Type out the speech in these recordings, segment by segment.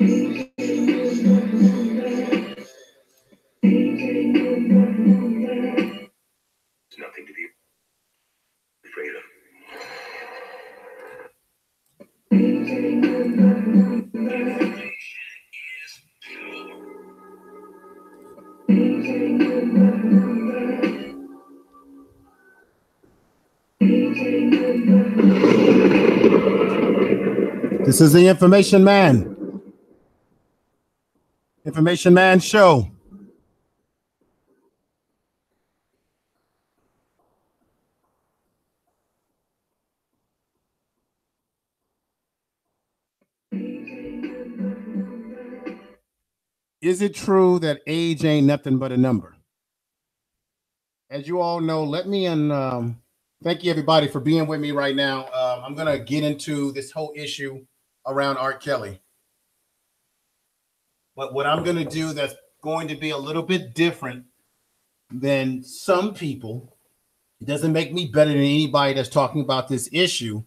Nothing to be afraid of. This is the Information Man. Information Man Show. Is it true that age ain't nothing but a number? As you all know, let me thank you everybody for being with me right now. I'm going to get into this whole issue around R. Kelley. But what I'm going to do that's going to be a little bit different than some people, it doesn't make me better than anybody that's talking about this issue,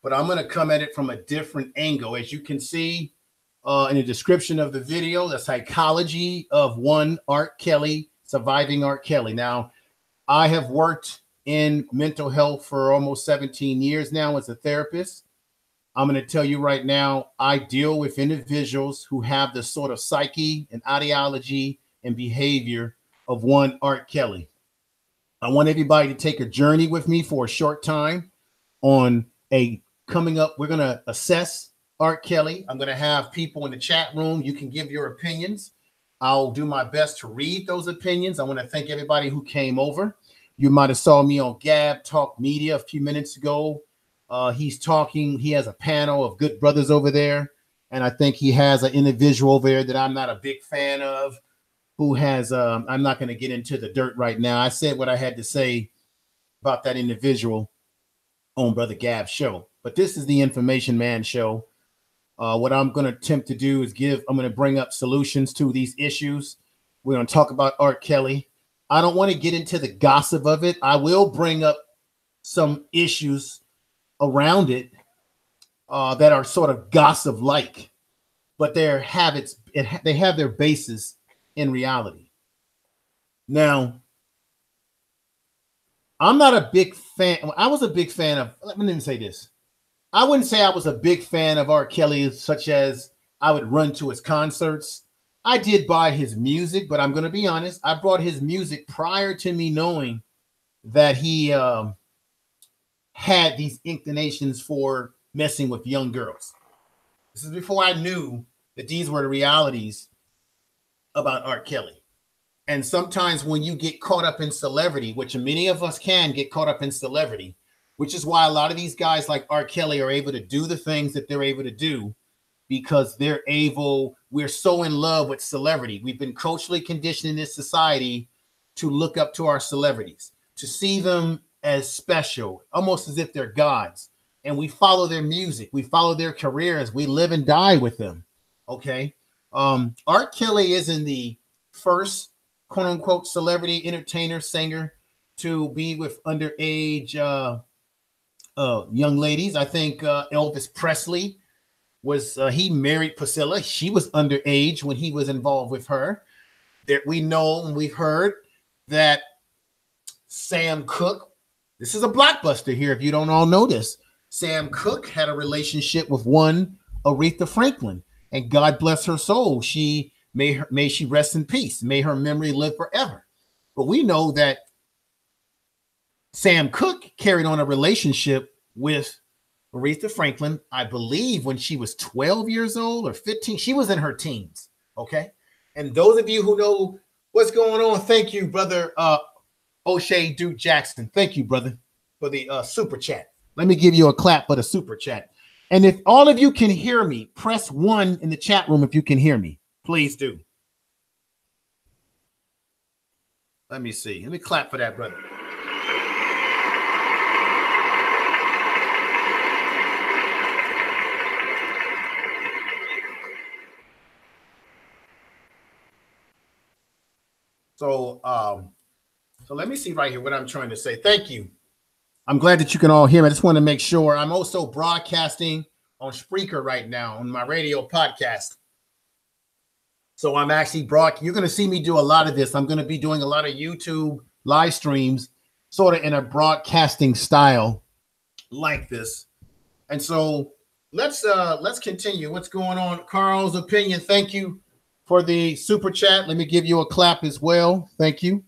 but I'm going to come at it from a different angle. As you can see in the description of the video, the psychology of one R. Kelley, surviving R. Kelley. Now, I have worked in mental health for almost 17 years now as a therapist. I'm going to tell you right now, I deal with individuals who have the sort of psyche and ideology and behavior of one R. Kelley. I want everybody to take a journey with me for a short time on coming up. We're going to assess R. Kelley. I'm going to have people in the chat room. You can give your opinions. I'll do my best to read those opinions. I want to thank everybody who came over. You might have saw me on Gab Talk Media a few minutes ago. He's talking. He has a panel of good brothers over there. And I think he has an individual over there that I'm not a big fan of, who has, I'm not going to get into the dirt right now. I said what I had to say about that individual on Brother Gab's show. But this is the Information Man Show. What I'm going to attempt to do is I'm going to bring up solutions to these issues. We're going to talk about R. Kelley. I don't want to get into the gossip of it. I will bring up some issues around it that are sort of gossip-like, but their habits, they have their basis in reality. Now, I'm not a big fan. I was a big fan of, let me say this. I wouldn't say I was a big fan of R. Kelley, such as I would run to his concerts. I did buy his music, but I'm going to be honest. I bought his music prior to me knowing that he had these inclinations for messing with young girls. This is before I knew that these were the realities about R. Kelley. And sometimes when you get caught up in celebrity, which many of us can get caught up in celebrity, which is why a lot of these guys like R. Kelley are able to do the things that they're able to do, because we're so in love with celebrity. We've been culturally conditioned in this society to look up to our celebrities, to see them as special, almost as if they're gods. And we follow their music. We follow their careers. We live and die with them. Okay. R. Kelley isn't the first quote unquote celebrity, entertainer, singer to be with underage young ladies. I think Elvis Presley he married Priscilla. She was underage when he was involved with her. That we know and we've heard that Sam Cooke, this is a blockbuster here if you don't all know this. Sam Cooke had a relationship with one Aretha Franklin, and God bless her soul. May she rest in peace. May her memory live forever. But we know that Sam Cooke carried on a relationship with Aretha Franklin, I believe, when she was 12 years old or 15. She was in her teens. Okay. And those of you who know what's going on, thank you, brother O'Shea Duke Jackson. Thank you, brother, for the super chat. Let me give you a clap for the super chat. And if all of you can hear me, press 1 in the chat room if you can hear me. Please do. Let me see. Let me clap for that, brother. So let me see right here what I'm trying to say. Thank you. I'm glad that you can all hear me. I just want to make sure I'm also broadcasting on Spreaker right now on my radio podcast. So I'm actually you're going to see me do a lot of this. I'm going to be doing a lot of YouTube live streams, sort of in a broadcasting style like this. And so let's continue. What's going on? Carl's opinion. Thank you for the super chat. Let me give you a clap as well. Thank you.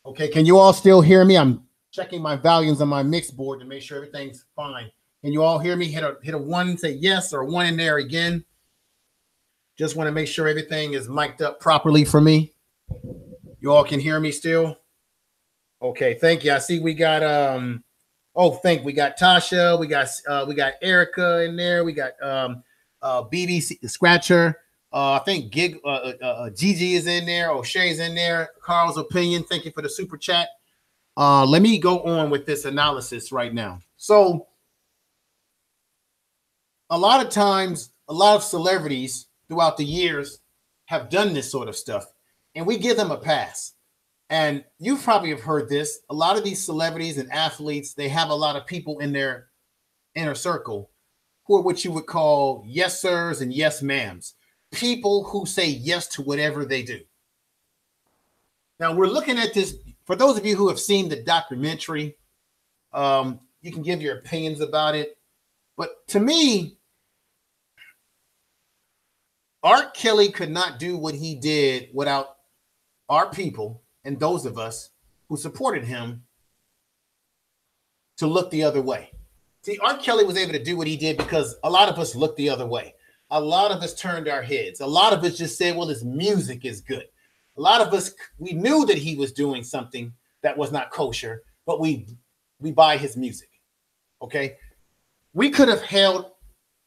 Okay, can you all still hear me? I'm checking my volumes on my mix board to make sure everything's fine. Can you all hear me? Hit a one, say yes, or one in there again. Just want to make sure everything is mic'd up properly for me. You all can hear me still? Okay, thank you. I see we got we got Tasha, we got Erica in there, we got BDC Scratcher. I think Gigi is in there. O'Shea's in there. Carl's opinion. Thank you for the super chat. Let me go on with this analysis right now. So a lot of times, a lot of celebrities throughout the years have done this sort of stuff, and we give them a pass. And you probably have heard this. A lot of these celebrities and athletes, they have a lot of people in their inner circle who are what you would call yes sirs and yes ma'ams. People who say yes to whatever they do. Now we're looking at this. For those of you who have seen the documentary, you can give your opinions about it. But to me, R. Kelly could not do what he did without our people and those of us who supported him to look the other way. See, R. Kelly was able to do what he did because a lot of us looked the other way. A lot of us turned our heads. A lot of us just said, well, his music is good. A lot of us, we knew that he was doing something that was not kosher, but we buy his music, okay? We could have held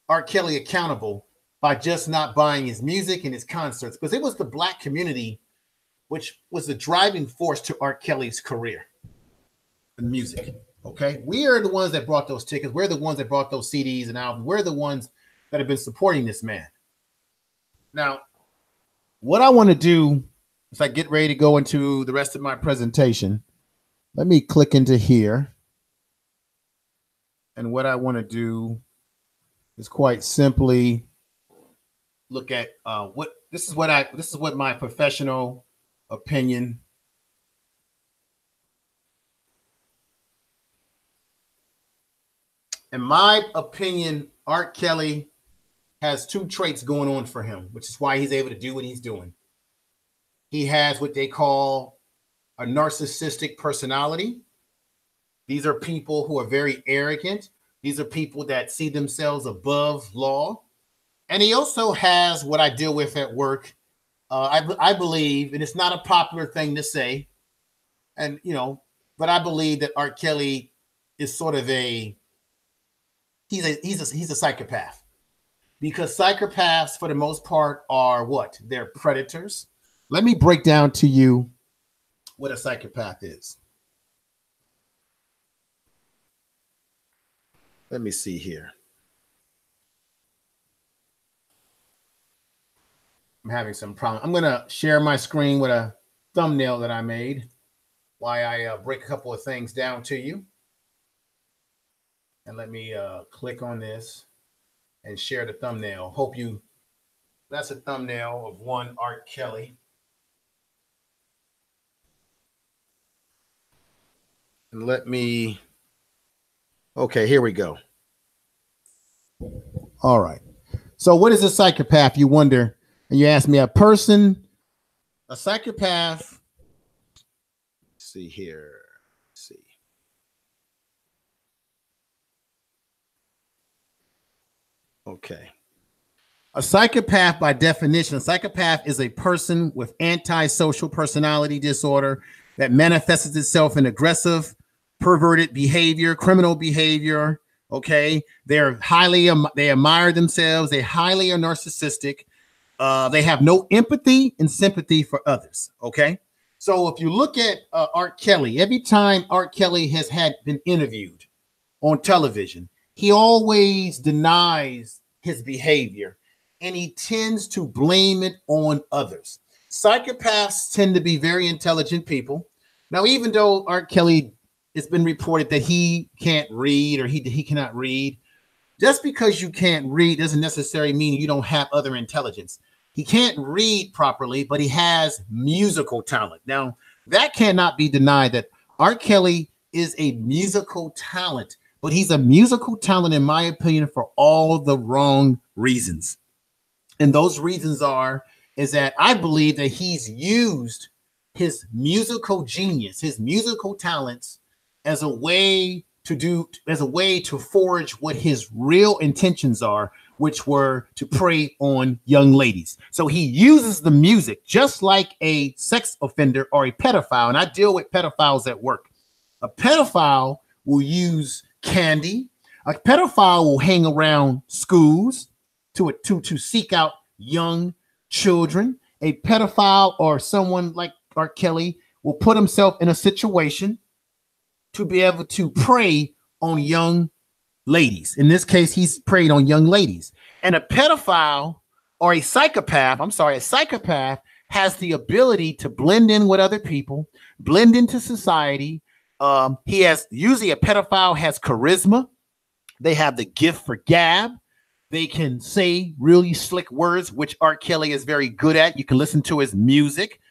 R. Kelly accountable by just not buying his music and his concerts, because it was the Black community which was the driving force to R. Kelly's career and music, okay? We are the ones that brought those tickets. We're the ones that brought those CDs and albums. We're the ones that have been supporting this man. Now, what I want to do as I get ready to go into the rest of my presentation, let me click into here. And what I want to do is quite simply look at this is what my professional opinion. In my opinion, R. Kelly has two traits going on for him, which is why he's able to do what he's doing. He has what they call a narcissistic personality. These are people who are very arrogant. These are people that see themselves above law. And he also has what I deal with at work. I believe, and it's not a popular thing to say, and but I believe that R. Kelly is sort of he's a psychopath. Because psychopaths, for the most part, are what? They're predators. Let me break down to you what a psychopath is. Let me see here. I'm having some problem. I'm going to share my screen with a thumbnail that I made while I break a couple of things down to you. And let me click on this and share the thumbnail. That's a thumbnail of one R. Kelly. And okay, here we go. All right. So what is a psychopath, you wonder? And you ask me, a psychopath. Let's see here. Let's see. Okay. A psychopath, by definition, a psychopath is a person with antisocial personality disorder that manifests itself in aggressive, perverted behavior, criminal behavior. Okay. They admire themselves. They highly are narcissistic. They have no empathy and sympathy for others. Okay. So if you look at R. Kelly, every time R. Kelly has been interviewed on television, he always denies his behavior and he tends to blame it on others. Psychopaths tend to be very intelligent people. Now, even though R. Kelley, it's been reported that he can't read or he cannot read, just because you can't read doesn't necessarily mean you don't have other intelligence. He can't read properly, but he has musical talent. Now, that cannot be denied that R. Kelley is a musical talent, but he's a musical talent, in my opinion, for all the wrong reasons. And those reasons is that I believe that he's used his musical genius, his musical talents as a way to forge what his real intentions are, which were to prey on young ladies. So he uses the music just like a sex offender or a pedophile. And I deal with pedophiles at work. A pedophile will use candy. A pedophile will hang around schools to seek out young children. A pedophile or someone like R. Kelley will put himself in a situation to be able to prey on young ladies. In this case, he's preyed on young ladies. And a pedophile or a psychopath has the ability to blend in with other people, blend into society. Usually a pedophile has charisma. They have the gift for gab. They can say really slick words, which R. Kelley is very good at. You can listen to his music.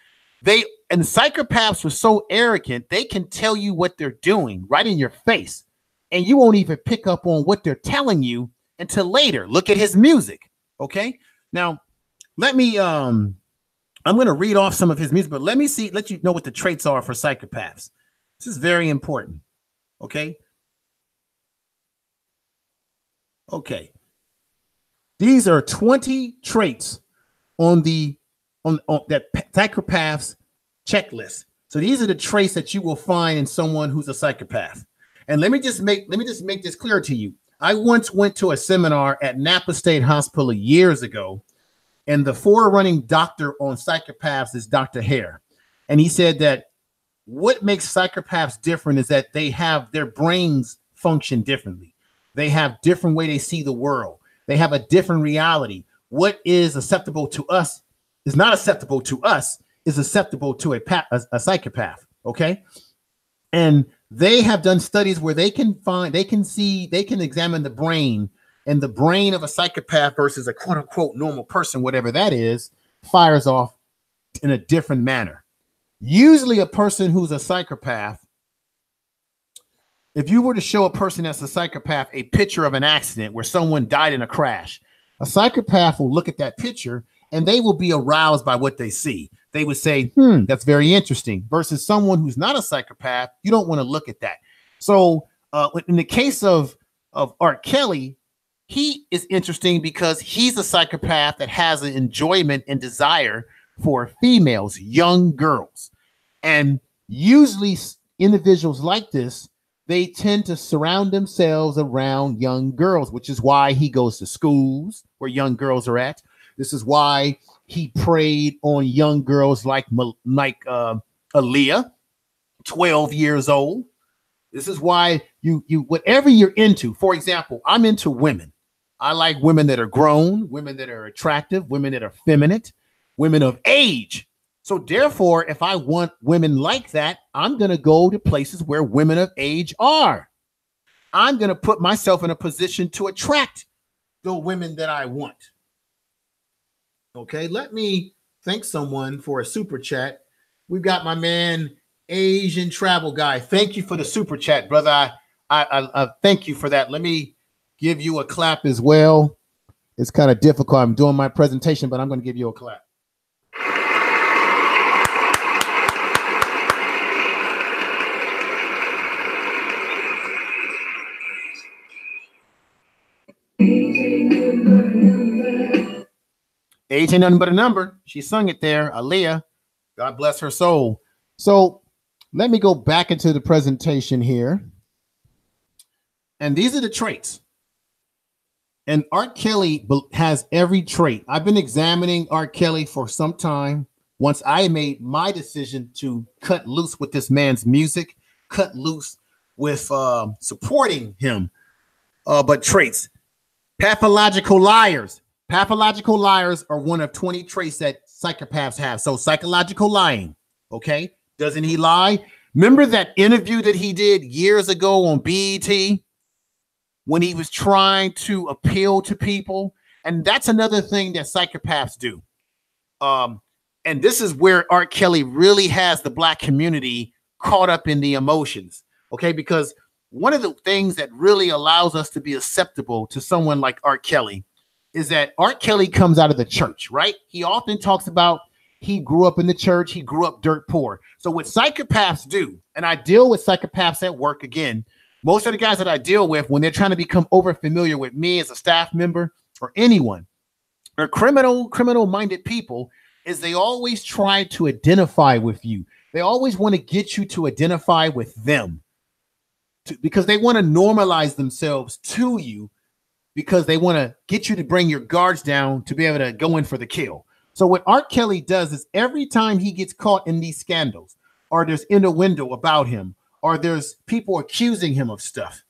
And psychopaths are so arrogant, they can tell you what they're doing right in your face, and you won't even pick up on what they're telling you until later. Look at his music. Okay. Now, I'm going to read off some of his music, but let you know what the traits are for psychopaths. This is very important. Okay. Okay. These are 20 traits on that psychopath's checklist. So these are the traits that you will find in someone who's a psychopath. And let me just make this clear to you. I once went to a seminar at Napa State Hospital years ago, and the forerunning doctor on psychopaths is Dr. Hare. And he said that what makes psychopaths different is that their brains function differently. They have different way they see the world. They have a different reality. What is acceptable to us is not acceptable to us, is acceptable to a psychopath. Okay. And they have done studies where they can examine the brain, and the brain of a psychopath versus a quote unquote normal person, whatever that is, fires off in a different manner. Usually a person who's a psychopath, if you were to show a person that's a psychopath a picture of an accident where someone died in a crash, a psychopath will look at that picture and they will be aroused by what they see. They would say, that's very interesting, versus someone who's not a psychopath. You don't want to look at that. So in the case of R. Kelley, he is interesting because he's a psychopath that has an enjoyment and desire for females, young girls. And usually individuals like this, they tend to surround themselves around young girls, which is why he goes to schools where young girls are at. This is why he preyed on young girls like Aaliyah, 12 years old. This is why you whatever you're into. For example, I'm into women. I like women that are grown, women that are attractive, women that are feminine, women of age. So therefore, if I want women like that, I'm going to go to places where women of age are. I'm going to put myself in a position to attract the women that I want. Okay, let me thank someone for a super chat. We've got my man, Asian Travel Guy. Thank you for the super chat, brother. I thank you for that. Let me give you a clap as well. It's kind of difficult. I'm doing my presentation, but I'm going to give you a clap. Age ain't nothing but a number. She sung it there, Aaliyah. God bless her soul. So let me go back into the presentation here. And these are the traits. And R. Kelley has every trait. I've been examining R. Kelley for some time. Once I made my decision to cut loose with this man's music, cut loose with supporting him. But traits. Pathological liars. Pathological liars are one of 20 traits that psychopaths have. So psychological lying. Okay. Doesn't he lie? Remember that interview that he did years ago on BET when he was trying to appeal to people? And that's another thing that psychopaths do. And this is where R. Kelly really has the Black community caught up in the emotions. Okay. Because one of the things that really allows us to be acceptable to someone like R. Kelly is that R. Kelly comes out of the church, right? He often talks about he grew up in the church. He grew up dirt poor. So what psychopaths do, and I deal with psychopaths at work again, most of the guys that I deal with, when they're trying to become over familiar with me as a staff member or anyone, or criminal-minded people, is they always try to identify with you. They always want to get you to identify with them because they want to normalize themselves to you, because they want to get you to bring your guards down to be able to go in for the kill. So what R. Kelly does is every time he gets caught in these scandals, or there's innuendo about him, or there's people accusing him of stuff,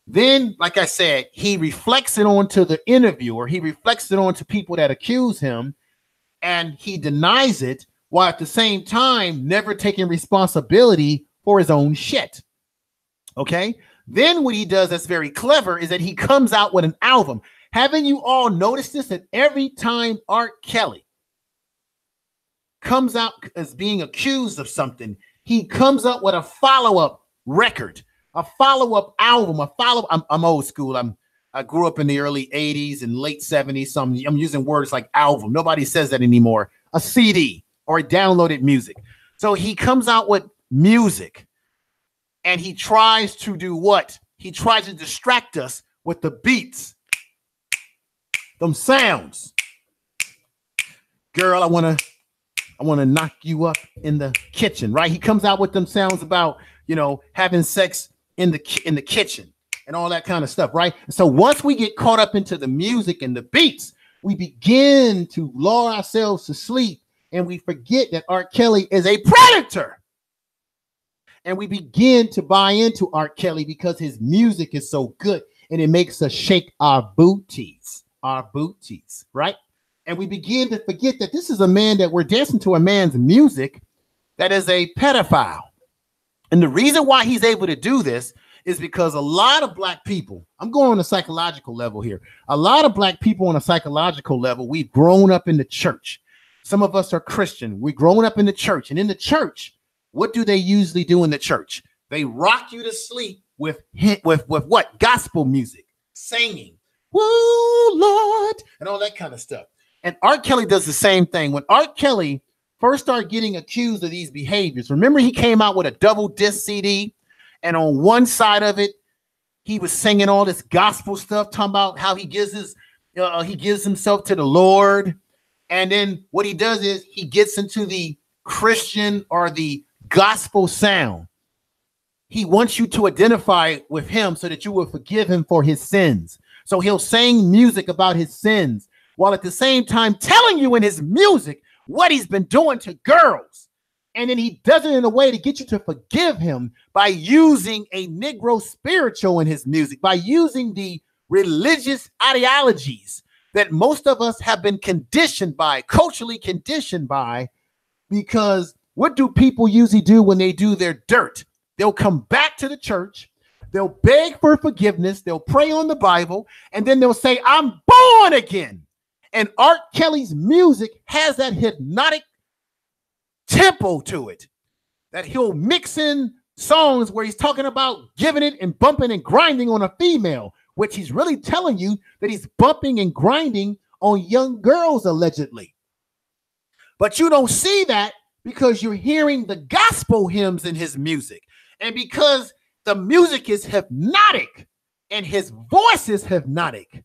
then, like I said, he reflects it onto the interviewer. He reflects it onto people that accuse him, and he denies it while at the same time never taking responsibility for his own shit. Okay? Then what he does that's very clever is that he comes out with an album. Haven't you all noticed this? That every time R. Kelly comes out as being accused of something, he comes up with a follow-up record, a follow-up album, I'm old school. I grew up in the early 80s and late 70s. So I'm using words like album. Nobody says that anymore. A CD or a downloaded music. So he comes out with music. And he tries to do what? He tries to distract us with the beats, them sounds. Girl, I want to knock you up in the kitchen, right? He comes out with them sounds about, having sex in the kitchen and all that kind of stuff, right? So once we get caught up into the music and the beats, we begin to lull ourselves to sleep, and we forget that R. Kelly is a predator. And we begin to buy into R. Kelly because his music is so good and it makes us shake our booties, right? And we begin to forget that this is a man that we're dancing to, a man's music that is a pedophile. And the reason why he's able to do this is because a lot of Black people, I'm going on a psychological level here. A lot of Black people on a psychological level, we've grown up in the church. Some of us are Christian. We've grown up in the church, and in the church, what do they usually do in the church? They rock you to sleep with what? Gospel music, singing, woo, Lord, and all that kind of stuff. And R. Kelly does the same thing. When R. Kelly first started getting accused of these behaviors, remember he came out with a double disc CD, and on one side of it, he was singing all this gospel stuff, talking about how he gives himself to the Lord. And then what he does is he gets into the Christian or the gospel sound. He wants you to identify with him so that you will forgive him for his sins. So he'll sing music about his sins while at the same time telling you in his music what he's been doing to girls. And then he does it in a way to get you to forgive him by using a Negro spiritual in his music, by using the religious ideologies that most of us have been conditioned by, culturally conditioned by, because what do people usually do when they do their dirt? They'll come back to the church, they'll beg for forgiveness, they'll pray on the Bible, and then they'll say, I'm born again. And R. Kelly's music has that hypnotic tempo to it, that he'll mix in songs where he's talking about giving it and bumping and grinding on a female, which he's really telling you that he's bumping and grinding on young girls, allegedly. But you don't see that because you're hearing the gospel hymns in his music. And because the music is hypnotic and his voice is hypnotic,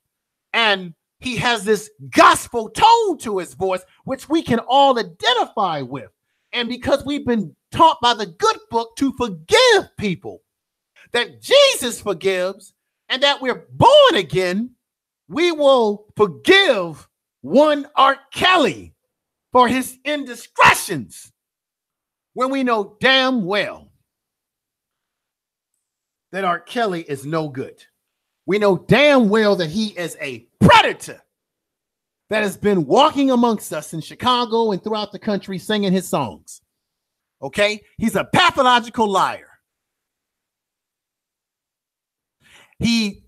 and he has this gospel tone to his voice, which we can all identify with. And because we've been taught by the good book to forgive people, that Jesus forgives, and that we're born again, we will forgive one R. Kelly for his indiscretions when we know damn well that R. Kelly is no good. We know damn well that he is a predator, that has been walking amongst us in Chicago and throughout the country singing his songs. Okay? He's a pathological liar.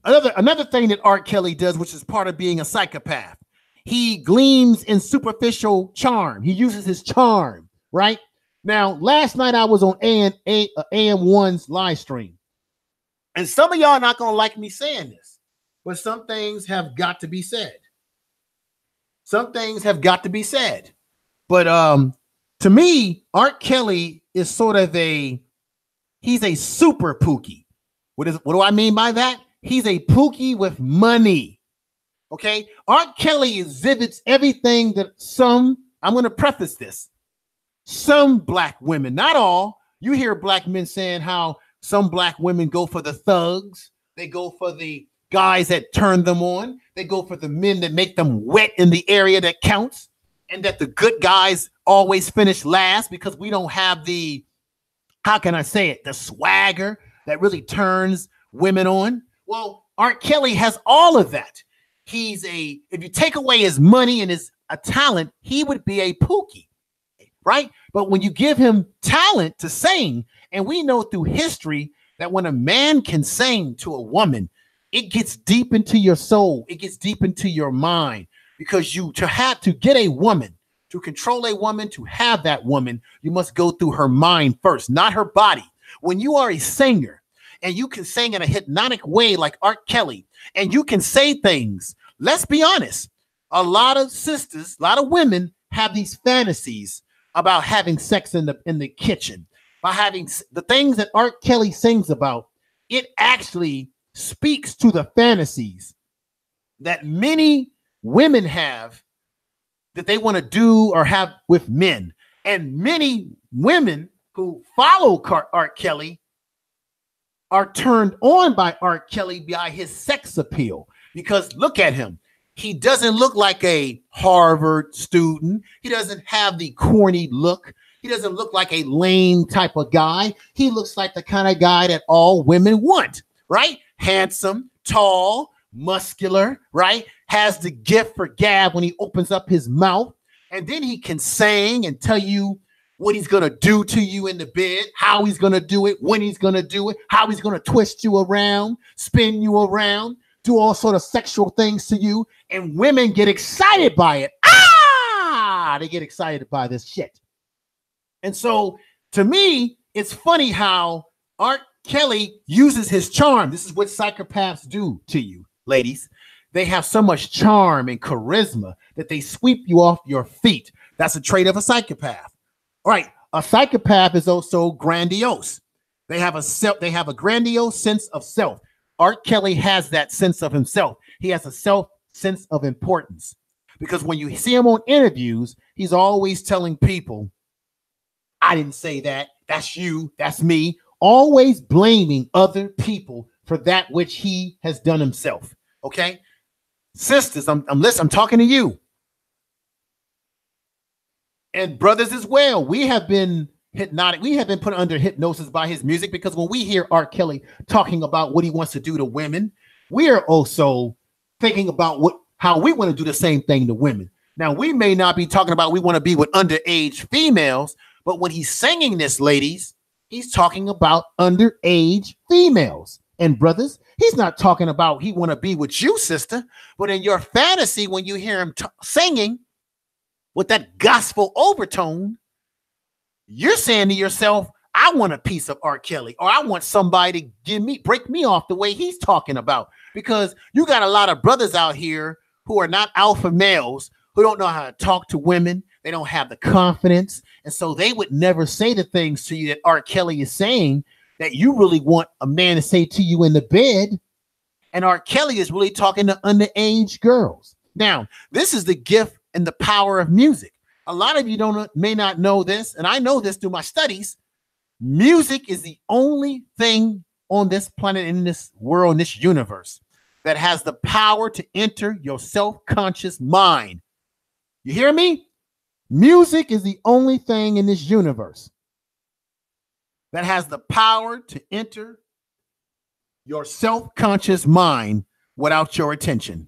Another thing that R. Kelley does, which is part of being a psychopath, he gleams in superficial charm. He uses his charm, right? Now, last night I was on AM1's live stream, and some of y'all are not going to like me saying this, but some things have got to be said. Some things have got to be said. But to me, R. Kelley is sort of he's a super pookie. What do I mean by that? He's a pookie with money. Okay? R. Kelley exhibits everything that I'm going to preface this. Some black women, not all. You hear black men saying how some black women go for the thugs. They go for the guys that turn them on. They go for the men that make them wet in the area that counts. And that the good guys always finish last because we don't have the, how can I say it, the swagger that really turns women on. Well, R. Kelley has all of that. If you take away his money and his talent, he would be a pookie, right? But when you give him talent to sing, and we know through history that when a man can sing to a woman, it gets deep into your soul. It gets deep into your mind, because to get a woman, to control a woman, to have that woman, you must go through her mind first, not her body. When you are a singer, and you can sing in a hypnotic way like R. Kelley, and you can say things, let's be honest, a lot of sisters, a lot of women have these fantasies about having sex in the kitchen, by having the things that R. Kelley sings about. It actually speaks to the fantasies that many women have that they want to do or have with men. And many women who follow R. Kelley are turned on by R. Kelley by his sex appeal, because look at him. He doesn't look like a Harvard student. He doesn't have the corny look. He doesn't look like a lame type of guy. He looks like the kind of guy that all women want, right? Handsome, tall, muscular, right? Has the gift for gab when he opens up his mouth. And then he can sing and tell you what he's going to do to you in the bed, how he's going to do it, when he's going to do it, how he's going to twist you around, spin you around, do all sort of sexual things to you. And women get excited by it. They get excited by this shit. And so to me, it's funny how R. Kelley uses his charm. This is what psychopaths do to you, ladies. They have so much charm and charisma that they sweep you off your feet. That's a trait of a psychopath. All right, a psychopath is also grandiose. They have a grandiose sense of self. R. Kelley has that sense of himself. He has a sense of importance, because when you see him on interviews, he's always telling people, I didn't say that. That's you. That's me. Always blaming other people for that which he has done himself. Okay, sisters, I'm talking to you. And brothers as well, we have been hypnotic. We have been put under hypnosis by his music, because when we hear R. Kelley talking about what he wants to do to women, we are also thinking about how we want to do the same thing to women. Now, we may not be talking about we want to be with underage females, but when he's singing this, ladies, he's talking about underage females. And brothers, he's not talking about he want to be with you, sister, but in your fantasy, when you hear him singing with that gospel overtone, you're saying to yourself, I want a piece of R. Kelley, or I want somebody to break me off the way he's talking about. Because you got a lot of brothers out here who are not alpha males, who don't know how to talk to women. They don't have the confidence. And so they would never say the things to you that R. Kelley is saying that you really want a man to say to you in the bed. And R. Kelley is really talking to underage girls. Now, this is the gift and the power of music. A lot of you may not know this, and I know this through my studies. Music is the only thing on this planet, in this world, in this universe, that has the power to enter your self-conscious mind. You hear me? Music is the only thing in this universe that has the power to enter your self-conscious mind without your attention.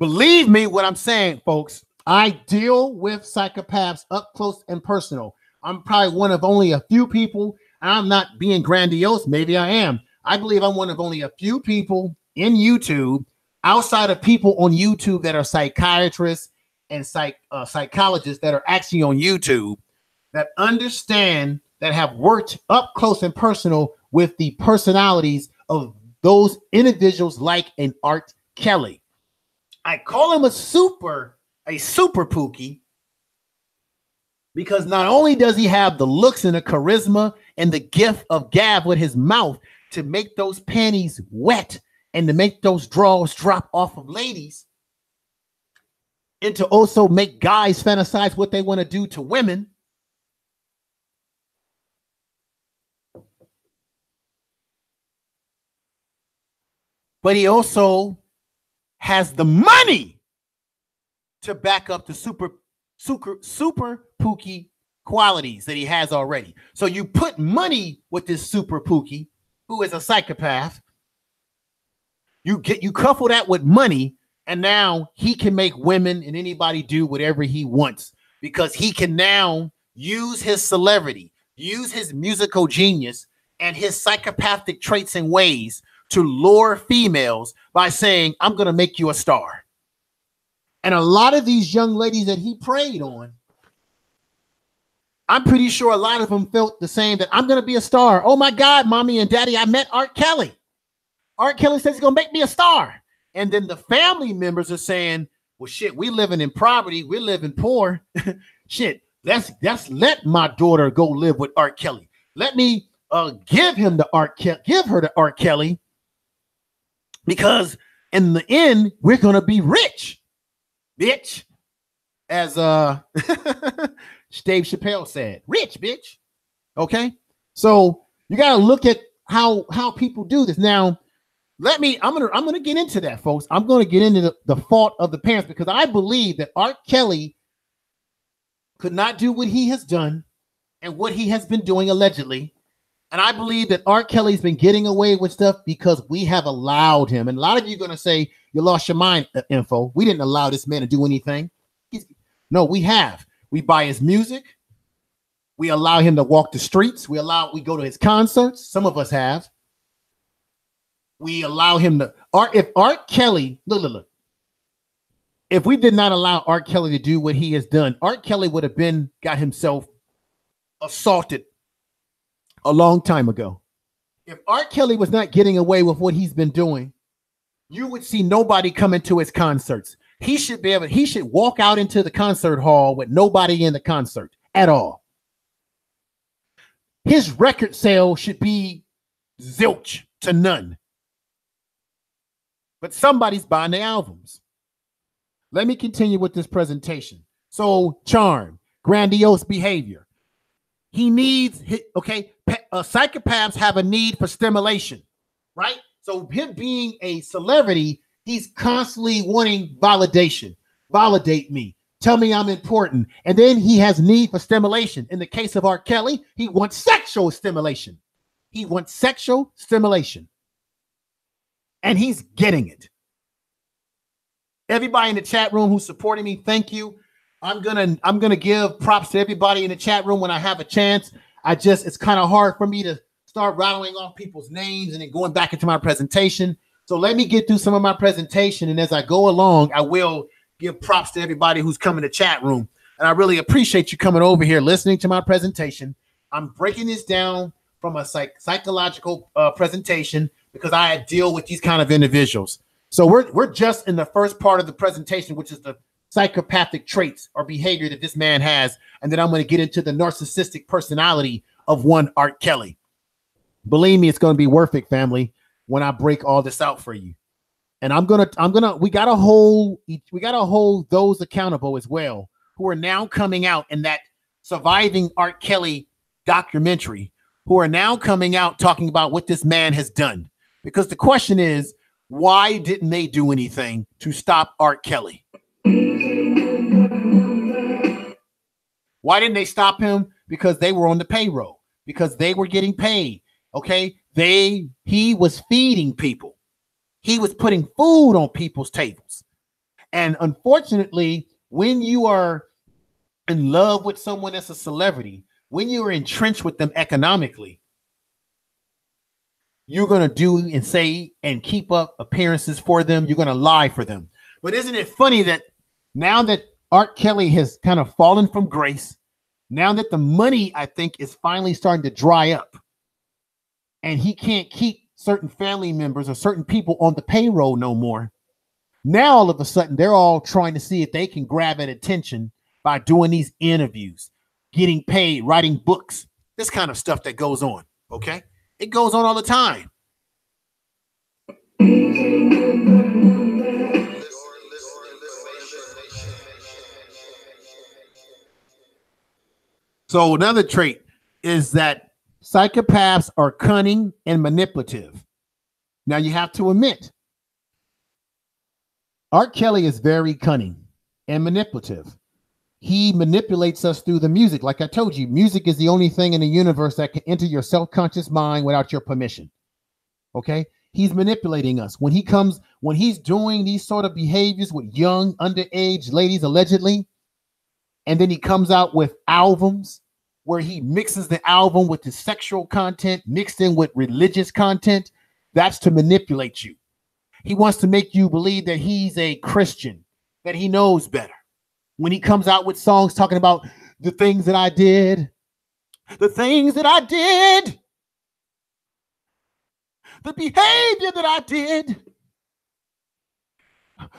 Believe me what I'm saying, folks. I deal with psychopaths up close and personal. I'm probably one of only a few people. I'm not being grandiose. Maybe I am. I believe I'm one of only a few people in YouTube, outside of people on YouTube that are psychiatrists and psychologists that are actually on YouTube, that understand, that have worked up close and personal with the personalities of those individuals like an Art Kelley. I call him a super Pookie because not only does he have the looks and the charisma and the gift of gab with his mouth to make those panties wet and to make those drawers drop off of ladies, and to also make guys fantasize what they want to do to women, but he also has the money to back up the super Pookie qualities that he has already. So you put money with this super Pookie, who is a psychopath. You couple that with money, and now he can make women and anybody do whatever he wants, because he can now use his celebrity, use his musical genius and his psychopathic traits and ways to lure females by saying, I'm going to make you a star. And a lot of these young ladies that he preyed on, I'm pretty sure a lot of them felt the same, that I'm going to be a star. Oh my God, mommy and daddy, I met Art Kelley. Art Kelley says he's going to make me a star. And then the family members are saying, well, shit, we living in poverty. We're living poor. Shit, let's let my daughter go live with Art Kelley. Let me give her to Art Kelley, because in the end, we're going to be rich, bitch. As Dave Chappelle said, rich, bitch. Okay. So you got to look at how people do this. Now, I'm going to get into that, folks. I'm going to get into the fault of the parents, because I believe that Art Kelley could not do what he has done and what he has been doing allegedly. And I believe that Art Kelley's been getting away with stuff because we have allowed him. And a lot of you are going to say, you lost your mind, info. We didn't allow this man to do anything. No, we have. We buy his music. We allow him to walk the streets. We go to his concerts. Some of us have. We allow him to if Art Kelley, look. If we did not allow Art Kelley to do what he has done, Art Kelley would have got himself assaulted a long time ago. If Art Kelley was not getting away with what he's been doing, you would see nobody coming to his concerts. He should walk out into the concert hall with nobody in the concert at all. His record sale should be zilch to none. But somebody's buying the albums. Let me continue with this presentation. So, charm, grandiose behavior. He needs, psychopaths have a need for stimulation, right? So him being a celebrity, he's constantly wanting validation. Validate me. Tell me I'm important. And then he has need for stimulation. In the case of Art Kelley, he wants sexual stimulation. He wants sexual stimulation. And he's getting it. Everybody in the chat room who's supporting me, thank you. I'm gonna give props to everybody in the chat room when I have a chance. It's kind of hard for me to start rattling off people's names and then going back into my presentation. So let me get through some of my presentation, and as I go along, I will give props to everybody who's come in the chat room. And I really appreciate you coming over here, listening to my presentation. I'm breaking this down from a psychological presentation because I deal with these kind of individuals. So we're just in the first part of the presentation, which is the psychopathic traits or behavior that this man has. And then I'm going to get into the narcissistic personality of one Art Kelley. Believe me, it's going to be worth it, family, when I break all this out for you. And we got to hold those accountable as well, who are now coming out in that Surviving Art Kelley documentary, who are now coming out talking about what this man has done. Because the question is, why didn't they do anything to stop Art Kelley? Why didn't they stop him? Because they were on the payroll, because they were getting paid. Okay. He was feeding people. He was putting food on people's tables. And unfortunately, when you are in love with someone that's a celebrity, when you are entrenched with them economically, you're going to do and say and keep up appearances for them. You're going to lie for them. But isn't it funny that now that R. Kelly has kind of fallen from grace, now that the money, I think, is finally starting to dry up and he can't keep certain family members or certain people on the payroll no more, now all of a sudden they're all trying to see if they can grab at attention by doing these interviews, getting paid, writing books, this kind of stuff that goes on, okay? It goes on all the time. So another trait is that psychopaths are cunning and manipulative. Now you have to admit, R. Kelly is very cunning and manipulative. He manipulates us through the music. Like I told you, music is the only thing in the universe that can enter your self-conscious mind without your permission. Okay? He's manipulating us. When he's doing these sort of behaviors with young, underage ladies, allegedly, and then he comes out with albums where he mixes the album with the sexual content mixed in with religious content, that's to manipulate you. He wants to make you believe that he's a Christian, that he knows better. When he comes out with songs talking about the things that I did, the behavior that I did,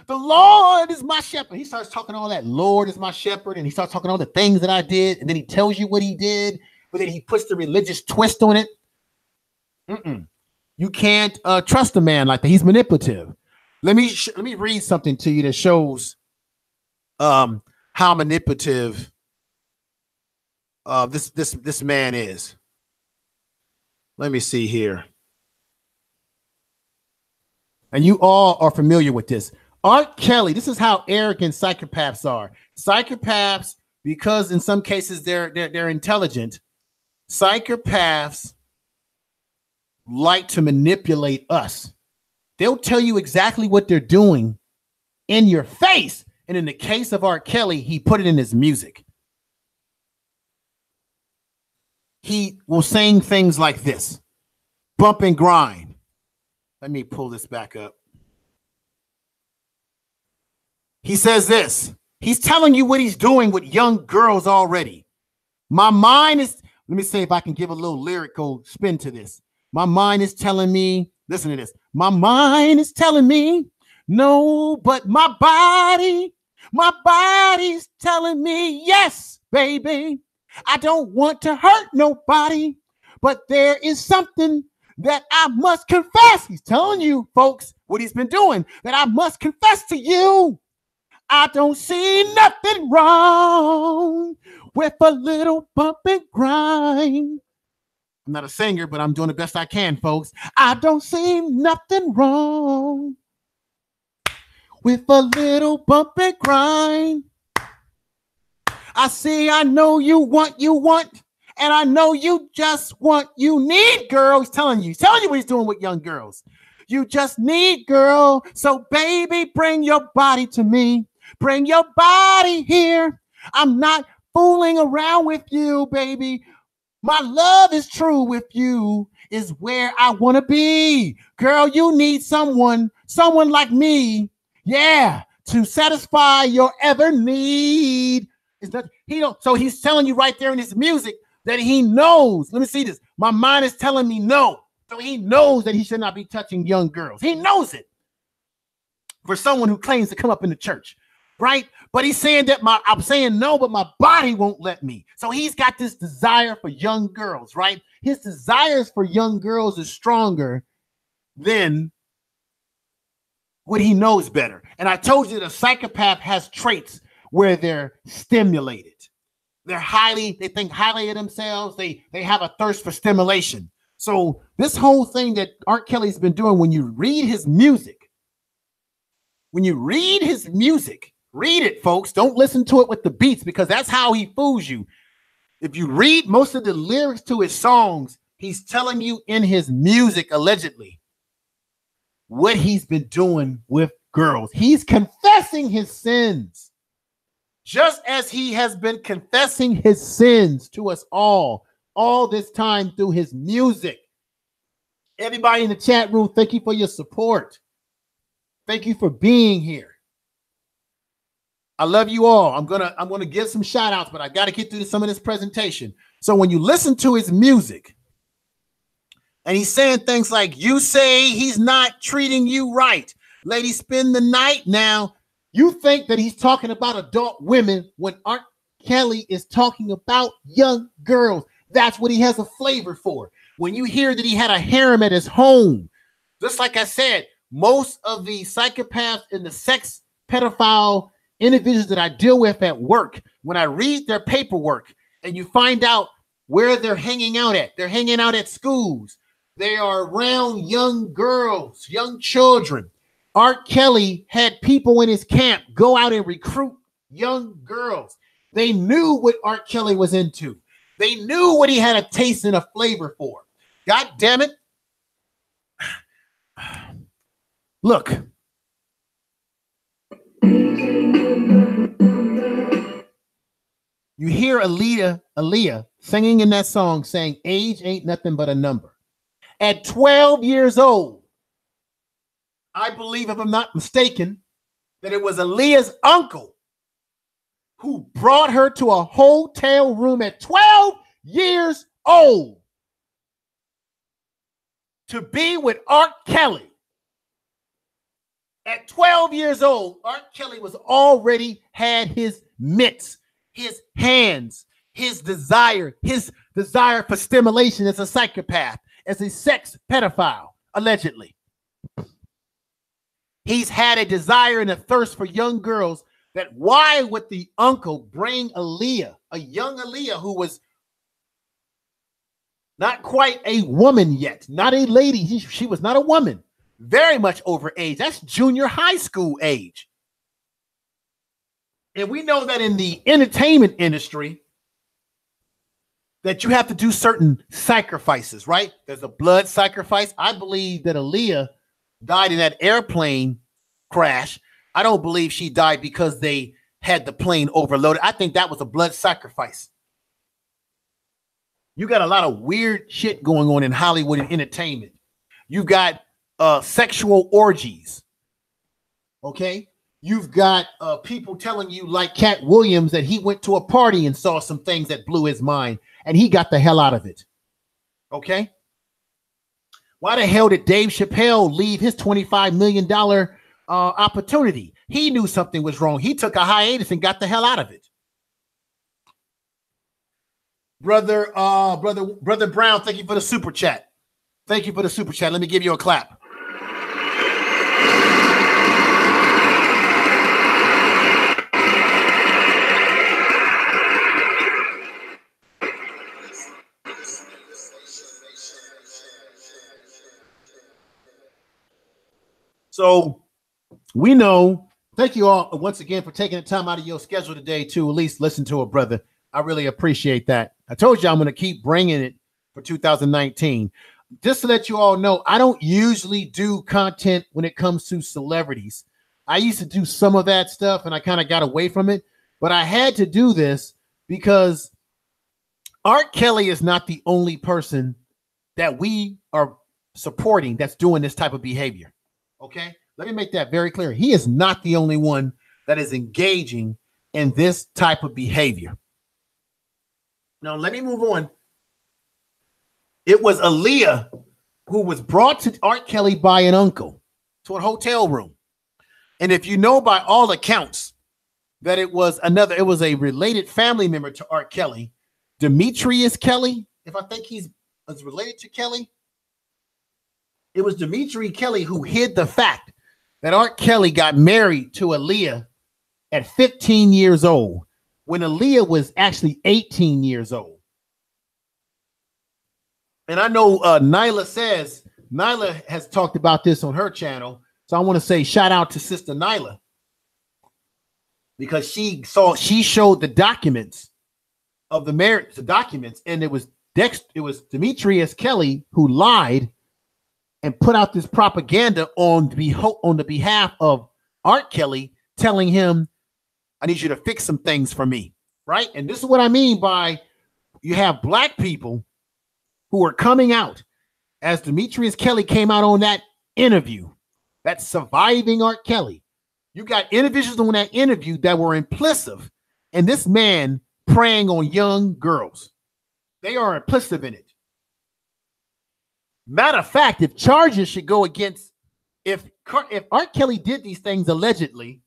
the Lord is my shepherd. He starts talking all that, Lord is my shepherd, and he starts talking all the things that I did, and then he tells you what he did, but then he puts the religious twist on it. You can't trust a man like that. He's manipulative. Let me read something to you that shows how manipulative this man is. Let me see here. And you all are familiar with this. R. Kelly, this is how arrogant psychopaths are. Psychopaths, because in some cases they're intelligent, psychopaths like to manipulate us. They'll tell you exactly what they're doing in your face. And in the case of R. Kelly, he put it in his music. He will sing things like this: bump and grind. Let me pull this back up. He says this. He's telling you what he's doing with young girls already. My mind is, let me see if I can give a little lyrical spin to this. My mind is telling me, listen to this. My mind is telling me, no, but my body's telling me, yes, baby. I don't want to hurt nobody, but there is something that I must confess. He's telling you, folks, what he's been doing, that I must confess to you. I don't see nothing wrong with a little bump and grind. I'm not a singer, but I'm doing the best I can, folks. I don't see nothing wrong with a little bump and grind. I know you want, and I know you just want, you need, girl. He's telling you what he's doing with young girls. You just need, girl. So baby, bring your body to me. Bring your body here. I'm not fooling around with you, baby. My love is true with you, is where I want to be. Girl, you need someone like me. Yeah, to satisfy your ever need. So he's telling you right there in his music that he knows. Let me see this. My mind is telling me no. So he knows that he should not be touching young girls. He knows it. For someone who claims to come up in the church, right? But he's saying that I'm saying no, but my body won't let me. So he's got this desire for young girls, right? His desires for young girls is stronger than what he knows better. And I told you that a psychopath has traits where they're stimulated. They think highly of themselves. They have a thirst for stimulation. So this whole thing that R. Kelly's been doing, when you read his music, read it, folks. Don't listen to it with the beats, because that's how he fools you. If you read most of the lyrics to his songs, he's telling you in his music, allegedly, what he's been doing with girls. He's confessing his sins, just as he has been confessing his sins to us all this time through his music. Everybody in the chat room, thank you for your support. Thank you for being here. I love you all. I'm gonna give some shout outs, but I got to get through some of this presentation. So when you listen to his music and he's saying things like, you say he's not treating you right, lady, spend the night. Now you think that he's talking about adult women when R. Kelly is talking about young girls. That's what he has a flavor for. When you hear that he had a harem at his home, just like I said, most of the psychopaths and the sex pedophile individuals that I deal with at work, when I read their paperwork and you find out where they're hanging out at, they're hanging out at schools. They are around young girls, young children. R. Kelly had people in his camp go out and recruit young girls. They knew what R. Kelly was into. They knew what he had a taste and a flavor for. God damn it. Look. You hear Aaliyah singing in that song saying age ain't nothing but a number. At 12 years old, I believe, if I'm not mistaken, that it was Aaliyah's uncle who brought her to a hotel room at 12 years old to be with R. Kelly. At 12 years old, R. Kelly was already had his mitts, his hands, his desire for stimulation as a psychopath, as a sex pedophile, allegedly. He's had a desire and a thirst for young girls. That why would the uncle bring Aaliyah, a young Aaliyah who was not quite a woman yet, not a lady. She was not a woman, very much over age. That's junior high school age. And we know that in the entertainment industry that you have to do certain sacrifices, right? There's a blood sacrifice. I believe that Aaliyah died in that airplane crash. I don't believe she died because they had the plane overloaded. I think that was a blood sacrifice. You got a lot of weird shit going on in Hollywood and entertainment. You got sexual orgies. Okay. You've got people telling you, like Cat Williams, that he went to a party and saw some things that blew his mind and he got the hell out of it. Okay. Why the hell did Dave Chappelle leave his $25 million opportunity? He knew something was wrong. He took a hiatus and got the hell out of it. Brother Brown, thank you for the super chat. Thank you for the super chat. Let me give you a clap. So we know, thank you all once again for taking the time out of your schedule today to at least listen to a brother. I really appreciate that. I told you I'm going to keep bringing it for 2019. Just to let you all know, I don't usually do content when it comes to celebrities. I used to do some of that stuff and I kind of got away from it, but I had to do this because R. Kelly is not the only person that we are supporting that's doing this type of behavior. Okay, let me make that very clear. He is not the only one that is engaging in this type of behavior. Now, let me move on. It was Aaliyah who was brought to R. Kelly by an uncle to a hotel room. And if you know by all accounts that it was a related family member to R. Kelly, Demetrius Kelley, if I think he's related to Kelly. It was Demetri Kelley who hid the fact that R. Kelly got married to Aaliyah at 15 years old when Aaliyah was actually 18 years old. And I know Nyla has talked about this on her channel. So I want to say shout out to Sister Nyla because she showed the documents of the marriage, and it was Demetrius Kelley who lied and put out this propaganda on the behalf of R. Kelley telling him, I need you to fix some things for me, right? And this is what I mean by you have black people who are coming out, as Demetrius Kelley came out on that interview, that surviving R. Kelley. You got individuals on that interview that were implicit in this man preying on young girls. They are implicit in it. Matter of fact, if charges should go against, if R. Kelley did these things allegedly,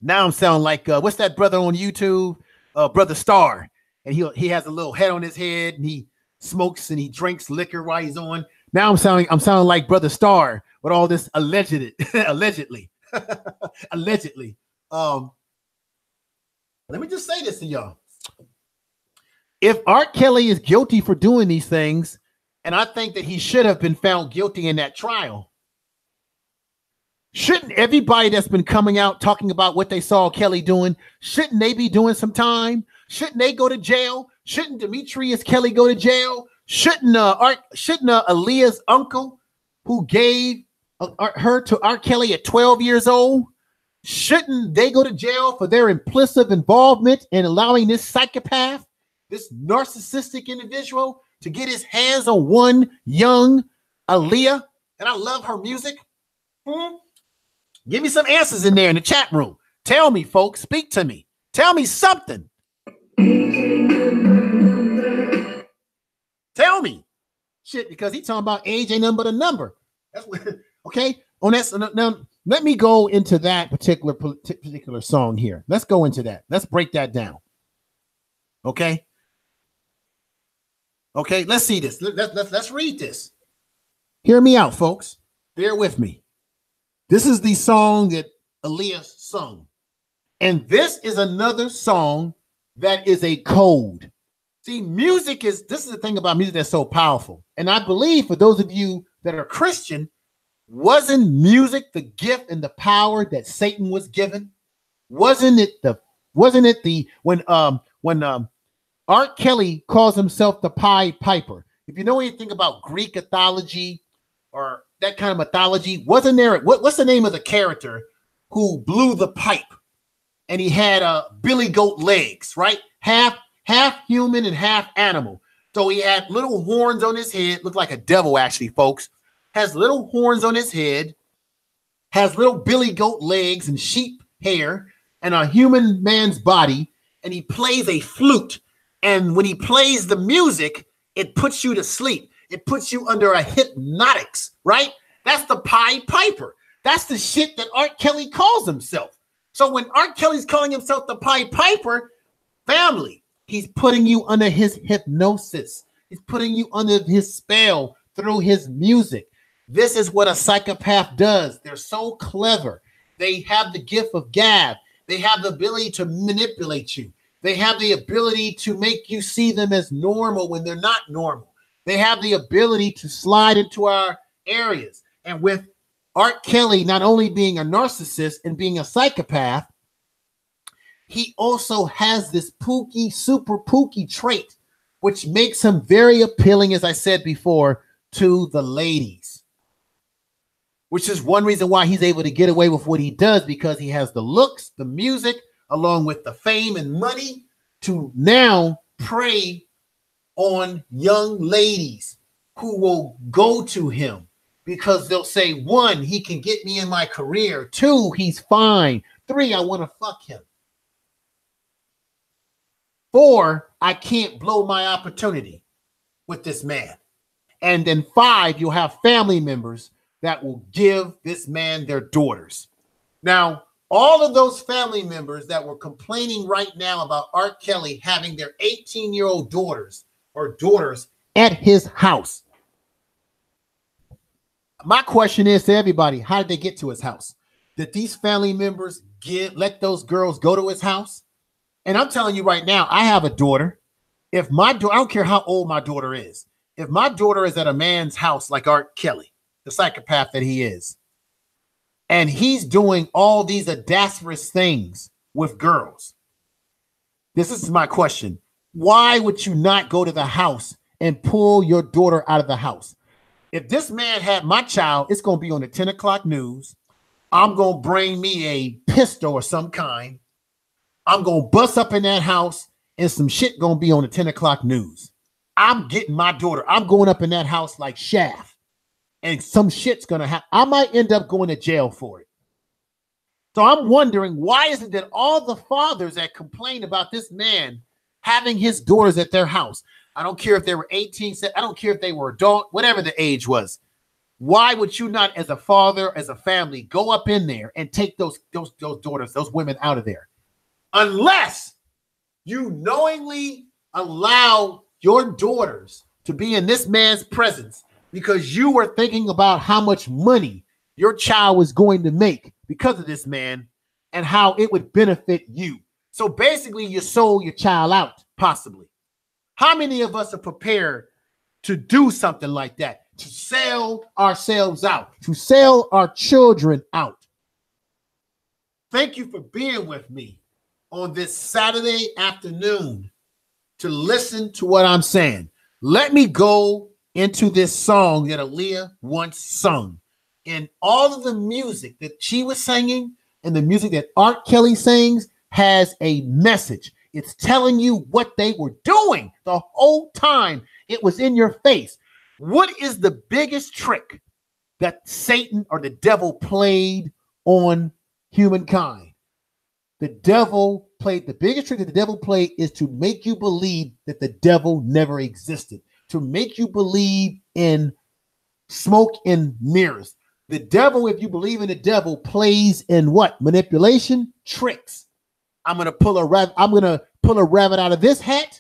now I'm sounding like what's that brother on YouTube, Brother Star, and he has a little head on his head, and he smokes and he drinks liquor while he's on. Now I'm sounding like Brother Star with all this allegedly. Allegedly. Let me just say this to y'all. If R. Kelley is guilty for doing these things, and I think that he should have been found guilty in that trial, shouldn't everybody that's been coming out talking about what they saw Kelley doing, shouldn't they be doing some time? Shouldn't they go to jail? Shouldn't Demetrius Kelley go to jail? Shouldn't Aaliyah's uncle, who gave her to R. Kelley at 12 years old, shouldn't they go to jail for their implicit involvement in allowing this psychopath, this narcissistic individual, to get his hands on one young Aaliyah? And I love her music. Give me some answers in there in the chat room. Tell me, folks. Speak to me. Tell me something. Tell me. Shit, because he's talking about age ain't nothing but a number. That's what, okay? On that, now, let me go into that particular song here. Let's go into that. Let's break that down. Okay? Okay, let's see this. Let's read this. Hear me out, folks. Bear with me. This is the song that Aaliyah sung. And this is another song that is a code. See, this is the thing about music that's so powerful. And I believe for those of you that are Christian, wasn't music the gift and the power that Satan was given? Wasn't it when R. Kelley calls himself the Pied Piper? If you know anything about Greek mythology or that kind of mythology, wasn't there, what's the name of the character who blew the pipe and he had billy goat legs, right? Half human and half animal. So he had little horns on his head, looked like a devil actually, folks. Has little horns on his head, has little billy goat legs and sheep hair and a human man's body, and he plays a flute. And when he plays the music, it puts you to sleep. It puts you under a hypnotics, right? That's the Pied Piper. That's the shit that R. Kelley calls himself. So when R. Kelley's calling himself the Pied Piper, family, he's putting you under his hypnosis. He's putting you under his spell through his music. This is what a psychopath does. They're so clever. They have the gift of gab. They have the ability to manipulate you. They have the ability to make you see them as normal when they're not normal. They have the ability to slide into our areas. And with R. Kelley not only being a narcissist and being a psychopath, he also has this super pooky trait, which makes him very appealing, as I said before, to the ladies. Which is one reason why he's able to get away with what he does, because he has the looks, the music, along with the fame and money to now prey on young ladies who will go to him because they'll say, 1, he can get me in my career. 2, he's fine. 3, I want to fuck him. 4, I can't blow my opportunity with this man. And then 5, you'll have family members that will give this man their daughters. Now, all of those family members that were complaining right now about R. Kelley having their 18-year-old daughters at his house. My question is to everybody, how did they get to his house? Did these family members let those girls go to his house? And I'm telling you right now, I have a daughter. If my daughter, I don't care how old my daughter is. If my daughter is at a man's house like R. Kelley, the psychopath that he is, and he's doing all these audacious things with girls, this is my question. Why would you not go to the house and pull your daughter out of the house? If this man had my child, it's going to be on the 10 o'clock news. I'm going to bring me a pistol or some kind. I'm going to bust up in that house and some shit going to be on the 10 o'clock news. I'm getting my daughter. I'm going up in that house like Shaft, and some shit's going to happen. I might end up going to jail for it. So I'm wondering, why is it that all the fathers that complain about this man having his daughters at their house, I don't care if they were 18, I don't care if they were adult, whatever the age was, why would you not, as a father, as a family, go up in there and take those daughters, those women out of there? Unless you knowingly allow your daughters to be in this man's presence because you were thinking about how much money your child was going to make because of this man and how it would benefit you. So basically, you sold your child out, possibly. How many of us are prepared to do something like that? To sell ourselves out, to sell our children out. Thank you for being with me on this Saturday afternoon to listen to what I'm saying. Let me go into this song that Aaliyah once sung. And all of the music that she was singing and the music that Art Kelly sings has a message. It's telling you what they were doing the whole time. It was in your face. What is the biggest trick that Satan or the devil played on humankind? The biggest trick that the devil played is to make you believe that the devil never existed, to make you believe in smoke and mirrors. The devil, if you believe in the devil, plays in what? Manipulation, tricks. I'm gonna pull a rabbit out of this hat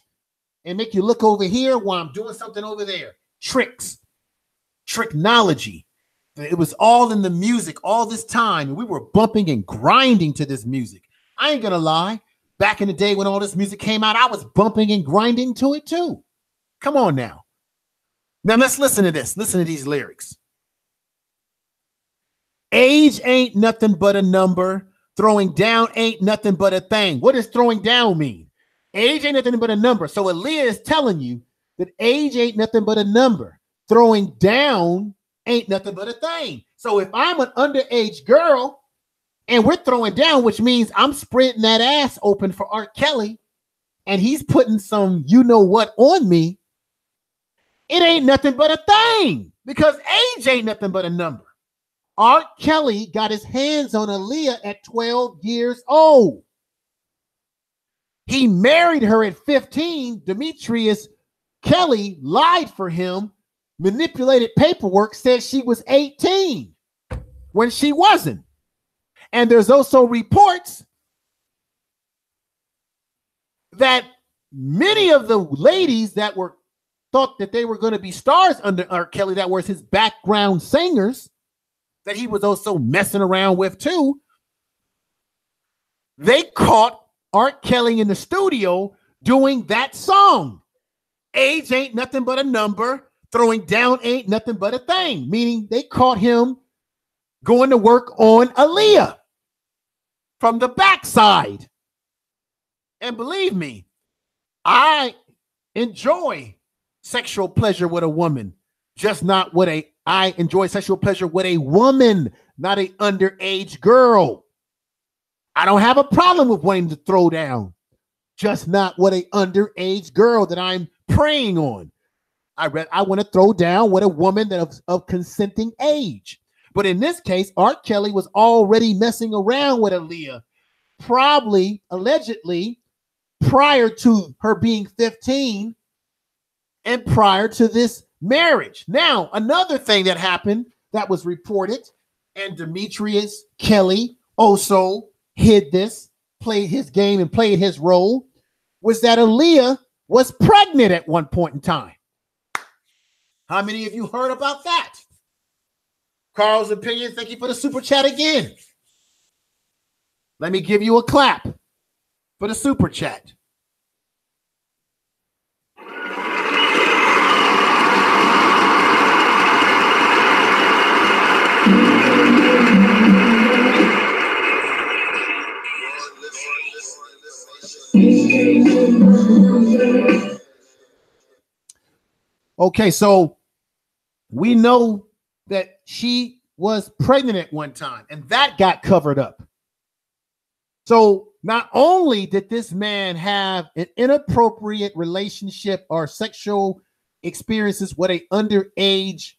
and make you look over here while I'm doing something over there. Tricks, tricknology. It was all in the music all this time, and we were bumping and grinding to this music. I ain't gonna lie. Back in the day when all this music came out, I was bumping and grinding to it too. Come on now. Now let's listen to this. Listen to these lyrics. Age ain't nothing but a number. Throwing down ain't nothing but a thing. What does throwing down mean? Age ain't nothing but a number. So Aaliyah is telling you that age ain't nothing but a number. Throwing down ain't nothing but a thing. So if I'm an underage girl and we're throwing down, which means I'm spreading that ass open for Art Kelly and he's putting some you know what on me, it ain't nothing but a thing because age ain't nothing but a number. Art Kelly got his hands on Aaliyah at 12 years old. He married her at 15. Demetrius Kelly lied for him, manipulated paperwork, said she was 18 when she wasn't. And there's also reports that many of the ladies that were thought that they were going to be stars under Art Kelly, that was his background singers, that he was also messing around with too, they caught Art Kelly in the studio doing that song. Age ain't nothing but a number. Throwing down ain't nothing but a thing. Meaning they caught him going to work on Aaliyah from the backside. And believe me, I enjoy sexual pleasure with a woman, just not with I enjoy sexual pleasure with a woman, not an underage girl. I don't have a problem with wanting to throw down, just not with an underage girl that I'm preying on. I want to throw down with a woman that of consenting age. But in this case, Art Kelly was already messing around with Aaliyah, probably, allegedly, prior to her being 15 and prior to this marriage. Now, another thing that happened that was reported, and Demetrius Kelly also hid this, played his game and played his role, was that Aaliyah was pregnant at one point in time. How many of you heard about that? Carl's opinion, thank you for the super chat again. Let me give you a clap for the super chat. Okay, so we know that she was pregnant at one time, and that got covered up. So not only did this man have an inappropriate relationship or sexual experiences with an underage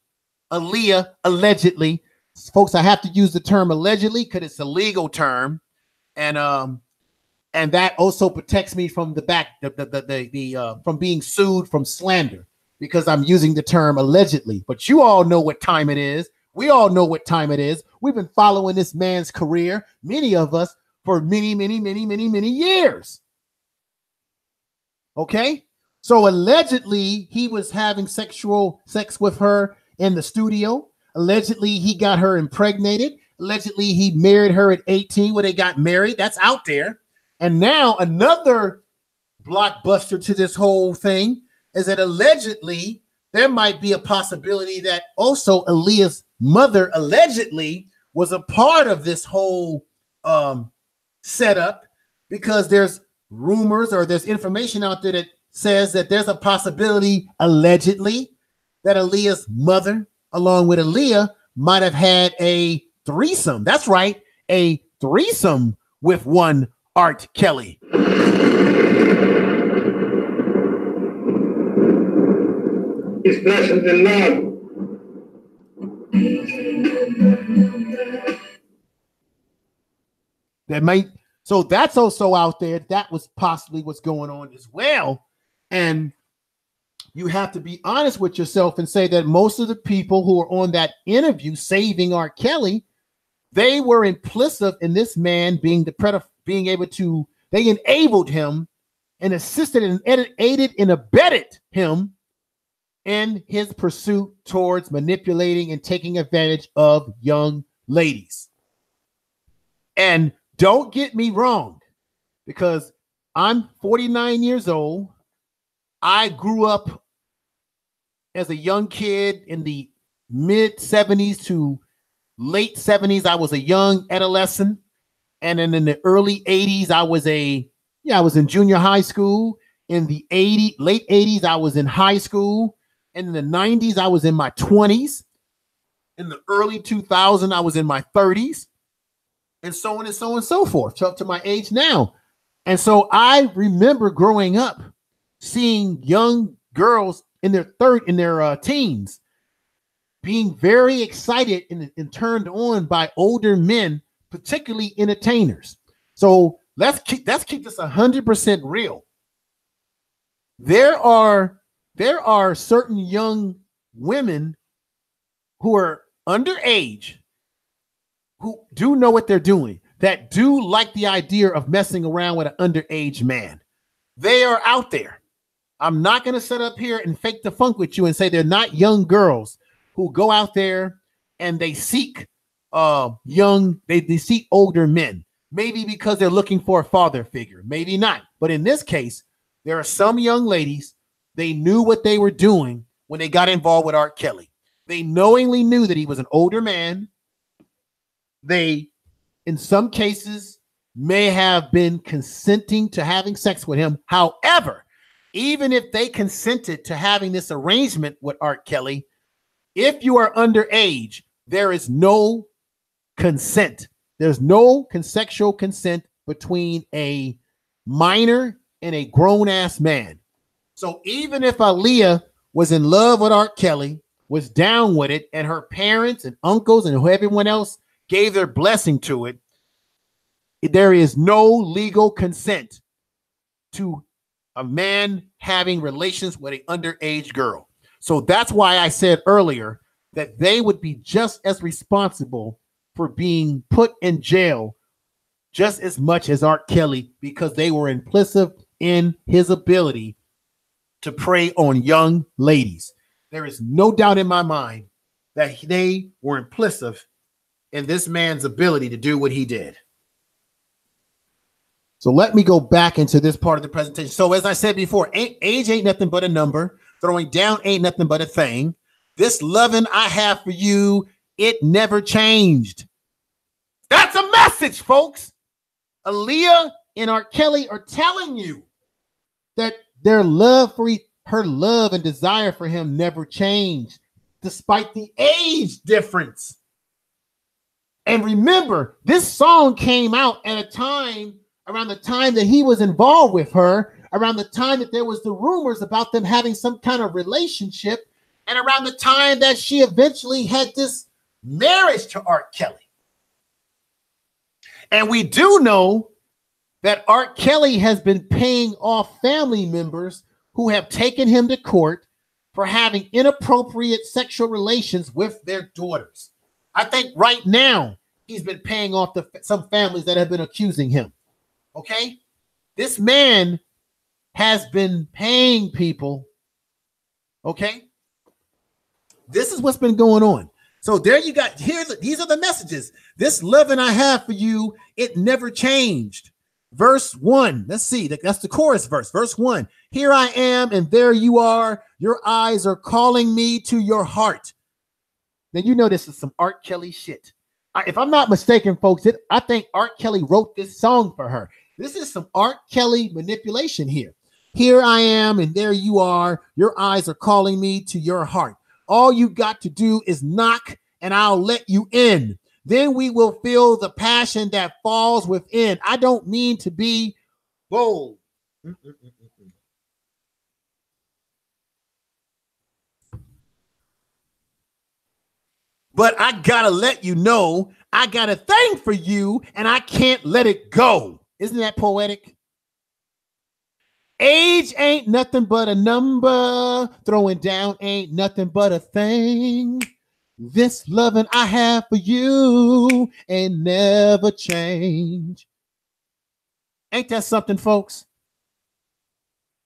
Aaliyah, allegedly, folks, I have to use the term allegedly because it's a legal term, and that also protects me from from being sued from slander because I'm using the term allegedly. But you all know what time it is. We all know what time it is. We've been following this man's career, many of us, for many years. Okay? So allegedly, he was having sexual sex with her in the studio. Allegedly, he got her impregnated. Allegedly, he married her at 18 when they got married. That's out there. And now another blockbuster to this whole thing is that allegedly there might be a possibility that also Aaliyah's mother allegedly was a part of this whole setup, because there's rumors or there's information out there that says that there's a possibility allegedly that Aaliyah's mother along with Aaliyah might have had a threesome. That's right, a threesome with one Art Kelley. His blessings and love. That might, so that's also out there. That was possibly what's going on as well. And you have to be honest with yourself and say that most of the people who were on that interview saving R. Kelly, they were implicit in this man being the predator, being able to, they enabled him and assisted and aided and abetted him in his pursuit towards manipulating and taking advantage of young ladies. And don't get me wrong, because I'm 49 years old. I grew up as a young kid in the mid 70s to late 70s. I was a young adolescent. And then in the early 80s, I was in junior high school. In the late 80s, I was in high school. And in the 90s, I was in my 20s. In the early 2000s, I was in my 30s. And so on and so on and so forth, up to my age now. And so I remember growing up seeing young girls in their teens being very excited and turned on by older men, particularly entertainers. So let's keep this 100% real. There are certain young women who are underage who do know what they're doing, that do like the idea of messing around with an underage man. They are out there. I'm not going to sit up here and fake the funk with you and say they're not young girls who go out there and they seek they seek older men, maybe because they're looking for a father figure, maybe not. But in this case, there are some young ladies, they knew what they were doing when they got involved with Art Kelley. They knowingly knew that he was an older man. They, in some cases, may have been consenting to having sex with him. However, even if they consented to having this arrangement with Art Kelley, if you are underage, there is no consent. There's no consensual consent between a minor and a grown-ass man. So even if Aaliyah was in love with Art Kelley, was down with it, and her parents and uncles and everyone else gave their blessing to it, there is no legal consent to a man having relations with an underage girl. So that's why I said earlier that they would be just as responsible for being put in jail just as much as Art Kelley, because they were implicit in his ability to prey on young ladies. There is no doubt in my mind that they were implicit in this man's ability to do what he did. So let me go back into this part of the presentation. So as I said before, age ain't nothing but a number. Throwing down ain't nothing but a thing. This loving I have for you, it never changed. That's a message, folks. Aaliyah and Art Kelley are telling you that their love for her love and desire for him never changed, despite the age difference. And remember, this song came out at a time, around the time that he was involved with her, around the time that there was the rumors about them having some kind of relationship, and around the time that she eventually had this marriage to R. Kelly. And we do know that R. Kelly has been paying off family members who have taken him to court for having inappropriate sexual relations with their daughters. I think right now he's been paying off some families that have been accusing him. Okay? This man has been paying people. Okay? This is what's been going on. So there you got, these are the messages. This loving I have for you, it never changed. Verse 1, let's see, that's the chorus verse. Verse 1, here I am and there you are. Your eyes are calling me to your heart. Now, you know this is some R. Kelly shit. If I'm not mistaken, folks, I think R. Kelly wrote this song for her. This is some R. Kelly manipulation here. Here I am and there you are. Your eyes are calling me to your heart. All you got to do is knock and I'll let you in. Then we will feel the passion that falls within. I don't mean to be bold. But I gotta let you know, I got a thing for you and I can't let it go. Isn't that poetic? Age ain't nothing but a number. Throwing down ain't nothing but a thing. This loving I have for you ain't never change. Ain't that something, folks?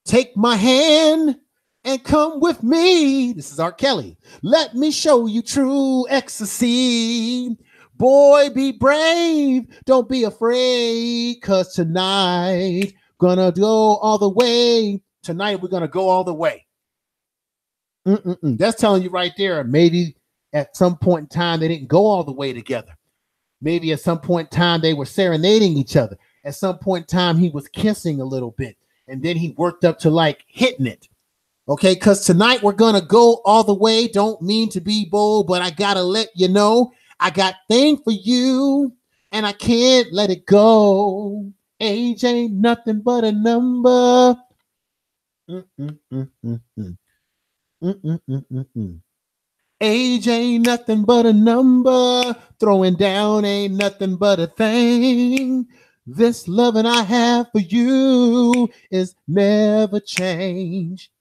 Take my hand and come with me. This is R. Kelly. Let me show you true ecstasy. Boy, be brave. Don't be afraid, because tonight gonna go all the way. Tonight we're gonna go all the way. That's telling you right there. Maybe at some point in time they didn't go all the way together. Maybe at some point in time they were serenading each other. At some point in time he was kissing a little bit, and then he worked up to like hitting it. Okay, because tonight we're gonna go all the way. Don't mean to be bold, but I gotta let you know I got thing for you and I can't let it go. Age ain't nothing but a number. Age ain't nothing but a number. Throwing down ain't nothing but a thing. This loving I have for you is never change.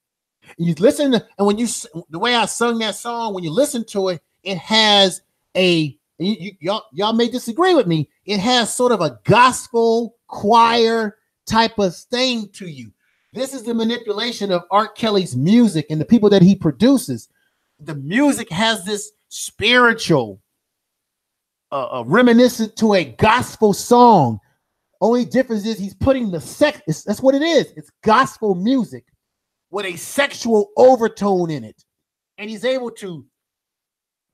You listen to, and when you, the way I sung that song, when you listen to it, it has a, y'all may disagree with me, it has sort of a gospel choir type of thing to you. This is the manipulation of R. Kelly's music and the people that he produces. The music has this spiritual, reminiscent to a gospel song. Only difference is he's putting the sex, that's what it is. It's gospel music with a sexual overtone in it. And he's able to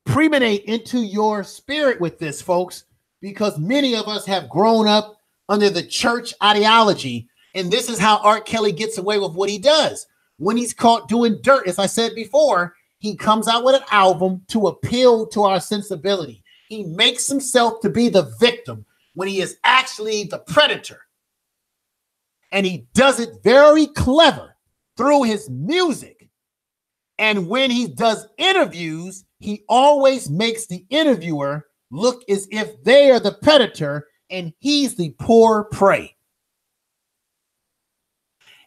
permeate into your spirit with this, folks, because many of us have grown up under the church ideology. And this is how R. Kelly gets away with what he does. When he's caught doing dirt, as I said before, he comes out with an album to appeal to our sensibility. He makes himself to be the victim when he is actually the predator. And he does it very clever through his music. And when he does interviews, he always makes the interviewer look as if they are the predator and he's the poor prey.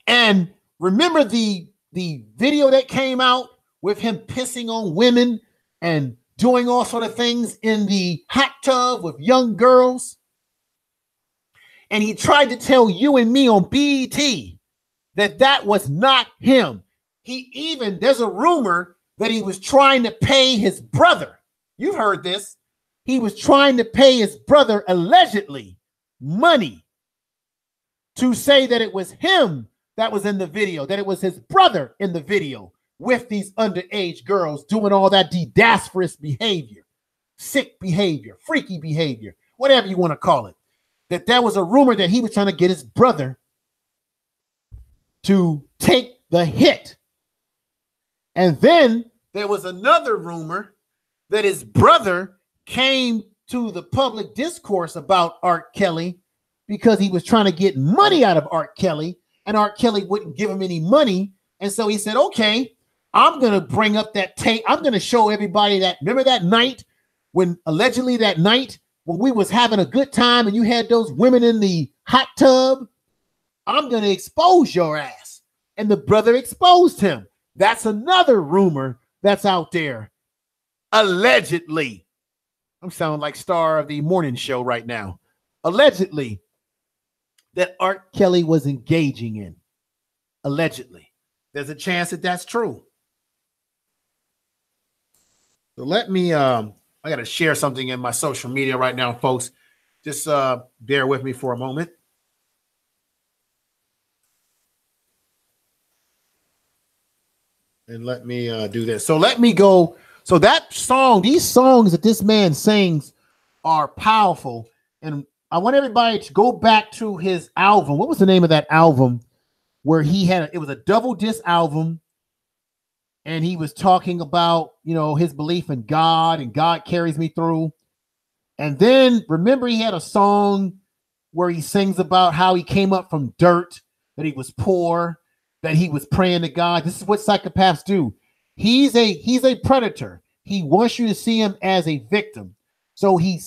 And remember the video that came out with him pissing on women and doing all sort of things in the hot tub with young girls? And he tried to tell you and me on BET that that was not him. There's a rumor that he was trying to pay his brother. You've heard this. He was trying to pay his brother, allegedly, money to say that it was him that was in the video, that it was his brother in the video with these underage girls doing all that disastrous behavior, sick behavior, freaky behavior, whatever you want to call it. That was a rumor that he was trying to get his brother to take the hit. And then there was another rumor that his brother came to the public discourse about R. Kelley because he was trying to get money out of R. Kelley, and R. Kelley wouldn't give him any money. And so he said, okay, I'm going to bring up that tape. I'm going to show everybody that, remember that night when allegedly that night when we was having a good time and you had those women in the hot tub? I'm going to expose your ass. And the brother exposed him. That's another rumor that's out there. Allegedly. I'm sounding like star of the morning show right now. Allegedly that R. Kelley was engaging in. Allegedly. There's a chance that that's true. So let me, I got to share something in my social media right now, folks. Just bear with me for a moment. And let me do this. So let me go. So that song, these songs that this man sings are powerful. And I want everybody to go back to his album. What was the name of that album where he had, it was a double disc album. And he was talking about, you know, his belief in God and God carries me through. And then remember he had a song where he sings about how he came up from dirt, that he was poor, that he was praying to God. This is what psychopaths do. He's a predator. He wants you to see him as a victim. So he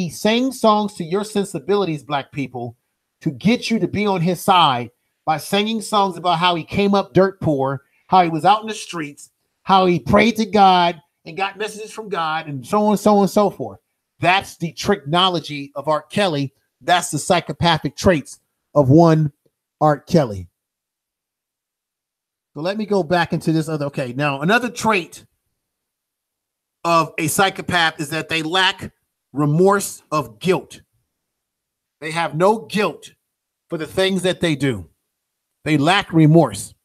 sings songs to your sensibilities, black people, to get you to be on his side by singing songs about how he came up dirt poor, how he was out in the streets, how he prayed to God and got messages from God, and so on, so on, and so forth. That's the tricknology of R. Kelley. That's the psychopathic traits of one R. Kelley. So let me go back into this other. Okay, now another trait of a psychopath is that they lack remorse of guilt. They have no guilt for the things that they do. They lack remorse.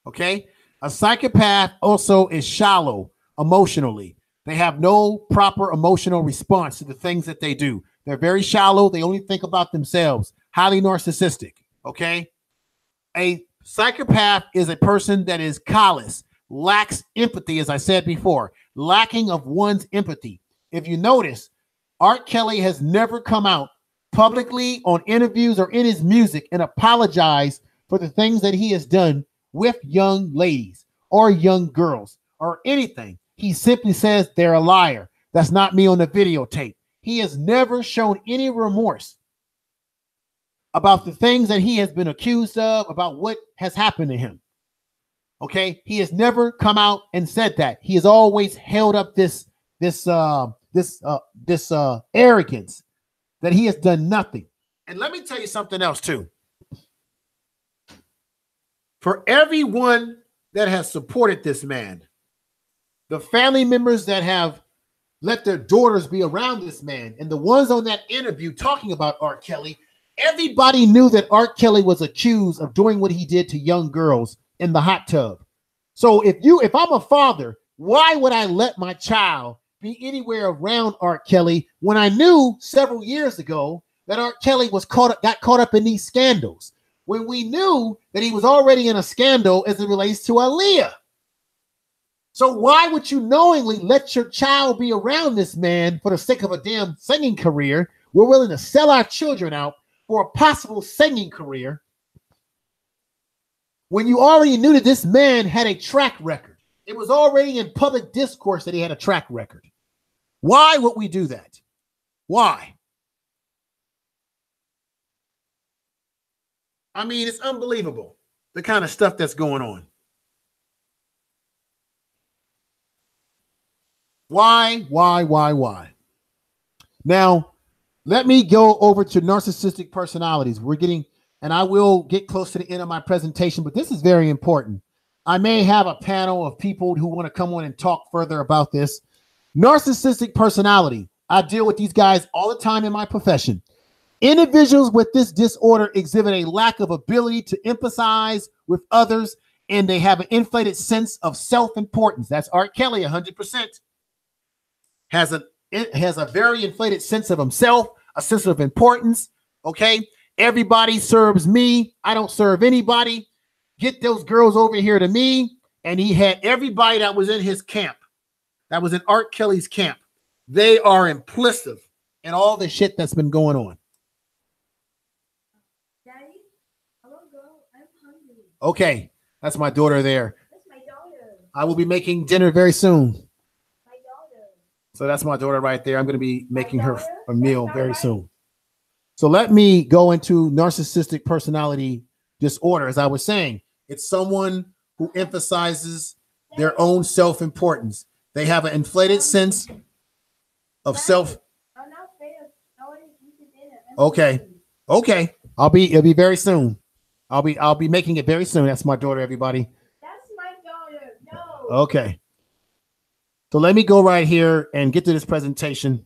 Okay, a psychopath also is shallow emotionally. They have no proper emotional response to the things that they do. They're very shallow. They only think about themselves. Highly narcissistic. Okay, a psychopath is a person that is callous, lacks empathy, as I said before, lacking of one's empathy. If you notice, R. Kelley has never come out publicly on interviews or in his music and apologized for the things that he has done with young ladies or young girls or anything. He simply says they're a liar. That's not me on the videotape. He has never shown any remorse about the things that he has been accused of, about what has happened to him. Okay, he has never come out and said that. He has always held up this arrogance that he has done nothing. And let me tell you something else too. For everyone that has supported this man, the family members that have let their daughters be around this man, and the ones on that interview talking about R. Kelley, everybody knew that R. Kelley was accused of doing what he did to young girls in the hot tub. So if I'm a father, why would I let my child be anywhere around R. Kelley when I knew several years ago that R. Kelley got caught up in these scandals? When we knew that he was already in a scandal as it relates to Aaliyah. So why would you knowingly let your child be around this man for the sake of a damn singing career? We're willing to sell our children out for a possible singing career when you already knew that this man had a track record. It was already in public discourse that he had a track record. Why would we do that? Why? I mean, it's unbelievable, the kind of stuff that's going on. Why? Now, let me go over to narcissistic personalities. We're getting, and I will get close to the end of my presentation, but this is very important. I may have a panel of people who want to come on and talk further about this. Narcissistic personality. I deal with these guys all the time in my profession. Individuals with this disorder exhibit a lack of ability to empathize with others, and they have an inflated sense of self-importance. That's R. Kelley, 100%. Has a very inflated sense of himself, a sense of importance. Okay, everybody serves me. I don't serve anybody. Get those girls over here to me. And he had everybody that was in his camp, that was in R. Kelley's camp. They are implicit and all the shit that's been going on. Daddy, I won't go. I'm hungry. Okay, that's my daughter there. That's my daughter. I will be making dinner very soon. My daughter. So that's my daughter right there. I'm going to be making her daughter? a meal That's very right. soon. So let me go into narcissistic personality disorder. As I was saying, it's someone who emphasizes their own self-importance. They have an inflated sense of self. I'm not afraid of going to eat the dinner. I'm Okay. hungry. Okay. It'll be very soon. I'll be making it very soon. That's my daughter, everybody. That's my daughter. No. Okay. So let me go right here and get to this presentation.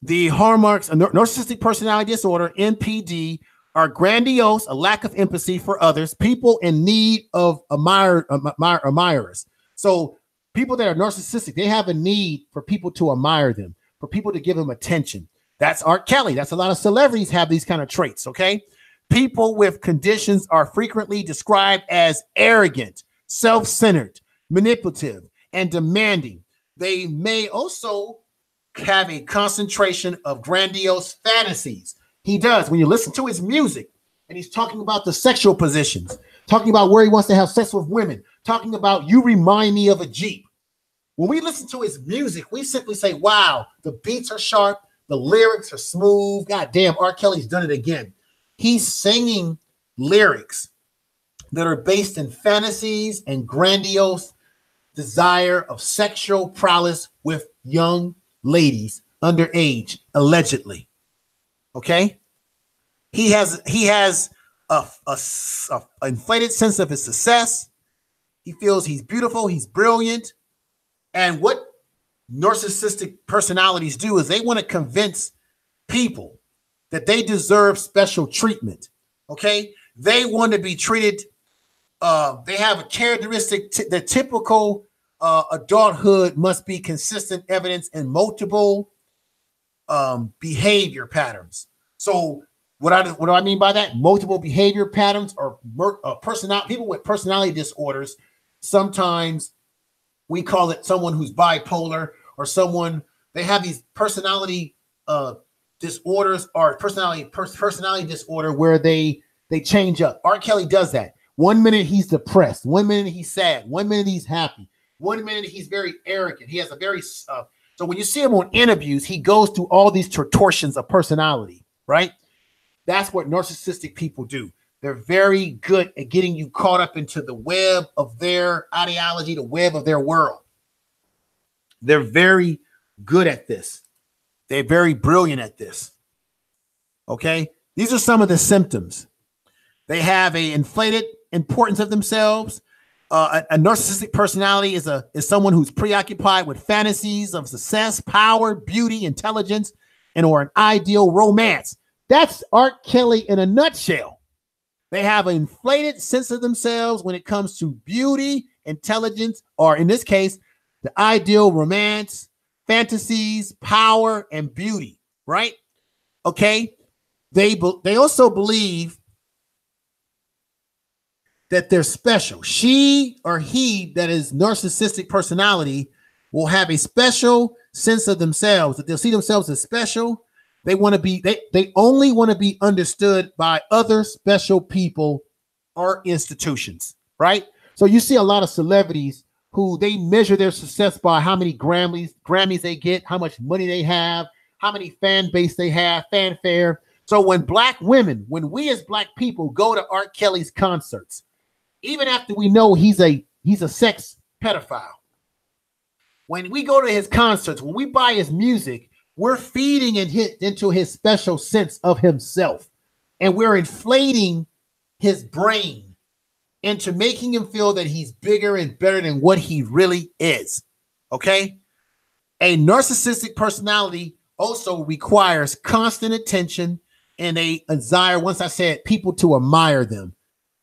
The hallmarks of narcissistic personality disorder, NPD, are grandiose, a lack of empathy for others, people in need of admirers. So people that are narcissistic, they have a need for people to admire them, for people to give them attention. That's Art Kelley. That's a lot of celebrities have these kind of traits, okay? People with conditions are frequently described as arrogant, self-centered, manipulative, and demanding. They may also have a concentration of grandiose fantasies. He does. When you listen to his music and he's talking about the sexual positions, talking about where he wants to have sex with women, talking about you remind me of a Jeep. When we listen to his music, we simply say, wow, the beats are sharp, the lyrics are smooth. God damn, R. Kelly's done it again. He's singing lyrics that are based in fantasies and grandiose desire of sexual prowess with young ladies underage, allegedly. Okay, he has a inflated sense of his success. He feels he's beautiful, he's brilliant, and what narcissistic personalities do is they want to convince people that they deserve special treatment. Okay, they want to be treated. They have a characteristic. The typical adulthood must be consistent evidence in multiple behavior patterns. So what do I mean by that? Multiple behavior patterns or people with personality disorders. Sometimes we call it someone who's bipolar or someone, they have these personality disorders or personality disorder where they change up. R. Kelly does that. 1 minute he's depressed, 1 minute he's sad, 1 minute he's happy, 1 minute he's very arrogant. He has a very so when you see him on interviews, he goes through all these contortions of personality, right? That's what narcissistic people do. They're very good at getting you caught up into the web of their ideology, the web of their world. They're very good at this. They're very brilliant at this. Okay, these are some of the symptoms. They have an inflated importance of themselves. A narcissistic personality is someone who's preoccupied with fantasies of success, power, beauty, intelligence, or an ideal romance. That's Art Kelly in a nutshell. They have an inflated sense of themselves when it comes to beauty, intelligence, or in this case, the ideal romance, fantasies, power, and beauty, right? Okay. They also believe that they're special. She or he that is narcissistic personality will have a special sense of themselves, that they'll see themselves as special. They want to be, they only want to be understood by other special people or institutions, right? So you see a lot of celebrities who they measure their success by how many Grammys they get, how much money they have, how many fan base they have, fanfare. So when black women, when we as black people go to Art Kelly's concerts, even after we know he's a sex pedophile, when we go to his concerts, when we buy his music, we're feeding into his special sense of himself, and we're inflating his brain into making him feel that he's bigger and better than what he really is. Okay? A narcissistic personality also requires constant attention and a desire, once I said, people to admire them.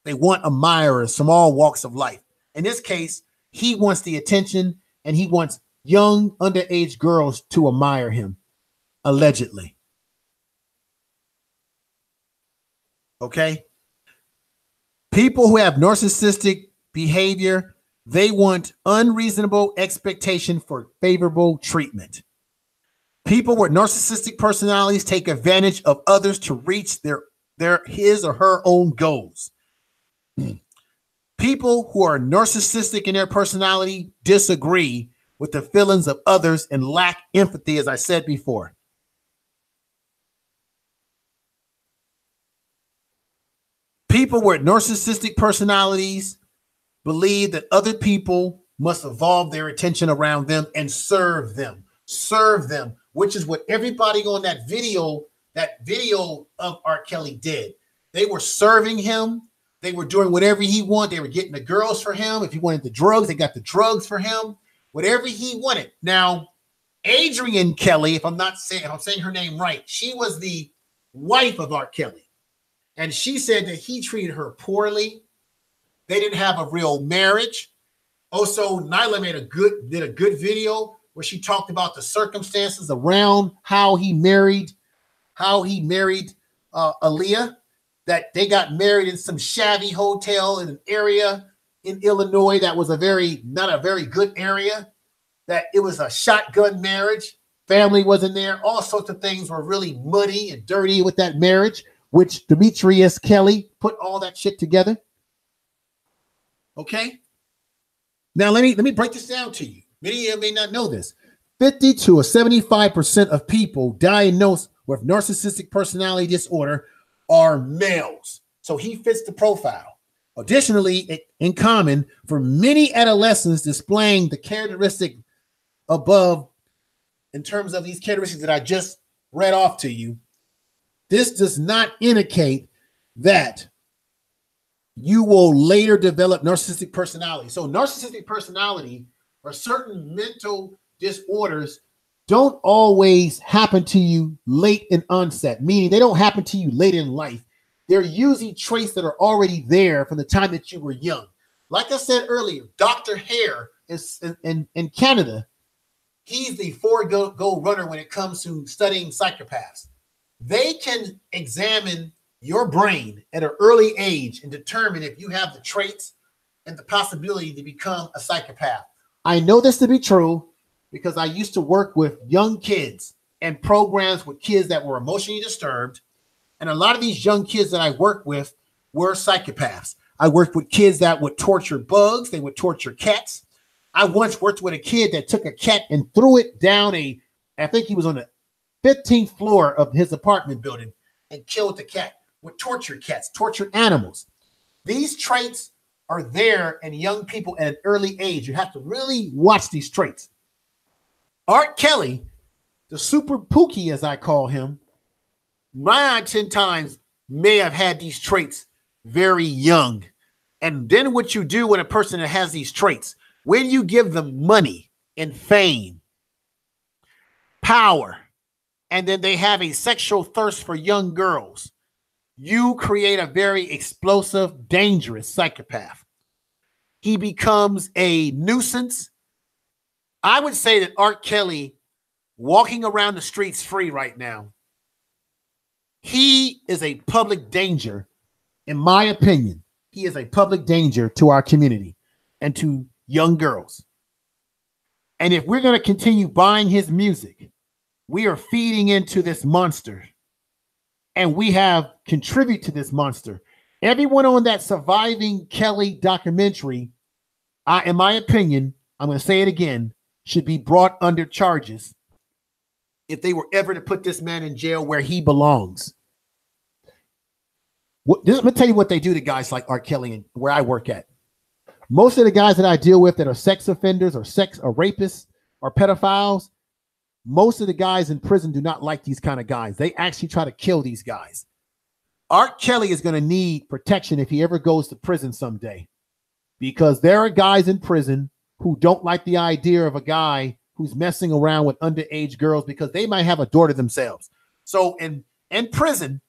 They want admirers from all walks of life. In this case, he wants the attention and he wants young underage girls to admire him, allegedly. Okay? People who have narcissistic behavior, they want unreasonable expectation for favorable treatment. People with narcissistic personalities take advantage of others to reach his or her own goals. People who are narcissistic in their personality disagree with the feelings of others and lack empathy, as I said before. People with narcissistic personalities believe that other people must evolve their attention around them and serve them, which is what everybody on that video of R. Kelly did. They were serving him. They were doing whatever he wanted. They were getting the girls for him. If he wanted the drugs, they got the drugs for him, whatever he wanted. Now, Adrian Kelley, if I'm saying her name right, she was the wife of R. Kelly. And she said that he treated her poorly. They didn't have a real marriage. Also, Nyla did a good video where she talked about the circumstances around how he married Aaliyah, that they got married in some shabby hotel in an area in Illinois that was not a very good area, that it was a shotgun marriage. Family wasn't there. All sorts of things were really muddy and dirty with that marriage, which Demetrius Kelley put all that shit together. Okay. Now let me break this down to you. Many of you may not know this. 50 to 75% of people diagnosed with narcissistic personality disorder are males. So he fits the profile. Additionally, in common for many adolescents displaying the characteristic above, in terms of these characteristics that I just read off to you, this does not indicate that you will later develop narcissistic personality. So narcissistic personality or certain mental disorders don't always happen to you late in onset, meaning they don't happen to you late in life. They're usually traits that are already there from the time that you were young. Like I said earlier, Dr. Hare is in Canada. He's the go runner when it comes to studying psychopaths. They can examine your brain at an early age and determine if you have the traits and the possibility to become a psychopath. I know this to be true because I used to work with young kids and programs with kids that were emotionally disturbed. And a lot of these young kids that I worked with were psychopaths. I worked with kids that would torture bugs. They would torture cats. I once worked with a kid that took a cat and threw it down I think he was on the 15th floor of his apartment building and killed the cat. Would torture cats, torture animals. These traits are there in young people at an early age. You have to really watch these traits. R. Kelly, the super pookie, as I call him, 9 out of 10 times may have had these traits very young. And then what you do when a person that has these traits, when you give them money and fame, power, and then they have a sexual thirst for young girls, you create a very explosive, dangerous psychopath. He becomes a nuisance. I would say that R. Kelly, walking around the streets free right now, he is a public danger. In my opinion, he is a public danger to our community and to young girls. And if we're going to continue buying his music, we are feeding into this monster. And we have contributed to this monster. Everyone on that Surviving Kelly documentary, in my opinion, I'm going to say it again, should be brought under charges if they were ever to put this man in jail where he belongs. Let me tell you what they do to guys like R. Kelly and where I work at. Most of the guys that I deal with that are sex offenders or rapists or pedophiles, most of the guys in prison do not like these kind of guys. They actually try to kill these guys. R. Kelly is going to need protection if he ever goes to prison someday, because there are guys in prison who don't like the idea of a guy who's messing around with underage girls because they might have a daughter themselves. So in prison,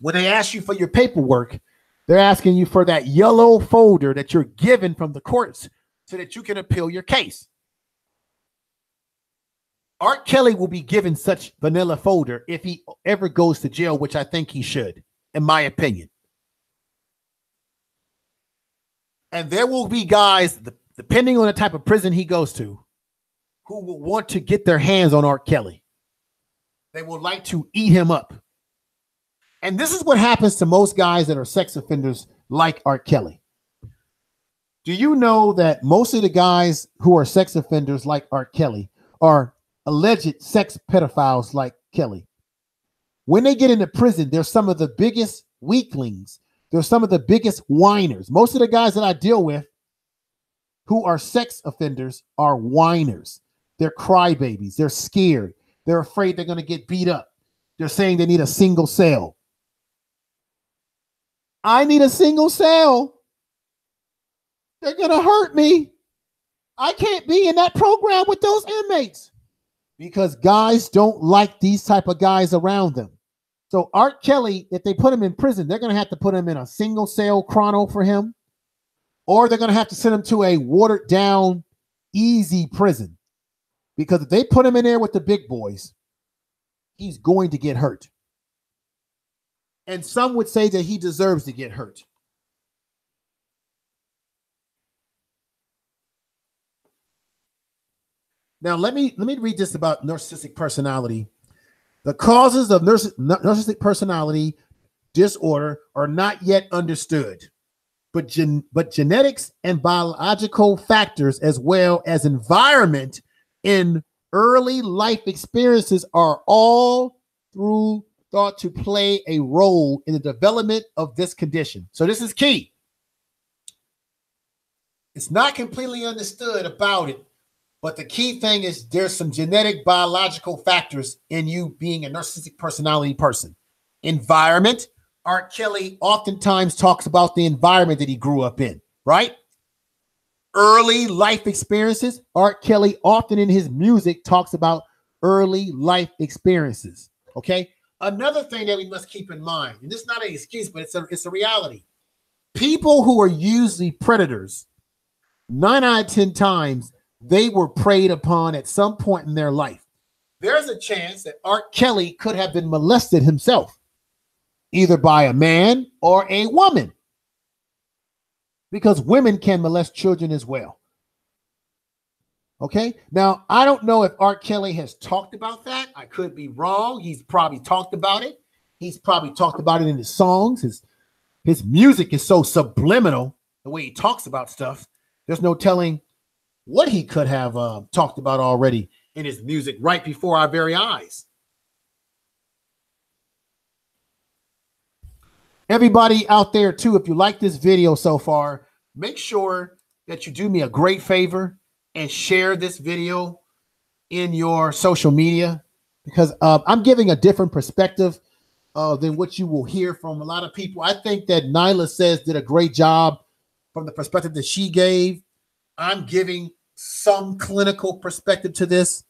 when they ask you for your paperwork, they're asking you for that yellow folder that you're given from the courts so that you can appeal your case. R. Kelly will be given such vanilla folder if he ever goes to jail, which I think he should, in my opinion. And there will be guys, depending on the type of prison he goes to, who will want to get their hands on R. Kelly. They will like to eat him up. And this is what happens to most guys that are sex offenders like R. Kelley. Do you know that most of the guys who are sex offenders like R. Kelley are alleged sex pedophiles like Kelley? When they get into prison, they're some of the biggest weaklings. They're some of the biggest whiners. Most of the guys that I deal with who are sex offenders are whiners. They're crybabies. They're scared. They're afraid they're going to get beat up. They're saying they need a single cell. I need a single cell. They're going to hurt me. I can't be in that program with those inmates because guys don't like these type of guys around them. So Art Kelley, if they put him in prison, they're going to have to put him in a single cell chrono for him, or they're going to have to send him to a watered down, easy prison. Because if they put him in there with the big boys, he's going to get hurt. And some would say that he deserves to get hurt. Now, let me read this about narcissistic personality. The causes of narcissistic personality disorder are not yet understood, but genetics and biological factors, as well as environment in early life experiences, are all thought to play a role in the development of this condition. So this is key. It's not completely understood about it, but the key thing is there's some genetic biological factors in you being a narcissistic personality person. Environment. Art Kelley oftentimes talks about the environment that he grew up in, right? Early life experiences. Art Kelley often in his music talks about early life experiences. Okay. Another thing that we must keep in mind, and this is not an excuse, but it's a reality. People who are usually predators, 9 out of 10 times, they were preyed upon at some point in their life. There's a chance that Art Kelley could have been molested himself, either by a man or a woman, because women can molest children as well. Okay. Now, I don't know if Art Kelley has talked about that. I could be wrong. He's probably talked about it. He's probably talked about it in his songs. His music is so subliminal, the way he talks about stuff. There's no telling what he could have talked about already in his music right before our very eyes. Everybody out there too, if you like this video so far, make sure that you do me a great favor and share this video in your social media, because I'm giving a different perspective than what you will hear from a lot of people. I think that Nyla Says did a great job from the perspective that she gave. I'm giving some clinical perspective to this.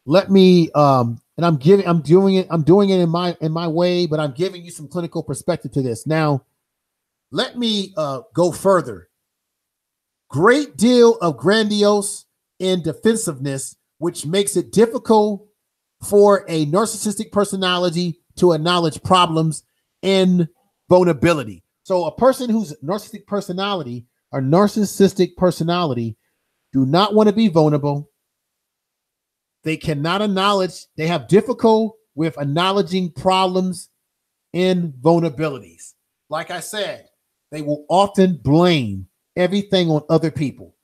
Let me and I'm doing it in my way, but I'm giving you some clinical perspective to this. Now, let me go further. Great deal of grandiose in defensiveness, which makes it difficult for a narcissistic personality to acknowledge problems and vulnerability. So a person who's narcissistic personality or narcissistic personality do not want to be vulnerable. They cannot acknowledge, they have difficult with acknowledging problems and vulnerabilities. Like I said, they will often blame everything on other people.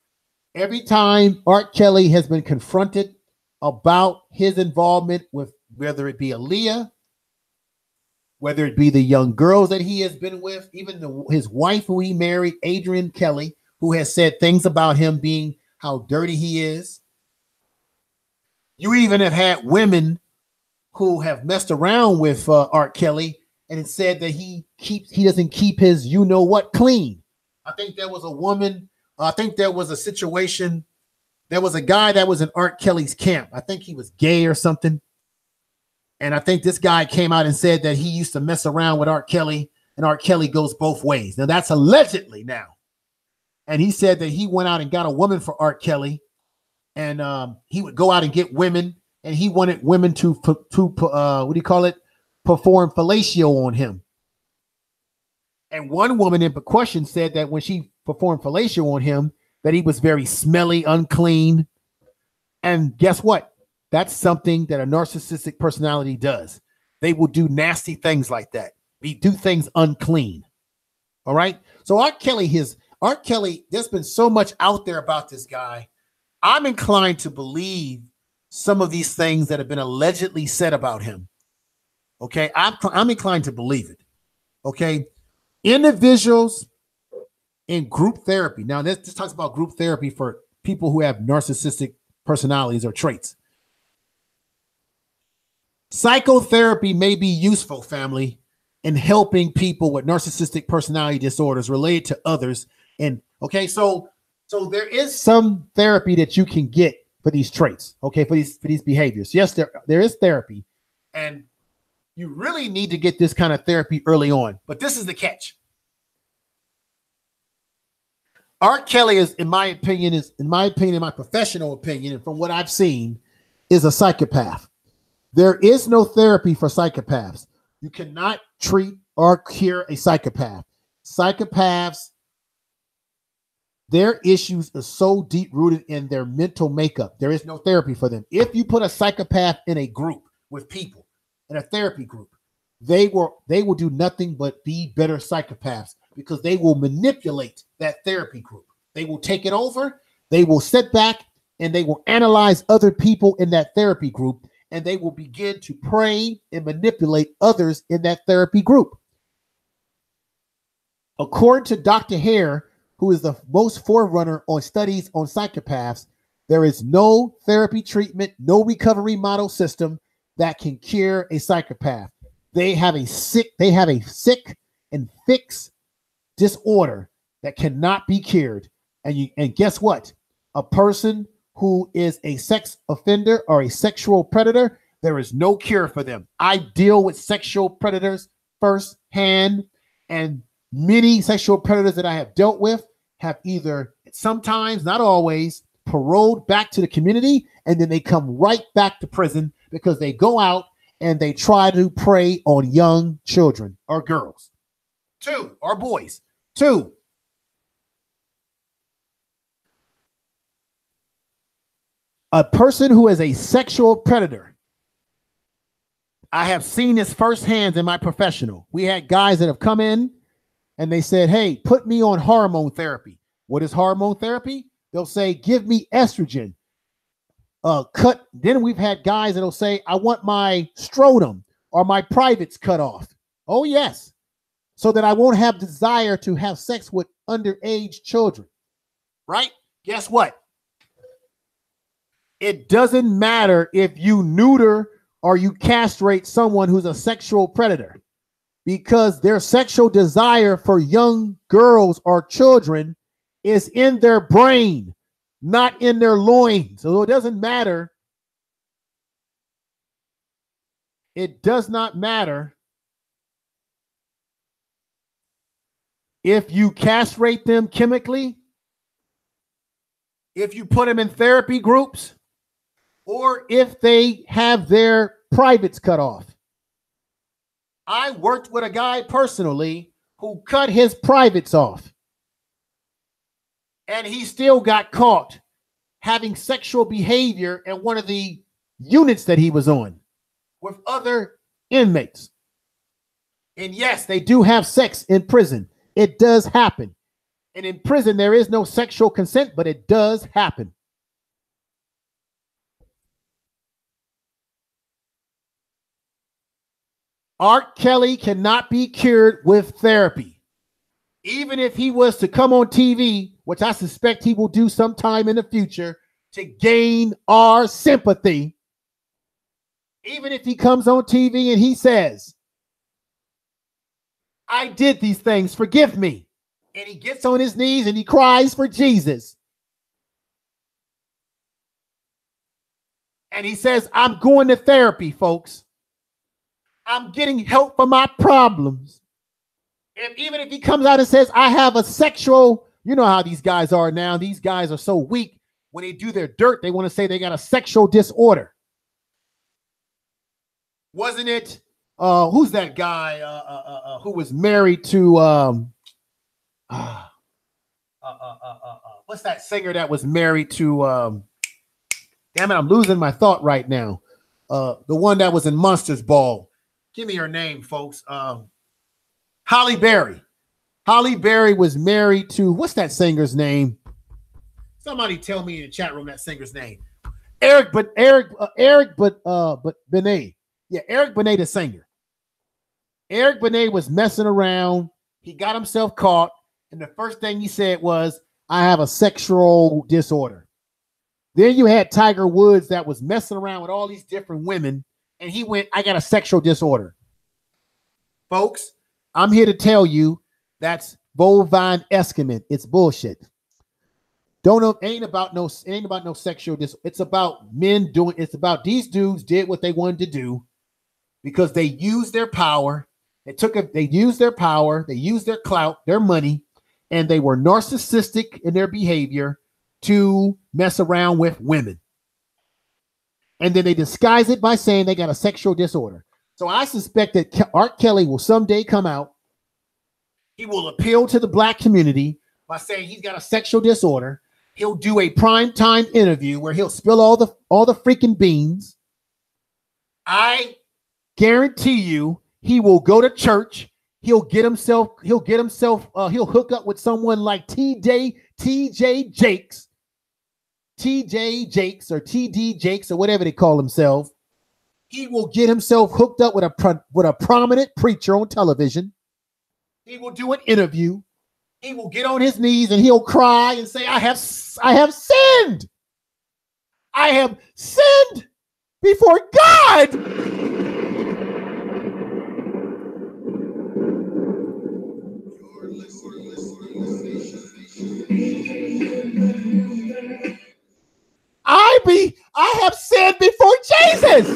Every time Art Kelley has been confronted about his involvement with, whether it be Aaliyah, whether it be the young girls that he has been with, even his wife who he married, Adrian Kelley, who has said things about him being how dirty he is. You even have had women who have messed around with Art Kelley and it said that he doesn't keep his you-know-what clean. I think there was a woman, I think there was a situation, there was a guy that was in Art Kelley's camp. I think he was gay or something. And I think this guy came out and said that he used to mess around with Art Kelley, and Art Kelley goes both ways. Now, that's allegedly now. And he said that he went out and got a woman for Art Kelley, and he would go out and get women, and he wanted women to what do you call it? Perform fellatio on him. And one woman in question said that when she performed fellatio on him, that he was very smelly, unclean. And guess what? That's something that a narcissistic personality does. They will do nasty things like that. They do things unclean. All right. So Art Kelley, there's been so much out there about this guy. I'm inclined to believe some of these things that have been allegedly said about him. Okay. I'm inclined to believe it. Okay. Individuals in group therapy. Now, this talks about group therapy for people who have narcissistic personalities or traits. Psychotherapy may be useful, family, in helping people with narcissistic personality disorders related to others. And okay, so there is some therapy that you can get for these traits, okay, for these behaviors. Yes, there is therapy, and you really need to get this kind of therapy early on. But this is the catch. Art Kelley is, in my professional opinion, and from what I've seen, is a psychopath. There is no therapy for psychopaths. You cannot treat or cure a psychopath. Psychopaths, their issues are so deep-rooted in their mental makeup. There is no therapy for them. If you put a psychopath in a group with people, in a therapy group, they will do nothing but be better psychopaths because they will manipulate that therapy group. They will take it over. They will sit back and they will analyze other people in that therapy group, and they will begin to prey and manipulate others in that therapy group. According to Dr. Hare, who is the most forerunner on studies on psychopaths, there is no therapy treatment, no recovery model system that can cure a psychopath. They have a sick and fixed disorder that cannot be cured. And guess what? A person who is a sex offender or a sexual predator, there is no cure for them. I deal with sexual predators firsthand, and many sexual predators that I have dealt with have either, sometimes, not always, paroled back to the community, and then they come right back to prison because they go out and they try to prey on young children or girls, or boys. A person who is a sexual predator, I have seen this firsthand in my professional. We had guys that have come in and they said, hey, put me on hormone therapy. What is hormone therapy? They'll say, give me estrogen. Then we've had guys that'll say, I want my scrotum or my privates cut off. Oh, yes. So that I won't have desire to have sex with underage children. Right? Guess what? It doesn't matter if you neuter or you castrate someone who's a sexual predator, because their sexual desire for young girls or children is in their brain, not in their loins. So it doesn't matter. It does not matter if you castrate them chemically, if you put them in therapy groups, or if they have their privates cut off. I worked with a guy personally who cut his privates off, and he still got caught having sexual behavior in one of the units that he was on with other inmates. And yes, they do have sex in prison. It does happen. And in prison, there is no sexual consent, but it does happen. Art Kelley cannot be cured with therapy. Even if he was to come on TV, which I suspect he will do sometime in the future to gain our sympathy, even if he comes on TV and he says, I did these things, forgive me, and he gets on his knees and he cries for Jesus, and he says, I'm going to therapy, folks. I'm getting help for my problems. Even if he comes out and says, I have a sexual, you know how these guys are now. These guys are so weak. When they do their dirt, they want to say they got a sexual disorder. Wasn't it, who's that guy who was married to, what's that singer that was married to, Damn it, I'm losing my thought right now. The one that was in Monsters Ball. Give me her name, folks. Halle Berry. Halle Berry was married to, what's that singer's name? Somebody tell me in the chat room that singer's name. Eric Benet. Yeah, Eric Benet, the singer. Eric Benet was messing around. He got himself caught. And the first thing he said was, I have a sexual disorder. Then you had Tiger Woods that was messing around with all these different women. And he went, I got a sexual disorder. Folks, I'm here to tell you that's bovine excrement. It's bullshit. Ain't about no sexual disorder. It's about men doing, it's about these dudes did what they wanted to do because they used their power. They used their power, they used their clout, their money, and they were narcissistic in their behavior to mess around with women. And then they disguise it by saying they got a sexual disorder. So I suspect that R. Kelly will someday come out. He will appeal to the black community by saying he's got a sexual disorder. He'll do a primetime interview where he'll spill all the freaking beans. I guarantee you he will go to church. He'll hook up with someone like TJ Jakes or TD Jakes or whatever they call themselves. He will get himself hooked up with a prominent preacher on television. He will do an interview. He will get on his knees and he'll cry and say, I have sinned. I have sinned before God. I have sinned before Jesus.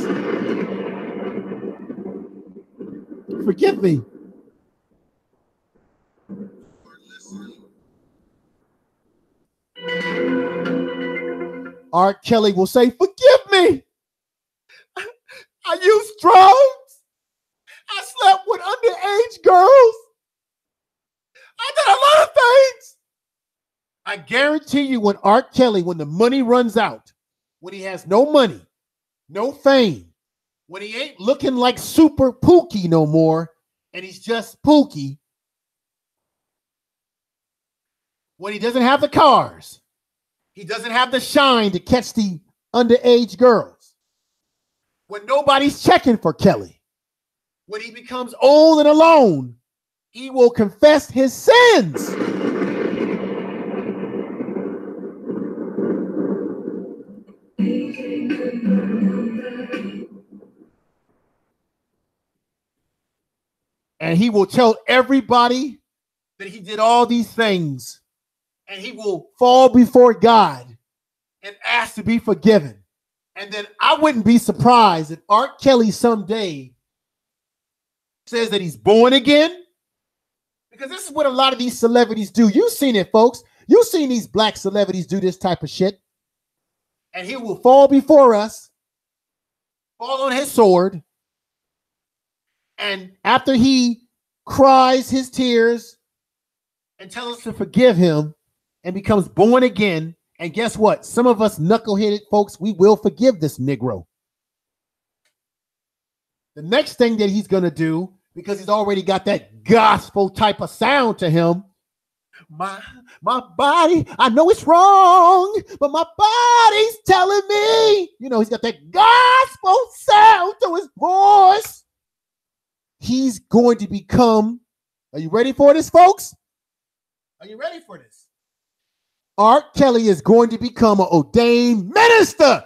Forgive me. R. Kelly will say, forgive me. I used drugs. I slept with underage girls. I did a lot of things. I guarantee you when R. Kelly, when the money runs out, when he has no money, no fame, when he ain't looking like Super Pookie no more, and he's just Pookie, when he doesn't have the cars, he doesn't have the shine to catch the underage girls, when nobody's checking for Kelly, when he becomes old and alone, he will confess his sins. And he will tell everybody that he did all these things. And he will fall before God and ask to be forgiven. And then I wouldn't be surprised if R. Kelly someday says that he's born again. Because this is what a lot of these celebrities do. You've seen it, folks. You've seen these black celebrities do this type of shit. And he will fall before us, fall on his sword. And after he cries his tears and tells us to forgive him and becomes born again, and guess what? Some of us knuckleheaded folks, we will forgive this Negro. The next thing that he's going to do, because he's already got that gospel type of sound to him, my body, I know it's wrong, but my body's telling me, you know, he's got that gospel sound to his voice. He's going to become, are you ready for this, folks? Are you ready for this? R. Kelly is going to become an ordained minister.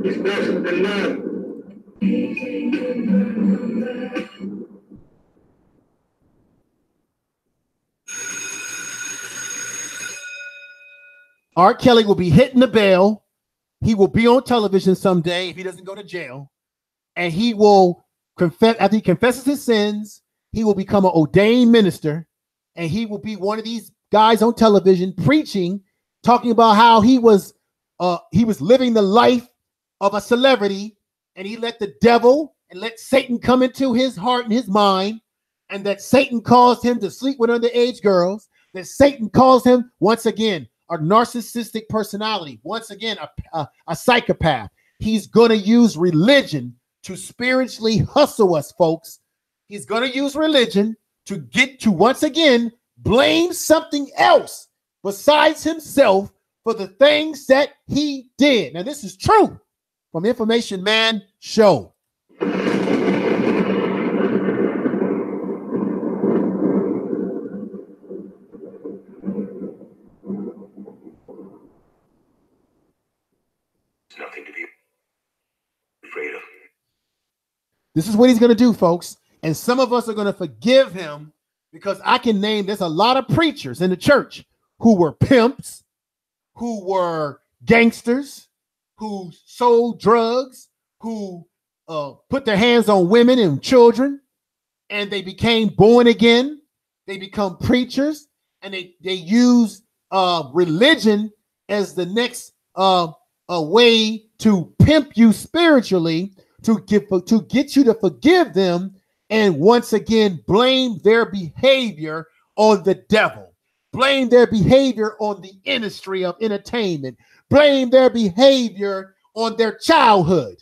He's blessed in love. R. Kelly will be hitting the bell. He will be on television someday if he doesn't go to jail. And he will confess, after he confesses his sins, he will become an ordained minister. And he will be one of these guys on television preaching, talking about how he was living the life of a celebrity, and he let the devil and let Satan come into his heart and his mind, and that Satan caused him to sleep with underage girls, that Satan caused him, once again, a narcissistic personality, once again, a psychopath. He's going to use religion to spiritually hustle us, folks. He's going to use religion to get to, once again, blame something else besides himself for the things that he did. Now, this is true from Information Man Show. Nothing to be afraid of. This is what he's going to do, folks. And some of us are going to forgive him because I can name, there's a lot of preachers in the church who were pimps, who were gangsters, who sold drugs, who put their hands on women and children, and they became born again. They become preachers, and they use religion as the next a way to pimp you spiritually, to get you to forgive them, and once again blame their behavior on the devil, blame their behavior on the industry of entertainment, blame their behavior on their childhood.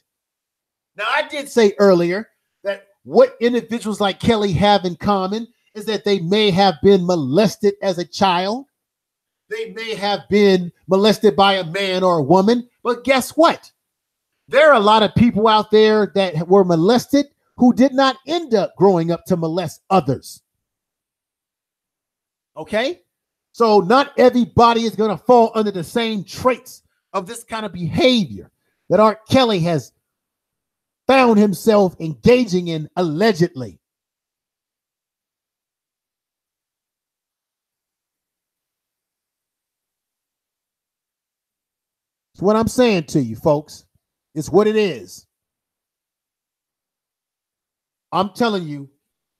Now, I did say earlier that what individuals like Kelley have in common is that they may have been molested as a child. They may have been molested by a man or a woman, but guess what? There are a lot of people out there that were molested who did not end up growing up to molest others. Okay? So not everybody is going to fall under the same traits of this kind of behavior that R. Kelley has found himself engaging in allegedly. So what I'm saying to you, folks, is what it is. I'm telling you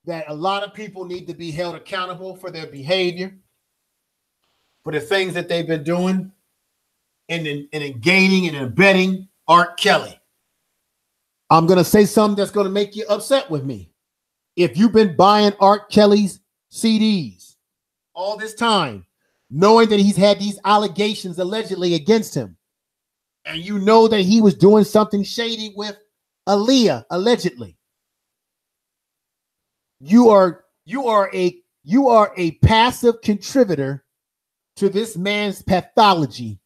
that a lot of people need to be held accountable for their behavior, for the things that they've been doing, and gaining and abetting R. Kelley. I'm going to say something that's going to make you upset with me. If you've been buying R. Kelley's CDs all this time, knowing that he's had these allegations allegedly against him, and you know that he was doing something shady with Aaliyah allegedly, you are a passive contributor to this man's pathology,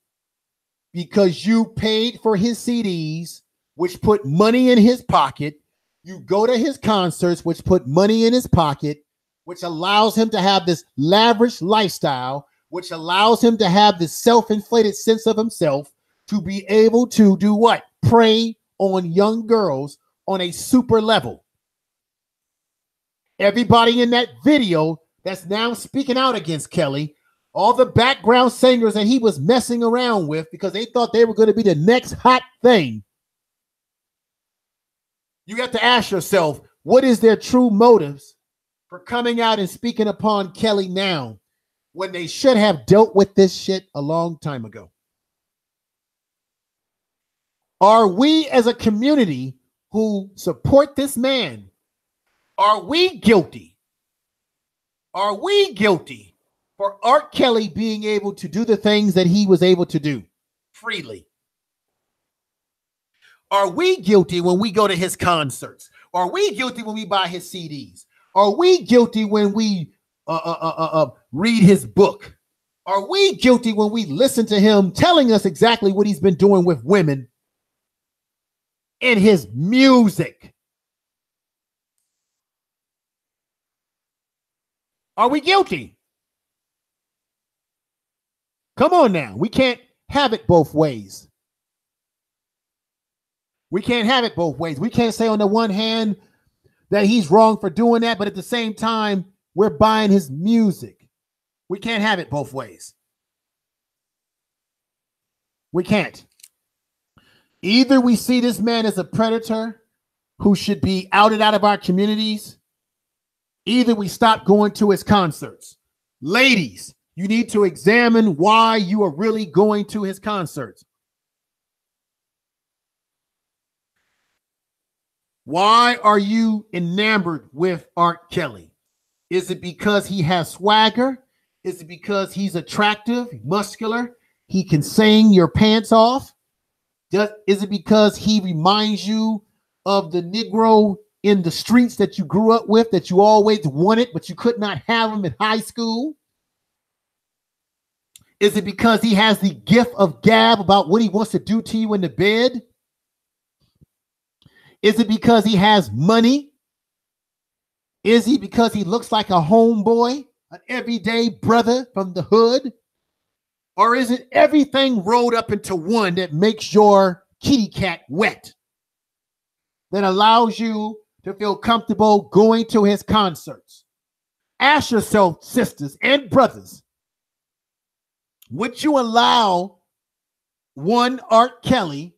because you paid for his CDs, which put money in his pocket. You go to his concerts, which put money in his pocket, which allows him to have this lavish lifestyle, which allows him to have this self-inflated sense of himself, to be able to do what? Prey on young girls on a super level. Everybody in that video that's now speaking out against Kelley, all the background singers that he was messing around with because they thought they were going to be the next hot thing. You have to ask yourself, what is their true motives for coming out and speaking upon Kelley now when they should have dealt with this shit a long time ago? Are we as a community who support this man, are we guilty? Are we guilty for R. Kelley being able to do the things that he was able to do freely? Are we guilty when we go to his concerts? Are we guilty when we buy his CDs? Are we guilty when we read his book? Are we guilty when we listen to him telling us exactly what he's been doing with women in his music? Are we guilty? Come on now. We can't have it both ways. We can't have it both ways. We can't say on the one hand that he's wrong for doing that, but at the same time, we're buying his music. We can't have it both ways. We can't. Either we see this man as a predator who should be outed out of our communities, either we stop going to his concerts. Ladies, you need to examine why you are really going to his concerts. Why are you enamored with R. Kelley? Is it because he has swagger? Is it because he's attractive, muscular? He can sing your pants off? Is it because he reminds you of the Negro in the streets that you grew up with, that you always wanted, but you could not have him in high school? Is it because he has the gift of gab about what he wants to do to you in the bed? Is it because he has money? Is he because he looks like a homeboy, an everyday brother from the hood? Or is it everything rolled up into one that makes your kitty cat wet, that allows you to feel comfortable going to his concerts? Ask yourself, sisters and brothers, would you allow one Art Kelley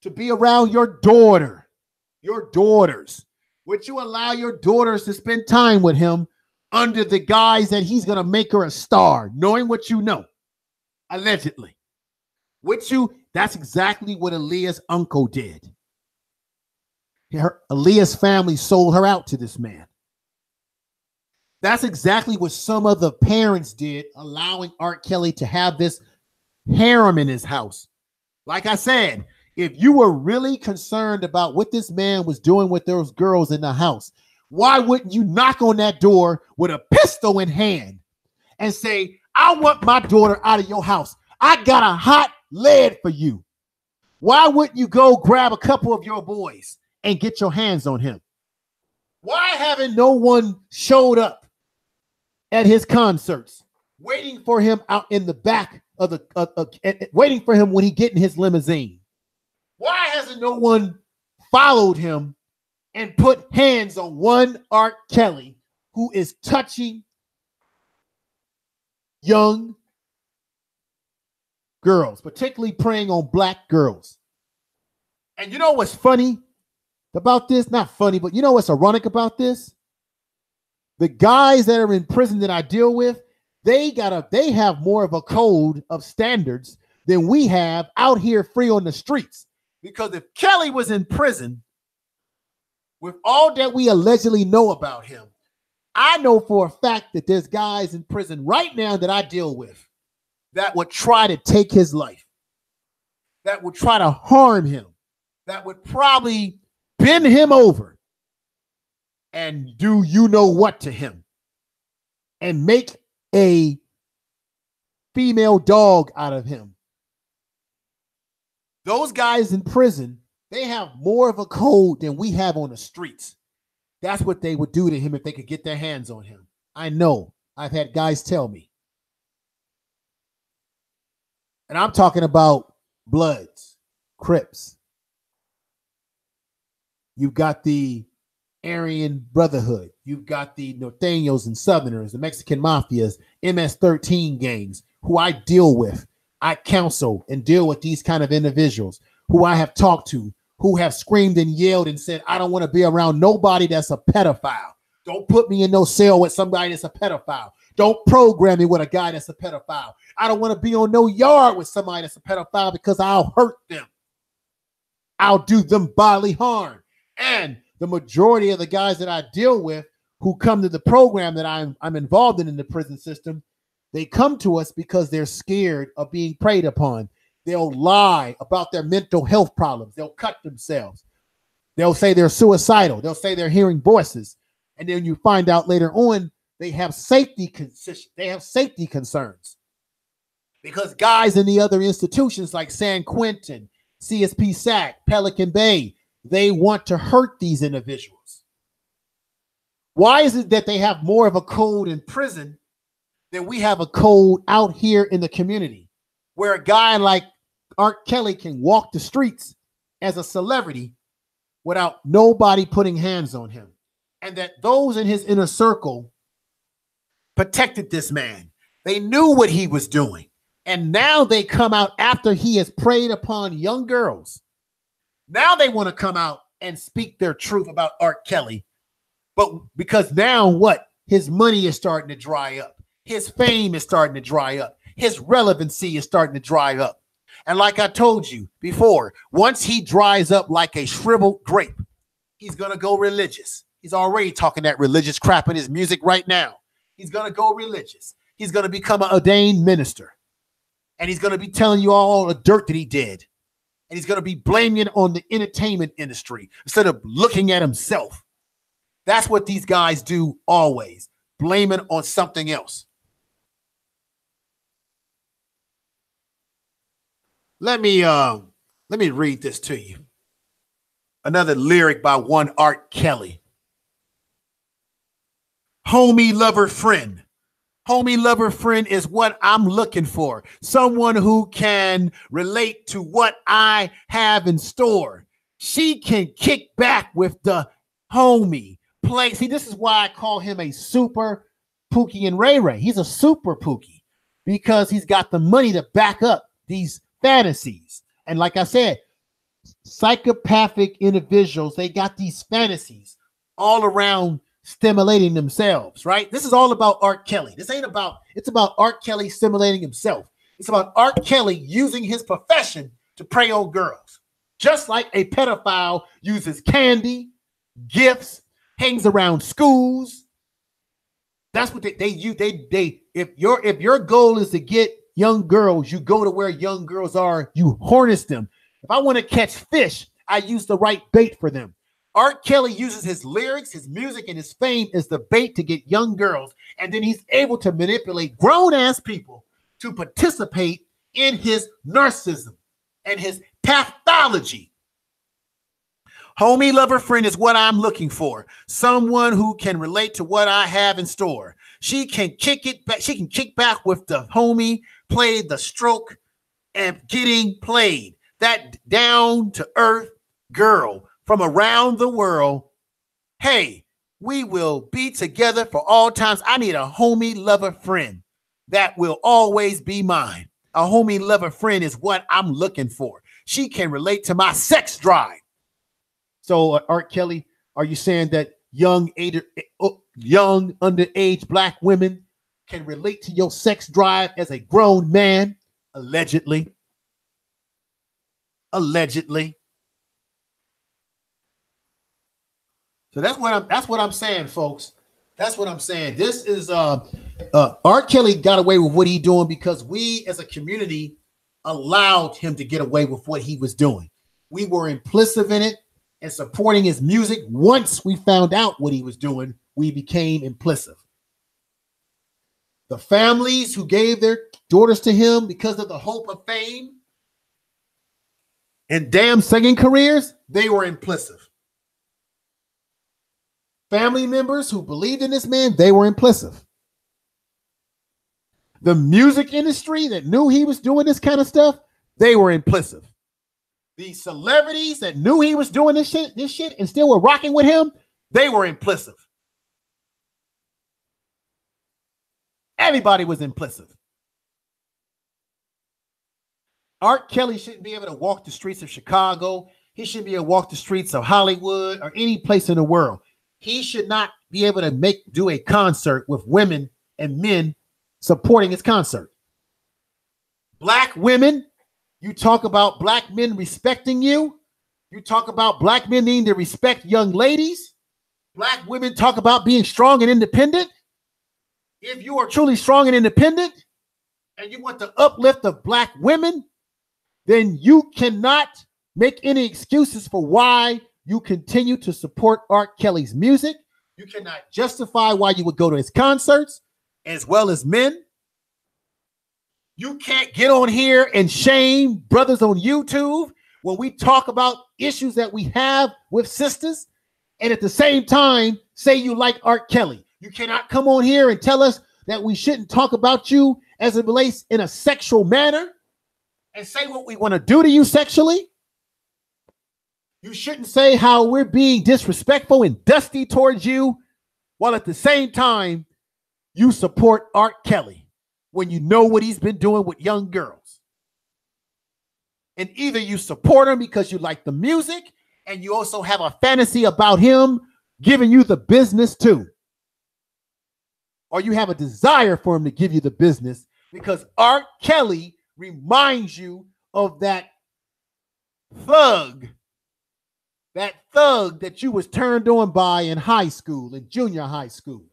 to be around your daughter, your daughters? Would you allow your daughters to spend time with him under the guise that he's going to make her a star, knowing what you know, allegedly? Would you? That's exactly what Aaliyah's uncle did. Aaliyah's family sold her out to this man. That's exactly what some of the parents did, allowing Art Kelley to have this harem in his house. Like I said, if you were really concerned about what this man was doing with those girls in the house, why wouldn't you knock on that door with a pistol in hand and say, I want my daughter out of your house. I got a hot lead for you. Why wouldn't you go grab a couple of your boys and get your hands on him? Why haven't no one showed up at his concerts, waiting for him out in the back of the, waiting for him when he get in his limousine? Why hasn't no one followed him and put hands on one Art Kelley who is touching young girls, particularly preying on black girls? And you know what's funny about this? Not funny, but you know what's ironic about this? The guys that are in prison that I deal with, they have more of a code of standards than we have out here free on the streets. Because if Kelley was in prison, with all that we allegedly know about him, I know for a fact that there's guys in prison right now that I deal with that would try to take his life, that would try to harm him, that would probably bend him over and do you know what to him and make a female dog out of him. Those guys in prison, they have more of a code than we have on the streets. That's what they would do to him if they could get their hands on him. I know. I've had guys tell me. And I'm talking about Bloods, Crips. You've got the Aryan Brotherhood. You've got the Norteños and Southerners, the Mexican Mafias, MS-13 gangs, who I deal with. I counsel and deal with these kind of individuals who I have talked to, who have screamed and yelled and said, I don't want to be around nobody that's a pedophile. Don't put me in no cell with somebody that's a pedophile. Don't program me with a guy that's a pedophile. I don't want to be on no yard with somebody that's a pedophile because I'll hurt them. I'll do them bodily harm. And the majority of the guys that I deal with who come to the program that I'm involved in the prison system, they come to us because they're scared of being preyed upon. They'll lie about their mental health problems. They'll cut themselves. They'll say they're suicidal. They'll say they're hearing voices. And then you find out later on they have safety concerns. Because guys in the other institutions like San Quentin, CSP SAC, Pelican Bay, they want to hurt these individuals. Why is it that they have more of a code in prison than we have a code out here in the community, where a guy like Art Kelley can walk the streets as a celebrity without nobody putting hands on him, and that those in his inner circle protected this man? They knew what he was doing, and now they come out after he has preyed upon young girls. Now they want to come out and speak their truth about Art Kelley, but because now what? His money is starting to dry up. His fame is starting to dry up. His relevancy is starting to dry up. And like I told you before, once he dries up like a shriveled grape, he's going to go religious. He's already talking that religious crap in his music right now. He's going to go religious. he's going to become an ordained minister. And he's going to be telling you all the dirt that he did. And he's going to be blaming it on the entertainment industry instead of looking at himself. That's what these guys do always. Blame it on something else. Let me read this to you. Another lyric by one Art Kelley. Homie, lover, friend. Homie, lover, friend is what I'm looking for. Someone who can relate to what I have in store. She can kick back with the homie. Play. See, this is why I call him a super Pookie and Ray Ray. He's a super Pookie because he's got the money to back up these fantasies. And like I said, psychopathic individuals, they got these fantasies all around stimulating themselves, right? This is all about Art Kelley. This ain't about, it's about Art Kelley stimulating himself. It's about Art Kelley using his profession to prey on girls. Just like a pedophile uses candy, gifts, hangs around schools. That's what they use. If your goal is to get young girls, you go to where young girls are, you harness them. If I want to catch fish, I use the right bait for them. Art Kelley uses his lyrics, his music, and his fame as the bait to get young girls. And then he's able to manipulate grown-ass people to participate in his narcissism and his pathology. Homie, lover, friend is what I'm looking for. Someone who can relate to what I have in store. She can kick it back. She can kick back with the homie, play the stroke, and getting played. That down to earth girl from around the world. Hey, we will be together for all times. I need a homie, lover, friend that will always be mine. A homie, lover, friend is what I'm looking for. She can relate to my sex drive. So, Art Kelley, are you saying that young underage black women can relate to your sex drive as a grown man? Allegedly. Allegedly. So that's what I'm saying, folks. That's what I'm saying. This is Art Kelley got away with what he's doing because we as a community allowed him to get away with what he was doing. We were implicit in it and supporting his music. Once we found out what he was doing, we became implicit. The families who gave their daughters to him because of the hope of fame and damn singing careers, they were implicit. Family members who believed in this man, they were implicit. The music industry that knew he was doing this kind of stuff, they were implicit. The celebrities that knew he was doing this shit and still were rocking with him, they were implicit. Everybody was implicit. Art Kelley shouldn't be able to walk the streets of Chicago. He shouldn't be able to walk the streets of Hollywood or any place in the world. He should not be able to do a concert with women and men supporting his concert. Black women, you talk about black men respecting you. You talk about black men needing to respect young ladies. Black women talk about being strong and independent. If you are truly strong and independent and you want the uplift of black women, then you cannot make any excuses for why you continue to support Art Kelley's music. You cannot justify why you would go to his concerts as well as men. You can't get on here and shame brothers on YouTube when we talk about issues that we have with sisters and at the same time say you like Art Kelley. You cannot come on here and tell us that we shouldn't talk about you as it relates in a sexual manner and say what we want to do to you sexually. You shouldn't say how we're being disrespectful and dusty towards you while at the same time you support Art Kelley when you know what he's been doing with young girls. And either you support him because you like the music and you also have a fantasy about him giving you the business too. Or you have a desire for him to give you the business because Art Kelley reminds you of that thug that you was turned on by in high school, in junior high school.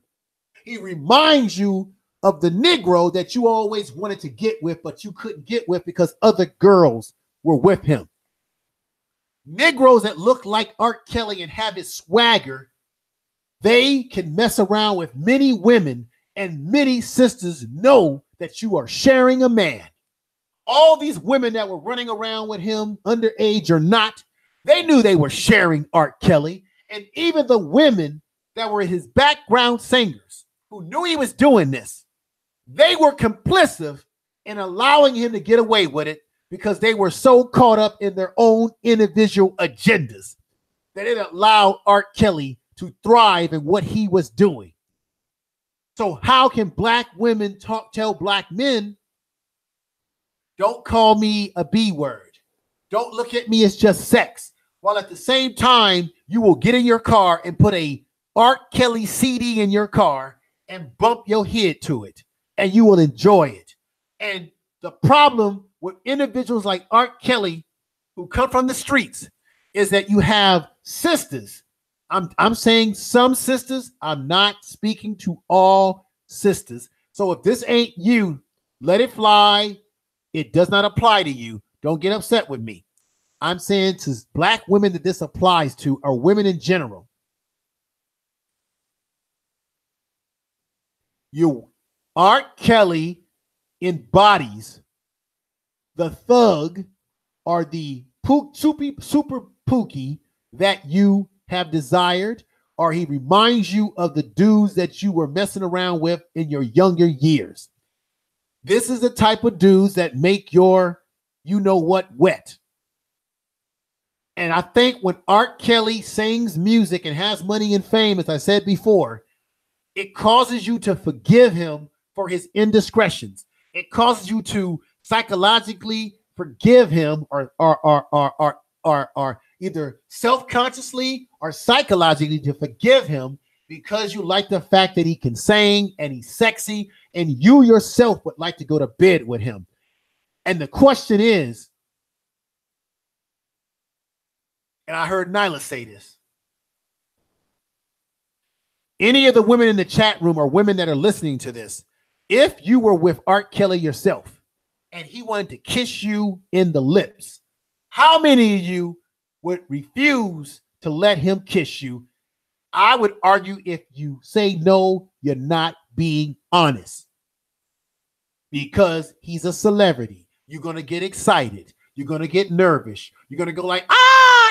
He reminds you of the Negro that you always wanted to get with, but you couldn't get with because other girls were with him. Negroes that look like Art Kelly and have his swagger, they can mess around with many women, and many sisters know that you are sharing a man. All these women that were running around with him, underage or not, they knew they were sharing Art Kelly. And even the women that were his background singers who knew he was doing this, they were complicit in allowing him to get away with it because they were so caught up in their own individual agendas that it allowed Art Kelly to thrive in what he was doing. So how can black women tell black men, don't call me a B word. Don't look at me as just sex. While at the same time, you will get in your car and put a Art Kelly CD in your car and bump your head to it, and you will enjoy it. And the problem with individuals like Art Kelly who come from the streets is that you have sisters. I'm saying some sisters. I'm not speaking to all sisters. So if this ain't you, let it fly. It does not apply to you. Don't get upset with me. I'm saying to black women that this applies to, or women in general. Art Kelly embodies the thug or the super pookie that you have desired, or he reminds you of the dudes that you were messing around with in your younger years. This is the type of dudes that make your you know what wet. And I think when Art Kelly sings music and has money and fame, as I said before, it causes you to forgive him for his indiscretions. It causes you to psychologically forgive him, or either self-consciously or psychologically to forgive him, because you like the fact that he can sing and he's sexy, and you yourself would like to go to bed with him. And the question is, and I heard Nyla say this, any of the women in the chat room or women that are listening to this, if you were with Art Kelly yourself and he wanted to kiss you in the lips, how many of you would refuse to let him kiss you? I would argue if you say no, you're not being honest, because he's a celebrity. You're going to get excited. You're going to get nervous. You're going to go like,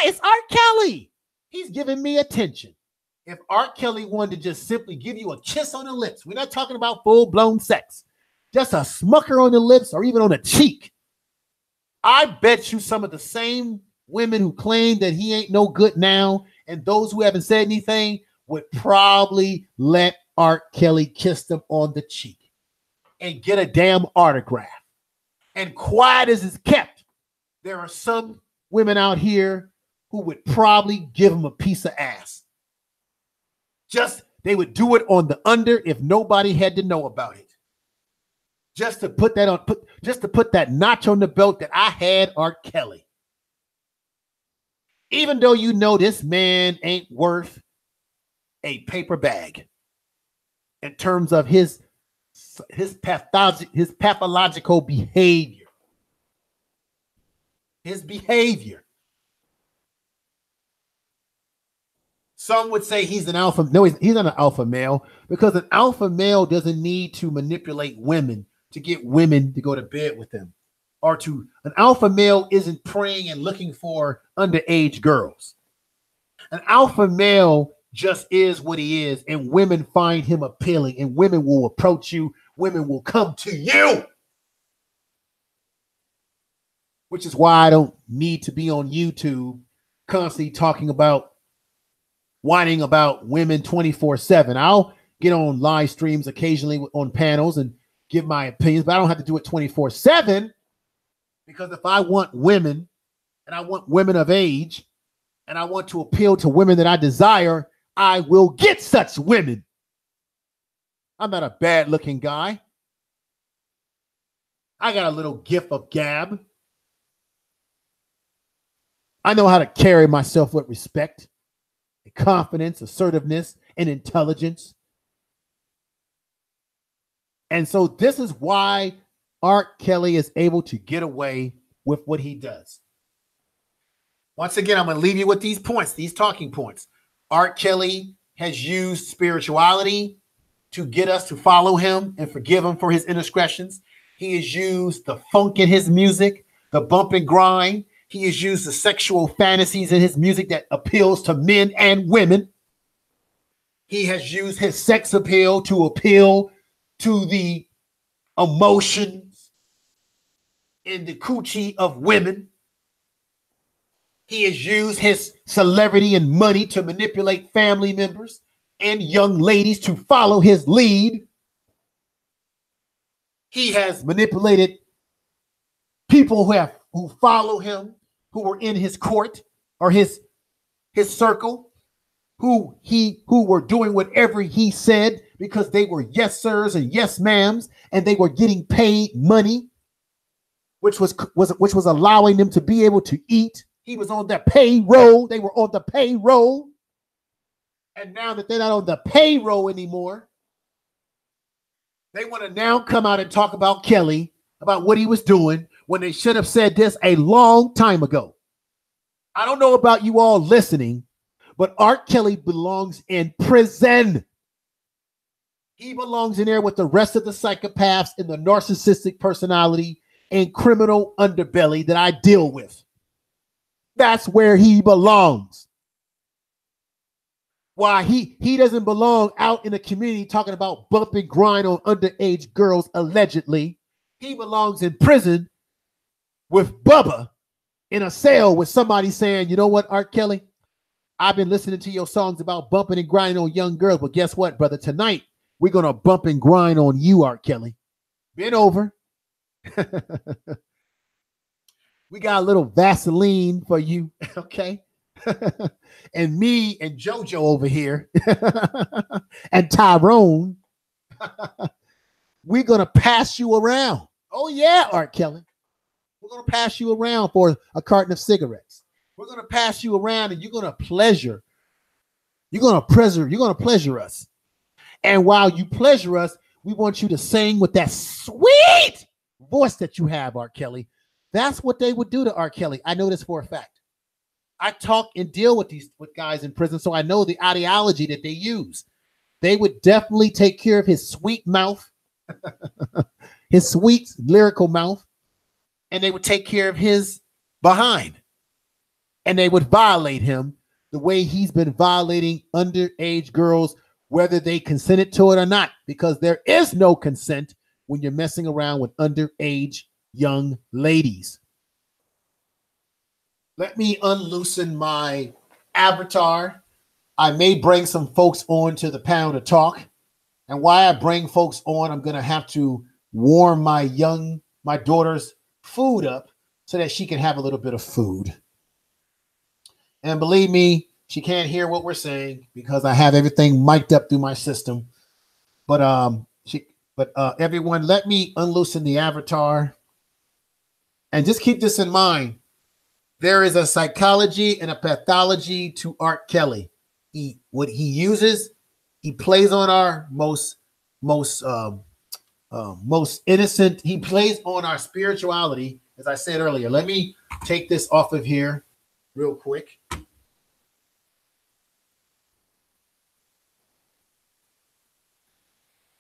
it's Art Kelly. He's giving me attention. If Art Kelly wanted to just simply give you a kiss on the lips, we're not talking about full-blown sex, just a smucker on the lips or even on the cheek, I bet you some of the same women who claim that he ain't no good now and those who haven't said anything would probably let Art Kelly kiss them on the cheek and get a damn autograph. And quiet as it's kept, there are some women out here who would probably give him a piece of ass. Just, they would do it on the under if nobody had to know about it. Just to put that on, just to put that notch on the belt that I had Art Kelly. Even though you know this man ain't worth a paper bag in terms of his pathological behavior. His behavior. Some would say he's an alpha. No, he's not an alpha male, because an alpha male doesn't need to manipulate women to get women to go to bed with him. Or an alpha male isn't preying and looking for underage girls. An alpha male just is what he is, and women find him appealing, and women will approach you. Women will come to you. Which is why I don't need to be on YouTube constantly talking about, whining about women 24/7. I'll get on live streams occasionally on panels and give my opinions, but I don't have to do it 24/7, because if I want women, and I want women of age, and I want to appeal to women that I desire, I will get such women. I'm not a bad looking guy. I got a little gift of gab. I know how to carry myself with respect, confidence, assertiveness, and intelligence. And so this is why R. Kelly is able to get away with what he does. Once again, I'm going to leave you with these points, these talking points. R. Kelly has used spirituality to get us to follow him and forgive him for his indiscretions. He has used the funk in his music, the bump and grind. He has used the sexual fantasies in his music that appeals to men and women. He has used his sex appeal to the emotions in the coochie of women. He has used his celebrity and money to manipulate family members and young ladies to follow his lead. He has manipulated people who follow him, who were in his court or his circle, who were doing whatever he said because they were yes sirs and yes ma'ams, and they were getting paid money, which was allowing them to be able to eat. He was on their payroll. They were on the payroll. And now that they're not on the payroll anymore, they want to now come out and talk about Kelly, about what he was doing, when they should have said this a long time ago. I don't know about you all listening, but R. Kelly belongs in prison. He belongs in there with the rest of the psychopaths in the narcissistic personality and criminal underbelly that I deal with. That's where he belongs. Why he doesn't belong out in the community talking about bump and grind on underage girls, allegedly. He belongs in prison with Bubba in a cell with somebody saying, you know what, R. Kelly, I've been listening to your songs about bumping and grinding on young girls, but guess what, brother? Tonight, we're going to bump and grind on you, R. Kelly. Bend over. We got a little Vaseline for you, okay? And me and JoJo over here and Tyrone, we're going to pass you around. Oh, yeah, R. Kelly. We're going to pass you around for a carton of cigarettes. We're going to pass you around and you're going to pleasure. You're going to pleasure us. And while you pleasure us, we want you to sing with that sweet voice that you have, R. Kelly. That's what they would do to R. Kelly. I know this for a fact. I talk and deal with guys in prison, so I know the ideology that they use. They would definitely take care of his sweet mouth, his sweet lyrical mouth, and they would take care of his behind. And they would violate him the way he's been violating underage girls, whether they consented to it or not, because there is no consent when you're messing around with underage young ladies. Let me unloosen my avatar. I may bring some folks on to the panel to talk. And while I bring folks on, I'm going to have to warm my daughter's food up so that she can have a little bit of food. And believe me, she can't hear what we're saying because I have everything mic'd up through my system. But everyone, let me unloosen the avatar. And just keep this in mind. There is a psychology and a pathology to R. Kelly. What he uses, he plays on our most innocent. He plays on our spirituality, as I said earlier. Let me take this off of here real quick.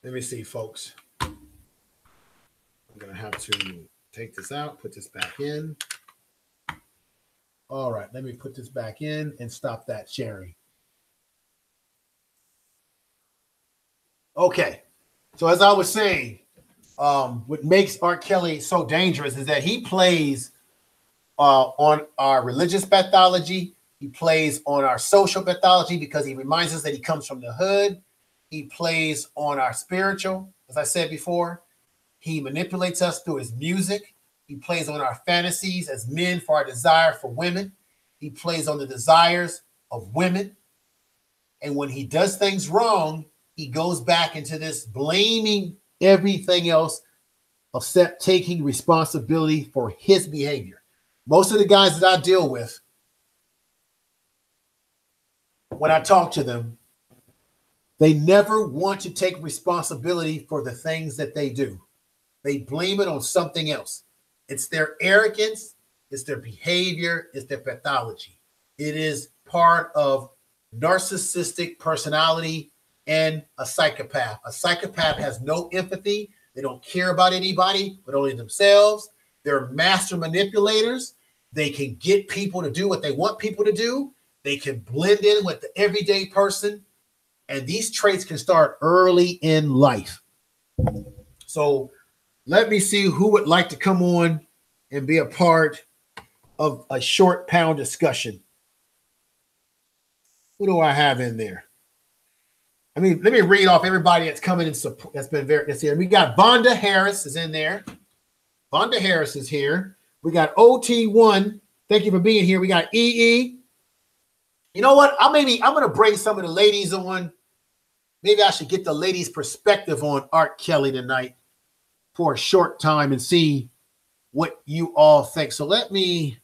Let me see, folks. I'm going to have to take this out, put this back in. All right, let me put this back in and stop that sharing. Okay, so as I was saying, what makes R. Kelly so dangerous is that he plays on our religious pathology. He plays on our social pathology because he reminds us that he comes from the hood. He plays on our spiritual, as I said before. He manipulates us through his music. He plays on our fantasies as men for our desire for women. He plays on the desires of women. And when he does things wrong, he goes back into this blaming everything else except taking responsibility for his behavior. Most of the guys that I deal with, when I talk to them, They never want to take responsibility for the things that they do. They blame it on something else. It's their arrogance, it's their behavior, it's their pathology. It is part of narcissistic personality and a psychopath. A psychopath has no empathy. They don't care about anybody, but only themselves. They're master manipulators. They can get people to do what they want people to do. They can blend in with the everyday person. And these traits can start early in life. So let me see who would like to come on and be a part of a short panel discussion. Who do I have in there? I mean, let me read off everybody that's coming in support. That's been that's here. We got Vonda Harris is in there. Vonda Harris is here. We got OT1. Thank you for being here. We got EE. You know what? I'm going to bring some of the ladies on. Maybe I should get the ladies' perspective on Art Kelley tonight for a short time and see what you all think. So let me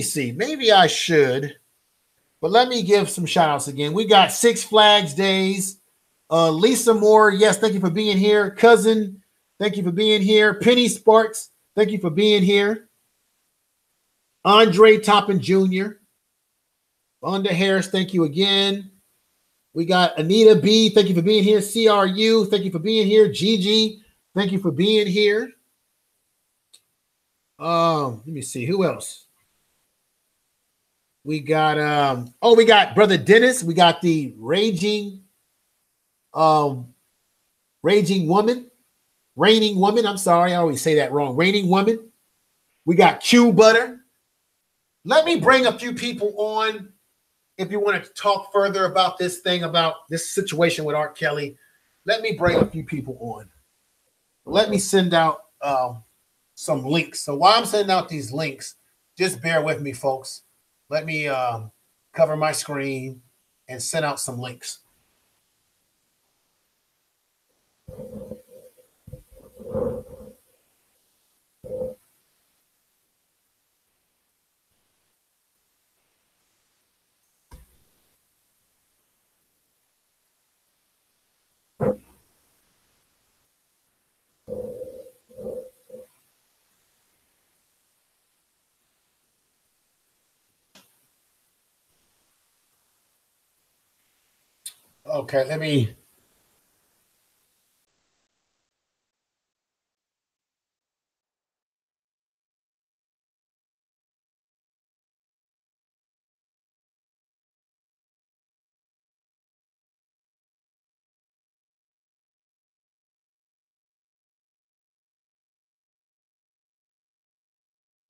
see. Maybe I should, but let me give some shout outs again. We got Six Flags Days. Lisa Moore, yes, thank you for being here. Cousin, thank you for being here. Penny Sparks, thank you for being here. Andre Toppin Jr. Vonda Harris, thank you again. We got Anita B, thank you for being here. CRU, thank you for being here. Gigi, thank you for being here. Let me see, who else? We got we got Brother Dennis. We got the raging woman. I'm sorry, I always say that wrong. Raining woman. We got Q Butter. Let me bring a few people on if you want to talk further about this thing, about this situation with Art Kelley. Let me bring a few people on. Let me send out some links. So while I'm sending out these links, just bear with me, folks. Let me cover my screen and send out some links. Okay, let me.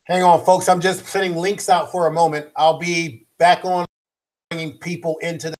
Hang on, folks. I'm just sending links out for a moment. I'll be back on bringing people into the.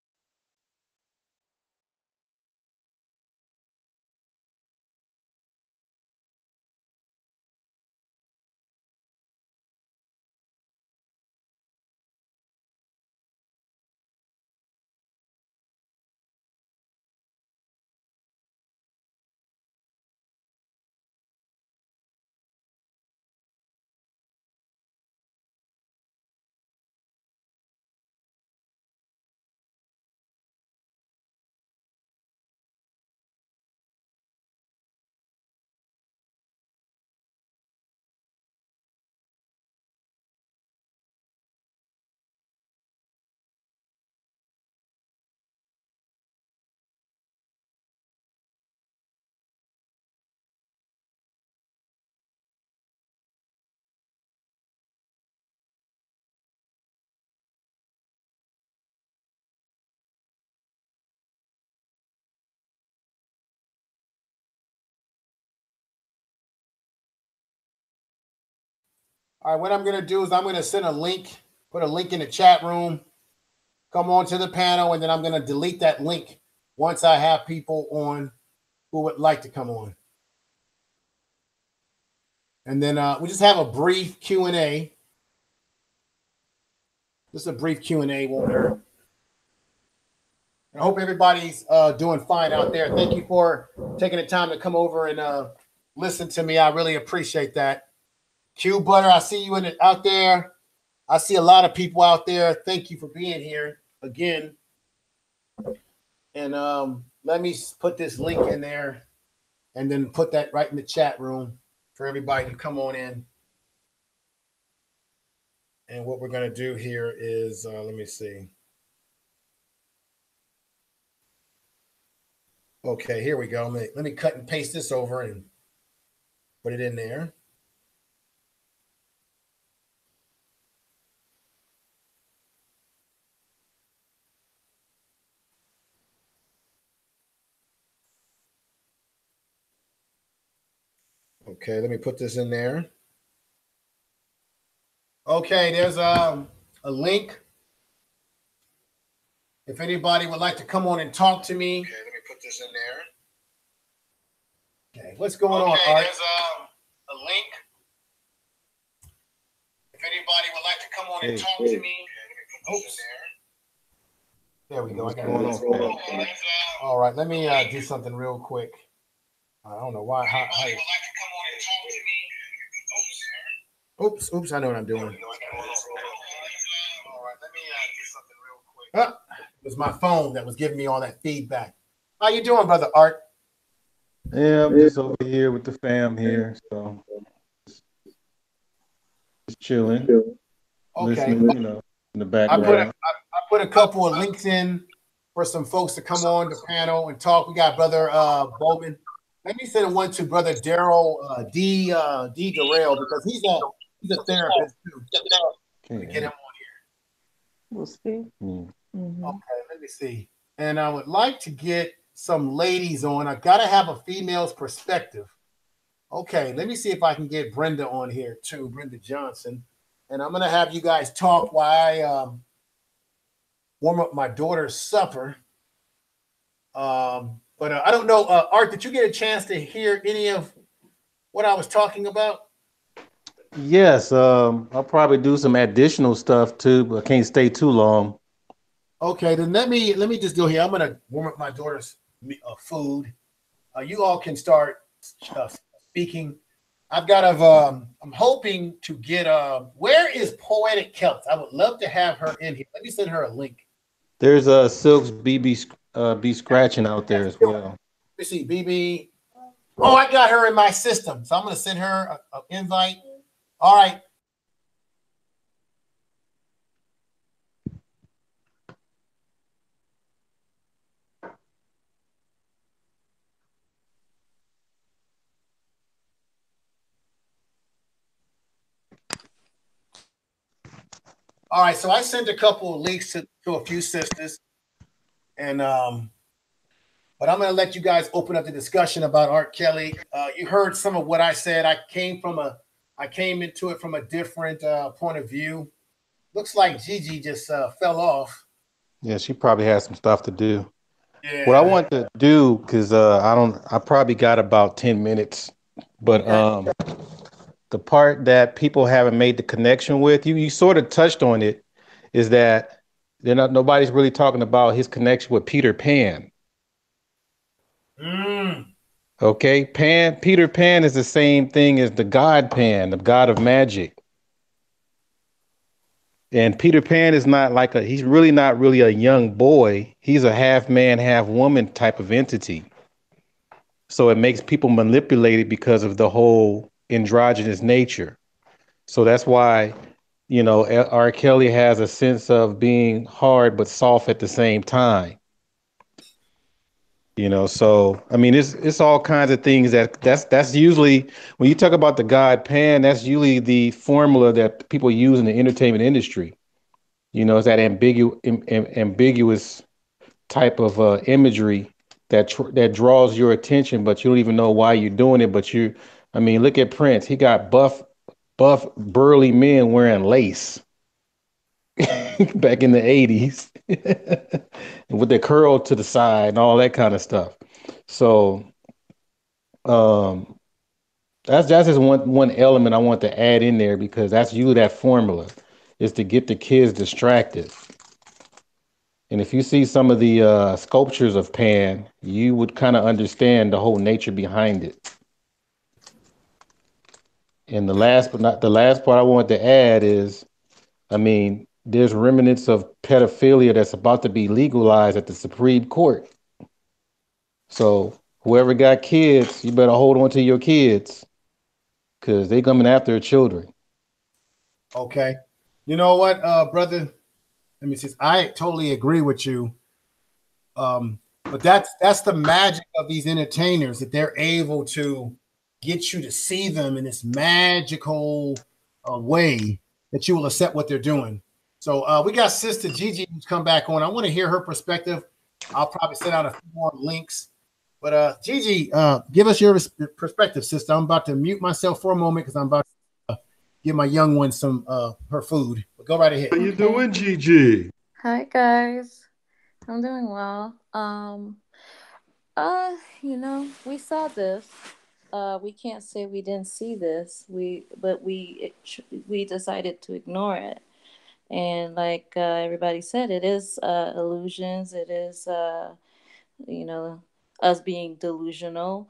All right, what I'm going to do is I'm going to send a link, put a link in the chat room, come on to the panel, and then I'm going to delete that link once I have people on who would like to come on. And then we just have a brief Q&A. Just a brief Q&A won't hurt. I hope everybody's doing fine out there. Thank you for taking the time to come over and listen to me. I really appreciate that. Q Butter, I see you out there. I see a lot of people out there. Thank you for being here again. And let me put this link in there and then put that right in the chat room for everybody to come on in. And what we're going to do here is, let me see. Okay, here we go. Let me cut and paste this over and put it in there. Okay, let me put this in there. Okay, there's a link. If anybody would like to come on and talk to me. Okay, let me put this in there. Okay, what's going on, Art? There's a link. If anybody would like to come on and talk to me. Okay, let me put this in there. There we go. I got it. All right, let me do something real quick. I don't know why. How Oops, I know what I'm doing. All right, let me do something real quick. It was my phone that was giving me all that feedback. How you doing, Brother Art? Yeah, I'm just over here with the fam here, so just chilling, listening, you know, in the background. I put a couple of links in for some folks to come on the panel and talk. We got Brother Bowman. Let me send one to Brother Daryl D. Darrell, because he's a therapist too. Okay. Get him on here. We'll see. Okay, let me see. And I would like to get some ladies on. I gotta have a female's perspective. Okay, let me see if I can get Brenda on here too, Brenda Johnson. And I'm gonna have you guys talk while I warm up my daughter's supper. But I don't know, Art, did you get a chance to hear any of what I was talking about? Yes, I'll probably do some additional stuff too, but I can't stay too long. Okay, then let me just go here. I'm gonna warm up my daughter's food. You all can start speaking. I've got I'm hoping to get where is Poetic Celts? I would love to have her in here. Let me send her a link. There's Silk's BB be scratching out there as well. Let me see, BB. Oh, I got her in my system, so I'm gonna send her an invite. All right. All right, so I sent a couple of links to a few sisters, and but I'm going to let you guys open up the discussion about Art Kelley. You heard some of what I said. I came into it from a different point of view. Looks like Gigi just fell off. Yeah, she probably has some stuff to do. Yeah. What I want to do, because I probably got about 10 minutes, but Okay. The part that people haven't made the connection with, you sort of touched on it, is that nobody's really talking about his connection with Peter Pan. Okay, Peter Pan is the same thing as the god Pan, the god of magic. And Peter Pan is not he's really not really a young boy. He's a half man, half woman type of entity. So it makes people manipulated because of the whole androgynous nature. So that's why, R. Kelly has a sense of being hard but soft at the same time. So I mean, it's all kinds of things that's usually, when you talk about the god Pan, that's usually the formula that people use in the entertainment industry. It's that ambiguous type of imagery that draws your attention, but you don't even know why you're doing it. But look at Prince. He got buff, burly men wearing lace back in the 80s with the curl to the side and all that kind of stuff. So that's just one element I want to add in there, because that's usually that formula, is to get the kids distracted. And if you see some of the sculptures of Pan, you would kind of understand the whole nature behind it. And the last part I wanted to add is, there's remnants of pedophilia that's about to be legalized at the Supreme Court. So whoever got kids, you better hold on to your kids because they coming after their children. Okay. You know what, brother? Let me see. I totally agree with you. But that's the magic of these entertainers, that they're able to get you to see them in this magical way that you will accept what they're doing. So we got Sister Gigi who's come back on. I want to hear her perspective. I'll probably send out a few more links. But Gigi, give us your perspective, sister. I'm about to mute myself for a moment because I'm about to give my young one some her food. But go right ahead. How you doing, Gigi? Hi guys. I'm doing well. We saw this. We can't say we didn't see this. We decided to ignore it. And like everybody said, it is illusions. It is you know, us being delusional.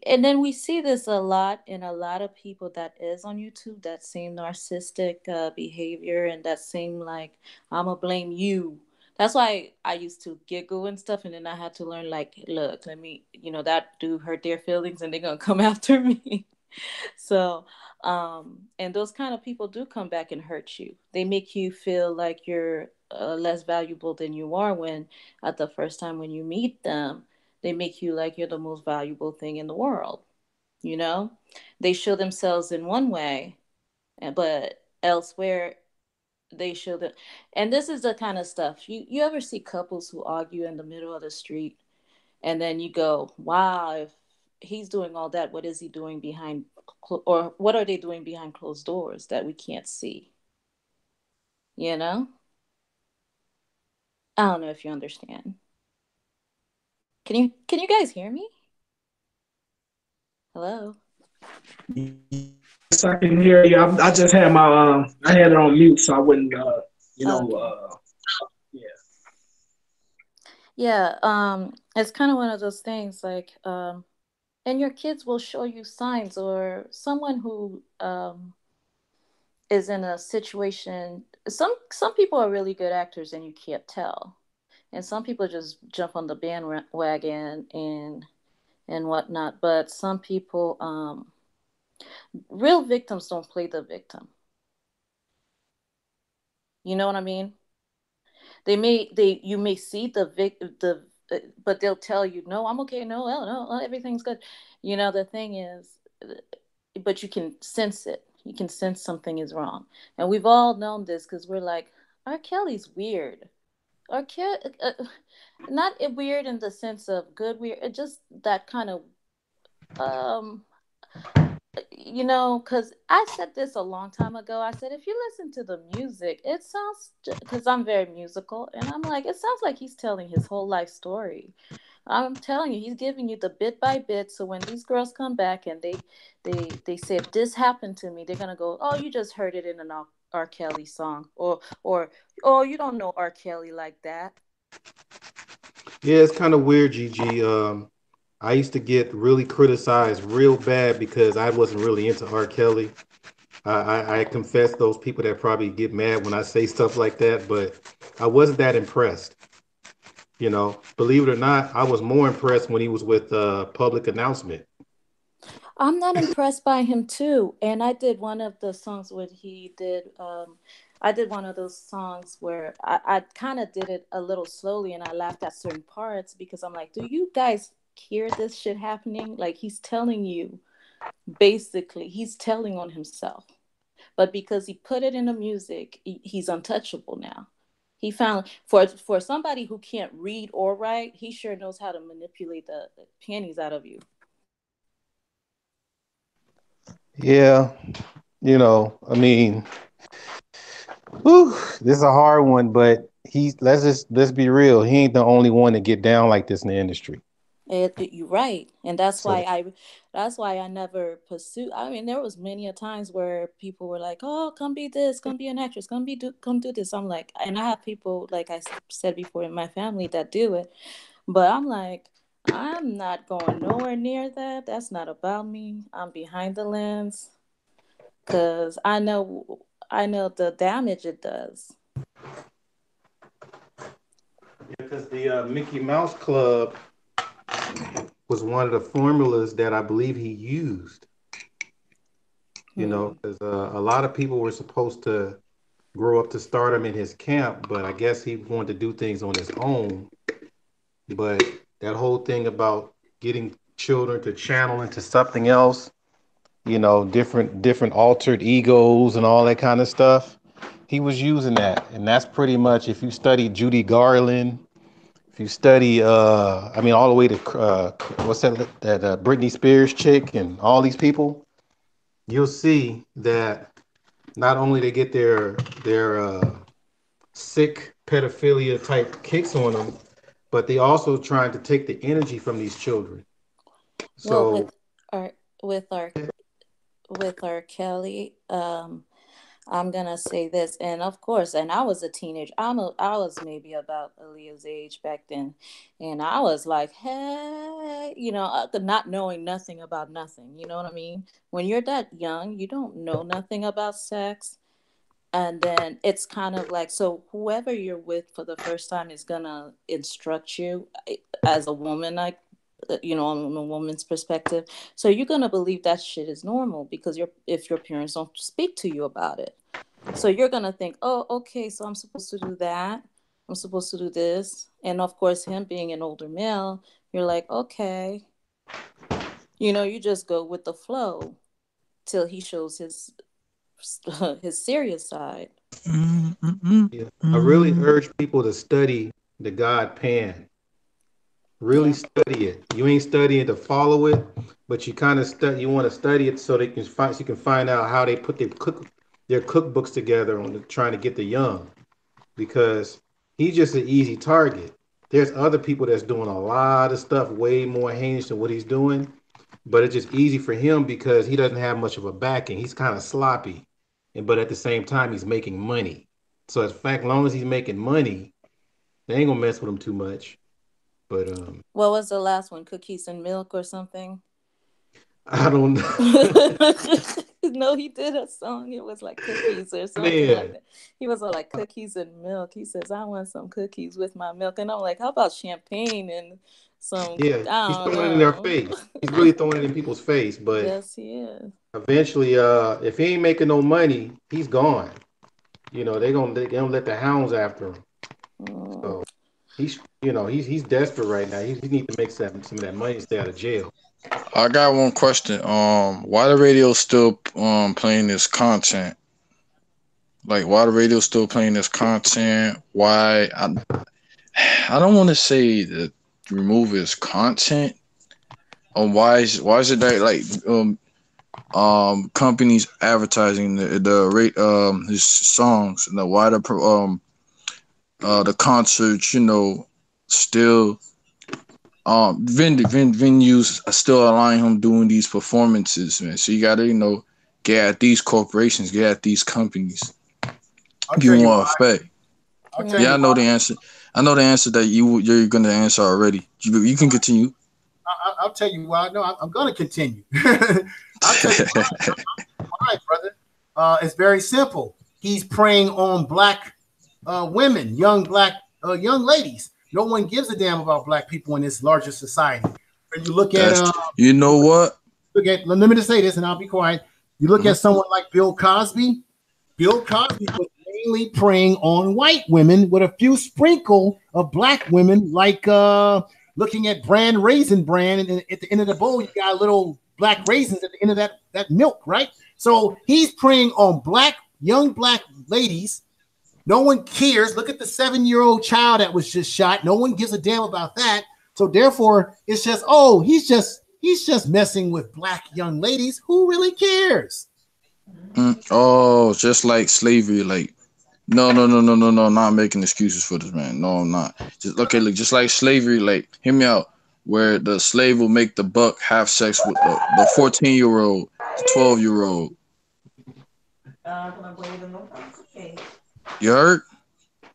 And then we see this a lot in a lot of people that is on YouTube, that same narcissistic behavior and that same like, I'm gonna blame you. That's why I used to giggle and stuff, and then I had to learn like, look, let me, that do hurt their feelings and they're gonna come after me. So, and those kind of people do come back and hurt you. They make you feel like you're less valuable than you are when, at the first time when you meet them, they make you like you're the most valuable thing in the world. You know, they show themselves in one way, but elsewhere they show that. And this is the kind of stuff you ever see couples who argue in the middle of the street, and then you go, wow, if he's doing all that, what is he doing behind, or what are they doing behind closed doors that we can't see? You know, I don't know if you understand. Can you guys hear me? Hello. Yes, I can hear you. I just had I had it on mute, so I wouldn't, Okay. yeah. Yeah, it's kind of one of those things like, and your kids will show you signs, or someone who is in a situation. Some people are really good actors and you can't tell, and some people just jump on the bandwagon and whatnot. But some people, real victims don't play the victim. You know what I mean? You may see but they'll tell you, no, I'm okay, no, well, no, everything's good. The thing is, but you can sense it. You can sense something is wrong, and we've all known this because we're like, R. Kelly's weird. R. Kelly, not weird in the sense of good weird, just that kind of um because I said this a long time ago. I said, if you listen to the music, it sounds, because I'm very musical, and I'm like, it sounds like he's telling his whole life story. I'm telling you, he's giving you the bit by bit. So when these girls come back and they say, if this happened to me, they're gonna go, oh, you just heard it in an R. Kelly song, or oh, you don't know R. Kelly like that. Yeah, it's kind of weird, Gigi. I used to get really criticized real bad because I wasn't really into R. Kelly. I confess those people that probably get mad when I say stuff like that, but I wasn't that impressed. Believe it or not, I was more impressed when he was with Public Announcement. I'm not impressed by him too. And I did one of the songs where he did. I did one of those songs where I kind of did it a little slowly, and I laughed at certain parts because I'm like, do you guys hear this shit happening? Like, he's telling you, basically, he's telling on himself. But because he put it in the music, he's untouchable now. He found, for somebody who can't read or write, he sure knows how to manipulate the pennies out of you. Yeah, I mean, whew, this is a hard one, but let's be real. He ain't the only one to get down like this in the industry. You're right, and that's So why I never pursued. I mean, there was many a times where people were like, "Oh, come be this, come be an actress, come do this." I'm like, and I have people, like I said before, in my family that do it, but I'm like, I'm not going nowhere near that. That's not about me. I'm behind the lens because I know the damage it does. because the Mickey Mouse Club was one of the formulas that I believe he used. You know, because a lot of people were supposed to grow up to stardom in his camp, but I guess he wanted to do things on his own. But that whole thing about getting children to channel into something else, you know, different altered egos and all that kind of stuff. He was using that, and that's pretty much, if you study Judy Garland, if you study, I mean, all the way to what's that Britney Spears chick and all these people, you'll see that not only they get their sick pedophilia type kicks on them, but they also trying to take the energy from these children. Well, So with our Kelly, I'm gonna say this, and of course, and I was a teenager. I was maybe about Aaliyah's age back then, and I was like, hey, you know, not knowing nothing about nothing. You know what I mean? When you're that young, you don't know nothing about sex, and then it's kind of like, so whoever you're with for the first time is gonna instruct you as a woman, like, you know, on a woman's perspective. So you're gonna believe that shit is normal because if your parents don't speak to you about it. So you're gonna think, oh, okay, so I'm supposed to do that. I'm supposed to do this. And of course, him being an older male, you're like, okay. You know, you just go with the flow till he shows his serious side. yeah, I really urge people to study the God Pan. Really study it. You ain't studying to follow it, but you kind of study. You want to study it so so you can find out how they put their cookbooks together on trying to get the young. Because he's just an easy target. There's other people that's doing a lot of stuff way more heinous than what he's doing, but it's just easy for him because he doesn't have much of a backing. He's kind of sloppy, but at the same time he's making money. So as fact, as long as he's making money, they ain't gonna mess with him too much. But what was the last one? Cookies and milk or something? I don't know. No, he did a song. It was like cookies or something like that. He was like cookies and milk. He says, I want some cookies with my milk. And I'm like, how about champagne and some? Yeah, he's throwing it in their face. He's really throwing it in people's face. But yes, he is. Eventually, if he ain't making no money, he's gone. You know, they gonna let the hounds after him. So he's desperate right now. He needs to make some of that money and stay out of jail. I got one question. Why the radio still playing this content? Like, why the radio still playing this content? Why I don't want to say that remove his content. Why is it that like companies advertising his songs and why the concerts, you know, still venues are still allowing him doing these performances, man. So you gotta, you know, get at these corporations, get at these companies. Give more effect. Yeah, I know the answer. I know the answer that you're gonna answer already. You can continue. I'll tell you why. No, I'm gonna continue. I'll tell you why, brother. It's very simple. He's preying on black women, young ladies. No one gives a damn about black people in this larger society. When you look at, you know what? Let me just say this, and I'll be quiet. You look at someone like Bill Cosby. Bill Cosby was mainly preying on white women with a few sprinkle of black women, like looking at Raisin Bran, and at the end of the bowl, you got little black raisins at the end of that milk, right? So he's preying on young black ladies. No one cares. Look at the 7-year-old child that was just shot. No one gives a damn about that. So therefore, it's just, oh, he's just messing with black young ladies. Who really cares? Oh, just like slavery. Like, no, not making excuses for this, man. No, I'm not. Just like slavery. Like, hear me out. Where the slave will make the buck have sex with the 14-year-old, the 12-year-old. You heard?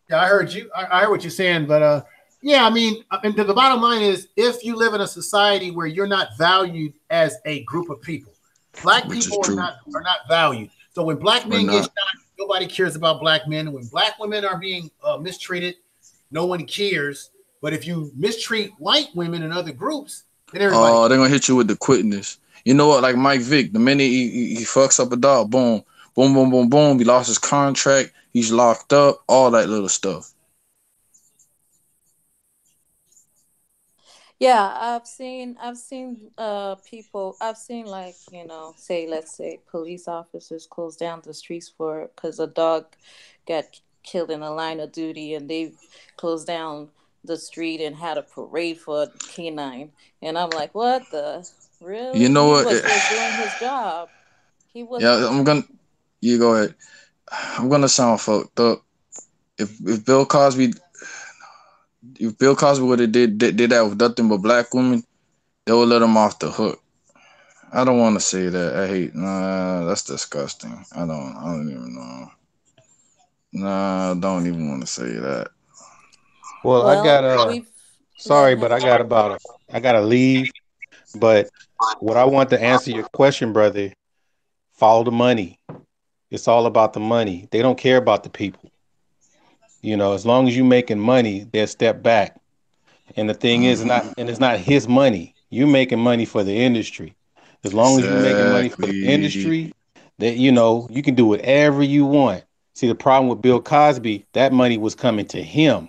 Yeah, I heard you. I heard what you're saying, but yeah, I mean, and the bottom line is, if you live in a society where you're not valued as a group of people, black people are not valued. So when black men get shot, nobody cares about black men. When black women are being mistreated, no one cares. But if you mistreat white women and other groups, Hit everybody. They're gonna hit you with the quickness. You know what? Like Mike Vick, the minute he fucks up a dog, boom, boom, boom, boom, boom. He lost his contract. He's locked up. All that little stuff. Yeah, I've seen people, I've seen, like, say, let's say police officers close down the streets for because a dog got killed in a line of duty, and they closed down the street and had a parade for a canine. And I'm like, what the, You really? know He what? was just doing his job. He was Yeah, I'm gonna. You go ahead. I'm gonna sound fucked up. If Bill Cosby, if Bill Cosby would have did that with nothing but black women, they would let him off the hook. I don't want to say that. I hate. Nah, that's disgusting. I don't even know. Nah, I don't even want to say that. Well, I well, got we've let sorry, but him. I gotta leave. But what I want to answer your question, brother, follow the money. It's all about the money. They don't care about the people. As long as you're making money, they'll step back. And the thing is, Hmm. it's not his money. You're making money for the industry. As long as you're making money for the Exactly. industry, that you can do whatever you want. See, the problem with Bill Cosby, that money was coming to him.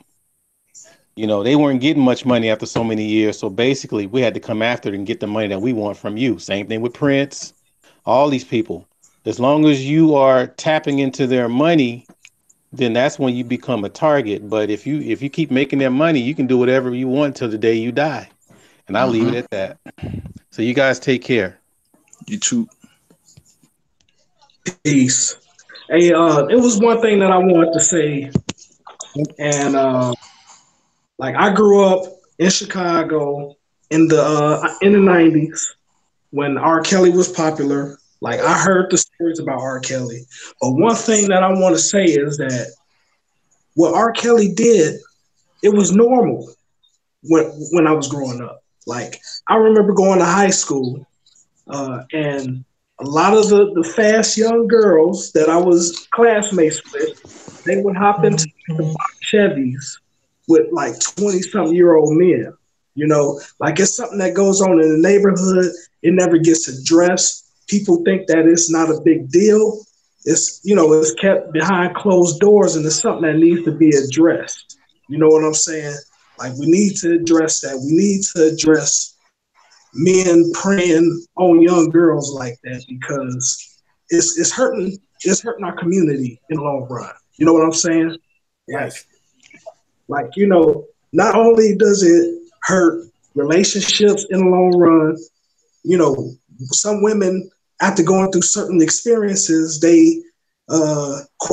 They weren't getting much money after so many years. So basically, we had to come after it and get the money that we want from you. Same thing with Prince, all these people. As long as you are tapping into their money, then that's when you become a target. But if you keep making their money, you can do whatever you want till the day you die. And I'll leave it Hmm. at that. So you guys take care. You too. Peace. Hey, it was one thing that I wanted to say, and like I grew up in Chicago in the '90s when R. Kelly was popular. Like I heard the stories about R. Kelly, but one thing that I want to say is that what R. Kelly did, it was normal when I was growing up. Like I remember going to high school, and a lot of the fast young girls that I was classmates with, they would hop into the Chevys with like 20 something year old men. Like it's something that goes on in the neighborhood. It never gets addressed. People think that it's not a big deal. It's kept behind closed doors, and it's something that needs to be addressed. You know what I'm saying? Like we need to address that. We need to address men preying on young girls like that because it's hurting our community in the long run. You know what I'm saying? Like Yes. not only does it hurt relationships in the long run, you know, some women after going through certain experiences, they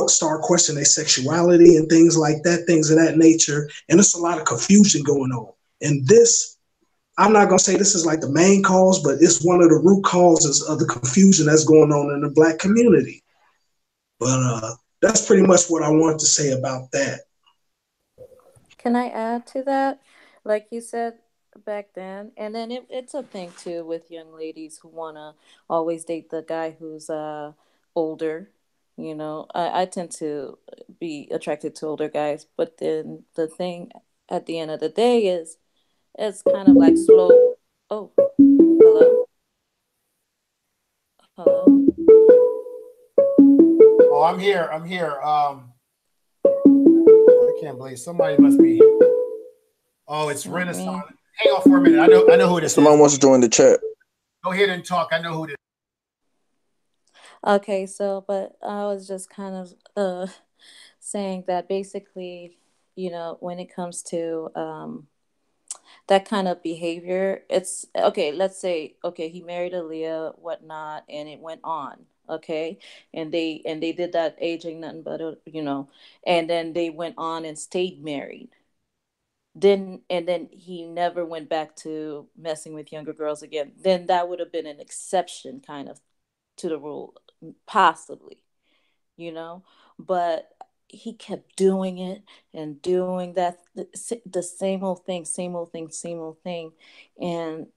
start questioning their sexuality and things like that, things of that nature, and there's a lot of confusion going on. And this, I'm not gonna say this is like the main cause, but it's one of the root causes of the confusion that's going on in the Black community. But that's pretty much what I wanted to say about that. Can I add to that? Like you said back then, and then it's a thing too with young ladies who wanna always date the guy who's older. I tend to be attracted to older guys, but then the thing at the end of the day is it's kind of like slow. Oh, hello, hello. Oh, I'm here. I'm here. I can't believe somebody must be. Oh, it's Not Renaissance. me. Hang on for a minute. I know who this Someone is. wants to join the chat. Go ahead and talk. I know who this. Okay, so but I was just kind of saying that basically, when it comes to that kind of behavior, it's okay. Let's say, okay, he married Aaliyah, whatnot, and it went on. Okay, and they did that age ain't nothing but and then they went on and stayed married. Then he never went back to messing with younger girls again. Then that would have been an exception, kind of, to the rule, possibly, you know. But he kept doing it and doing that, the same old thing, same old thing, same old thing. And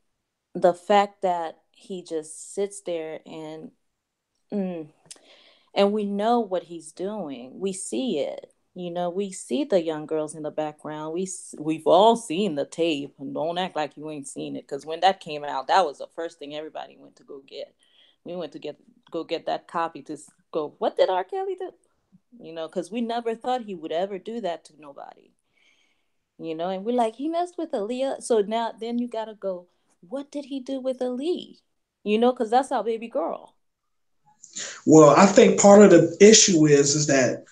the fact that he just sits there and we know what he's doing, we see it, You know, we see the young girls in the background. We've all seen the tape, and don't act like you ain't seen it. Because when that came out, that was the first thing everybody went to go get. We went to go get that copy to go. What did R. Kelly do? You know, because we never thought he would ever do that to nobody. You know, and we're like, he messed with Aaliyah. So now, then you gotta go. What did he do with Aaliyah? You know, because that's our baby girl. Well, I think part of the issue is that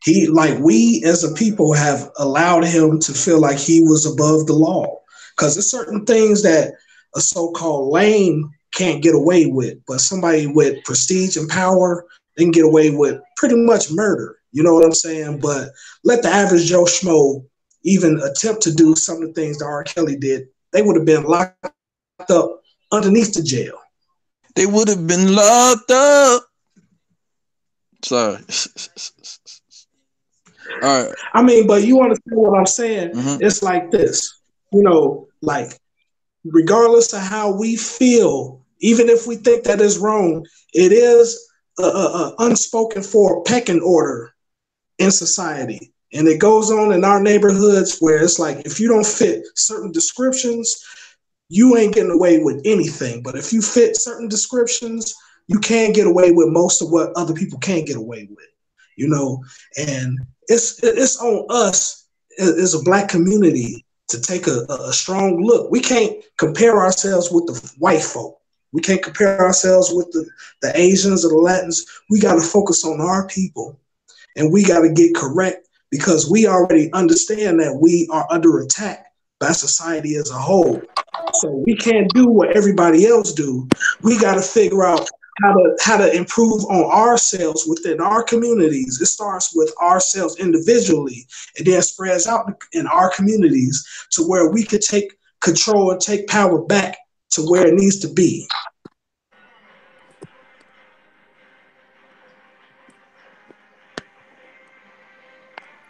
he, like, we as a people have allowed him to feel like he was above the law. Because there's certain things that a so-called lame can't get away with, but somebody with prestige and power, they can get away with pretty much murder. You know what I'm saying? But let the average Joe Schmo even attempt to do some of the things that R. Kelly did, they would have been locked up underneath the jail. They would have been locked up. Sorry. All right. I mean, but you understand what I'm saying? Mm-hmm. It's like this, you know, like, regardless of how we feel, even if we think that is wrong, it is a unspoken for pecking order in society. And it goes on in our neighborhoods where it's like, if you don't fit certain descriptions, you ain't getting away with anything. But if you fit certain descriptions, you can get away with most of what other people can't get away with, you know? And it's on us as a Black community to take a strong look. We can't compare ourselves with the white folk. We can't compare ourselves with the Asians or the Latins. We got to focus on our people, and we got to get correct, because we already understand that we are under attack by society as a whole. So we can't do what everybody else do. We got to figure out how to improve on ourselves within our communities. It starts with ourselves individually, and then spreads out in our communities to where we could take control and take power back to where it needs to be.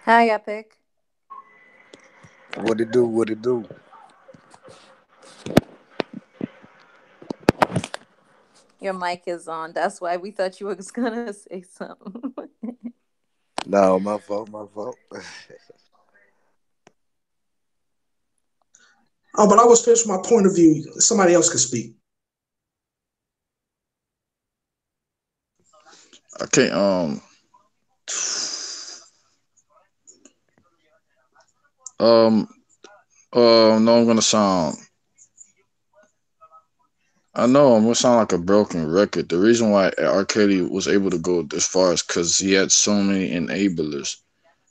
Hi, Epic. What it do? What it do? Your mic is on. That's why we thought you were gonna say something. No, my fault. My fault. Oh, but I was finished my point of view. Somebody else could speak. Okay. No, I'm gonna sound. I know I'm gonna sound like a broken record. The reason why R. Kelly was able to go this far is because he had so many enablers,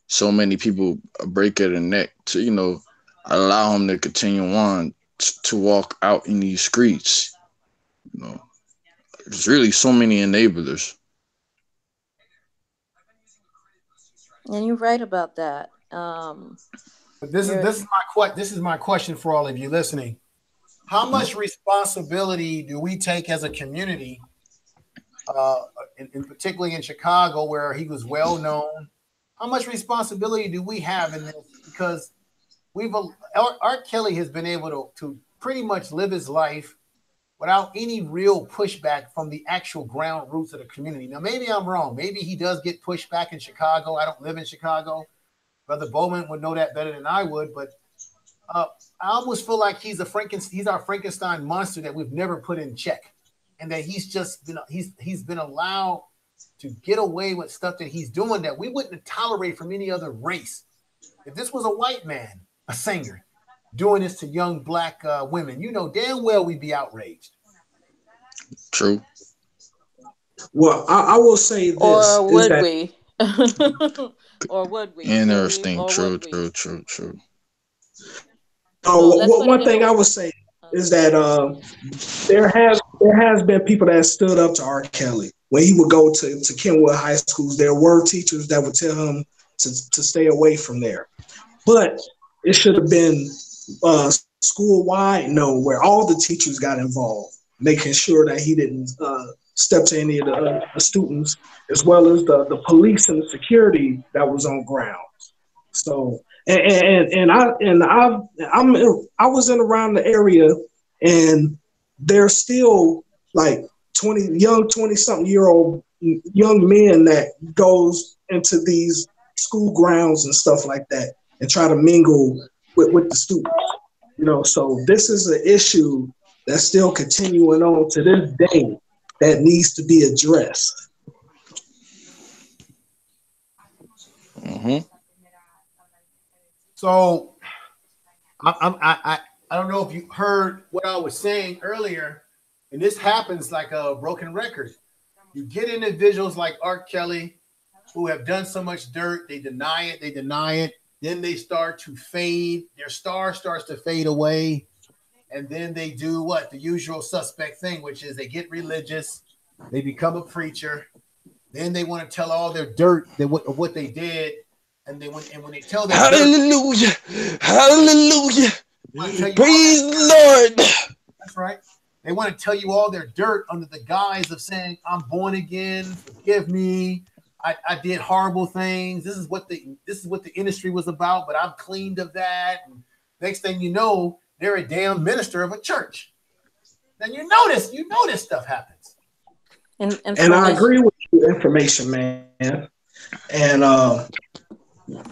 so many people break at the neck to, you know, allow him to continue on to walk out in these streets. You know, there's really so many enablers. And you're right about that. But this is my question for all of you listening. How much responsibility do we take as a community, in particularly in Chicago, where he was well known? How much responsibility do we have in this? Because R. Kelly has been able to pretty much live his life without any real pushback from the actual ground roots of the community. Now, maybe I'm wrong. Maybe he does get pushback in Chicago. I don't live in Chicago. Brother Bowman would know that better than I would, but I almost feel like he's our Frankenstein monster that we've never put in check, and that he's been allowed to get away with stuff that he's doing that we wouldn't tolerate from any other race. If this was a white man, a singer, doing this to young Black women, you know damn well we'd be outraged. True. Well, I will say this. Or would we? Or would we? Interesting. Or True. would we? True. One thing I would say is that there has been people that stood up to R. Kelly. When he would go to Kenwood high schools, there were teachers that would tell him to stay away from there. But it should have been school-wide known, where all the teachers got involved, making sure that he didn't step to any of the students, as well as the police and the security that was on ground. So, I was in around the area, and there's still like 20-something year old young men that goes into these school grounds and stuff like that, and try to mingle with the students. You know, so this is an issue that's still continuing on to this day that needs to be addressed. Mm-hmm. So I don't know if you heard what I was saying earlier, and this happens like a broken record. You get individuals like R. Kelley who have done so much dirt, they deny it, then they start to fade, their star starts to fade away, and then they do what? The usual suspect thing, which is they get religious, they become a preacher, then they want to tell all their dirt of what they did, and when they tell their hallelujah, dirt, hallelujah, praise the Lord. That's right. They want to tell you all their dirt under the guise of saying, I'm born again, forgive me, I did horrible things. This is what the industry was about, but I'm cleaned of that. And next thing you know, they're a damn minister of a church. Then you notice this stuff happens. And I agree with you, information, man. And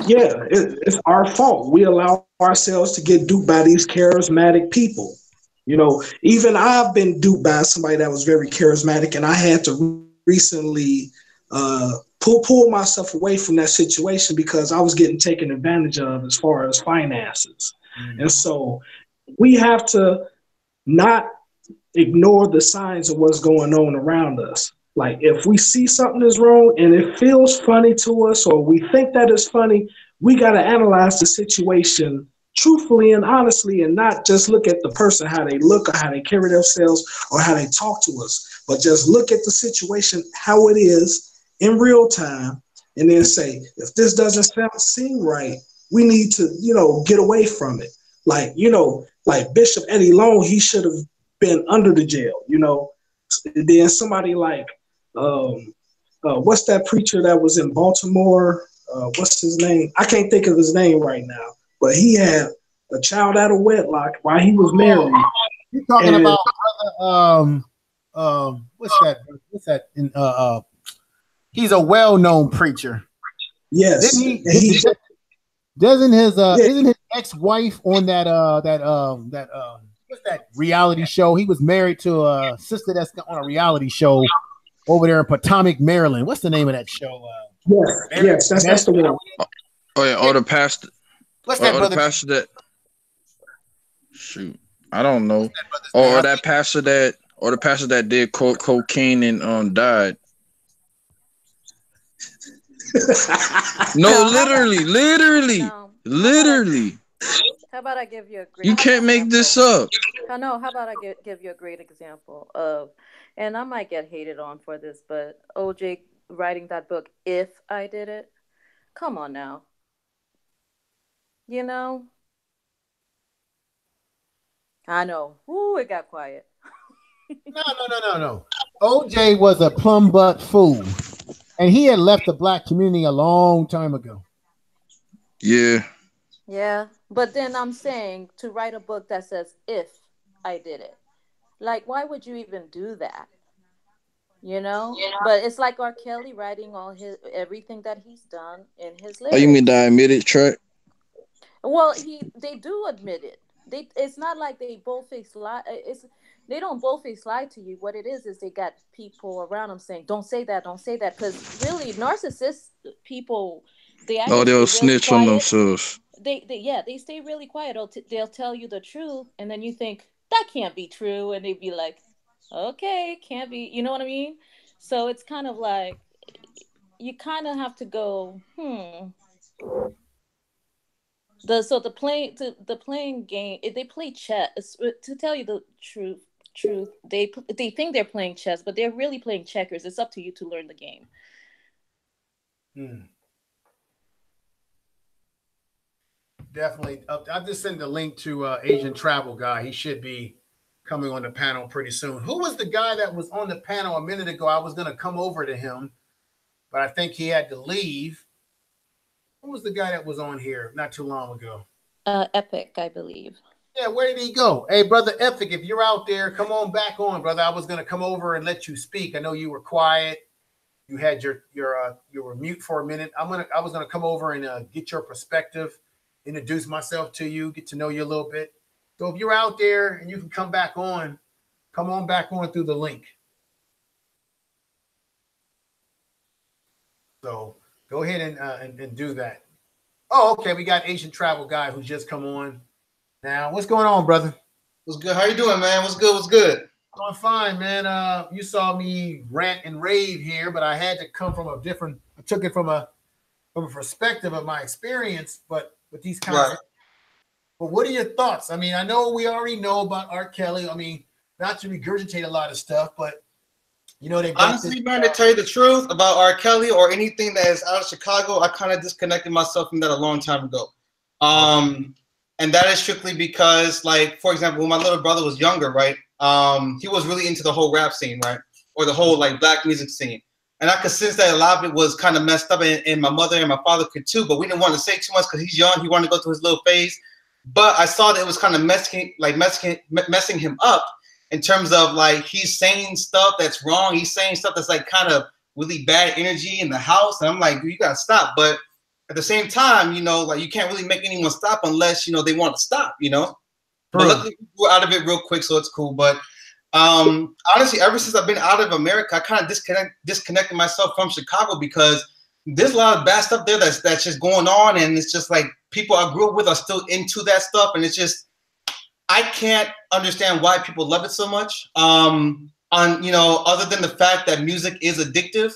yeah, it's our fault. We allow ourselves to get duped by these charismatic people. You know, even I've been duped by somebody that was very charismatic, and I had to recently pull myself away from that situation because I was getting taken advantage of as far as finances. Mm-hmm. And so we have to not ignore the signs of what's going on around us. Like if we see something is wrong and it feels funny to us, or we think that it's funny, we got to analyze the situation truthfully and honestly, and not just look at the person, how they look or how they carry themselves or how they talk to us, but just look at the situation, how it is in real time, and then say, if this doesn't seem right, we need to, get away from it. Like, like Bishop Eddie Long, he should have been under the jail, Then somebody like, what's that preacher that was in Baltimore? What's his name? I can't think of his name right now, but he had a child out of wedlock while he was married. You're talking about what's that? What's that? He's a well-known preacher. Yes. Isn't his ex-wife on that what's that reality show? He was married to a sister that's on a reality show over there in Potomac, Maryland. What's the name of that show? Yes, that's the one. Oh yeah, or the pastor. What's that, brother? The pastor that. Shoot, I don't know. Or that pastor that did cocaine and died. No, literally. How about I give you a great You can't make this up. No, how about I give you a great example of, and I might get hated on for this, but OJ writing that book, If I Did It. Come on now. I know. Ooh, it got quiet. No. OJ was a plum butt fool. And he had left the black community a long time ago. Yeah. Yeah. But then I'm saying to write a book that says, if I did it. Like, why would you even do that? But it's like R. Kelley writing everything that he's done in his lyrics. Oh, you mean the admitted track? Well, they do admit it. It's not like they boldface lie. They don't boldface lie to you. What it is they got people around them saying, "Don't say that, don't say that," because really, narcissist people, they'll snitch on themselves. They stay really quiet. They'll tell you the truth, and then you think that can't be true, and they'd be like, "Okay, can't be." You know what I mean? So it's kind of like you kind of have to go, The playing game, they play chess. To tell you the truth, they think they're playing chess, but they're really playing checkers. It's up to you to learn the game. Definitely. I'll just send a link to Asian Travel Guy. He should be coming on the panel pretty soon. Who was the guy that was on the panel a minute ago? I was going to come over to him, but I think he had to leave. Who was the guy that was on here not too long ago? Epic, I believe. Yeah, where did he go? Hey, brother Epic, if you're out there, come on back on, brother. I was going to come over and let you speak. I know you were quiet. You had you were mute for a minute. I was gonna come over and get your perspective, introduce myself to you, get to know you a little bit. So if you're out there and you can come on back on through the link. So go ahead and do that. Oh, okay. We got Asian Travel Guy who's just come on now. What's going on, brother? What's good? How you doing, man? What's good? What's good? Doing fine, man. You saw me rant and rave here, but I had to come from I took it from a perspective of my experience, but with these kinds Right. of, but what are your thoughts? I mean, I know we already know about R. Kelly. I mean, not to regurgitate a lot of stuff, but you know, they Honestly, man, to tell you the truth about R. Kelly or anything that is out of Chicago, I kind of disconnected myself from that a long time ago. And that is strictly because, like, for example, when my little brother was younger, right, he was really into the whole rap scene, right, or the whole, like, black music scene. And I could sense that a lot of it was kind of messed up, and my mother and my father could too, but we didn't want to say too much because he's young. He wanted to go through his little phase. But I saw that it was kind of messing him up in terms of, like, he's saying stuff that's wrong. He's saying stuff that's, like, kind of really bad energy in the house. And I'm like, you got to stop. But at the same time, you know, like, you can't really make anyone stop unless, you know, they want to stop, you know. But luckily, we're out of it real quick, so it's cool. But honestly, ever since I've been out of America, I kind of disconnected myself from Chicago because there's a lot of bad stuff there that's just going on, and it's just like people I grew up with are still into that stuff, and it's just I can't understand why people love it so much. You know, other than the fact that music is addictive,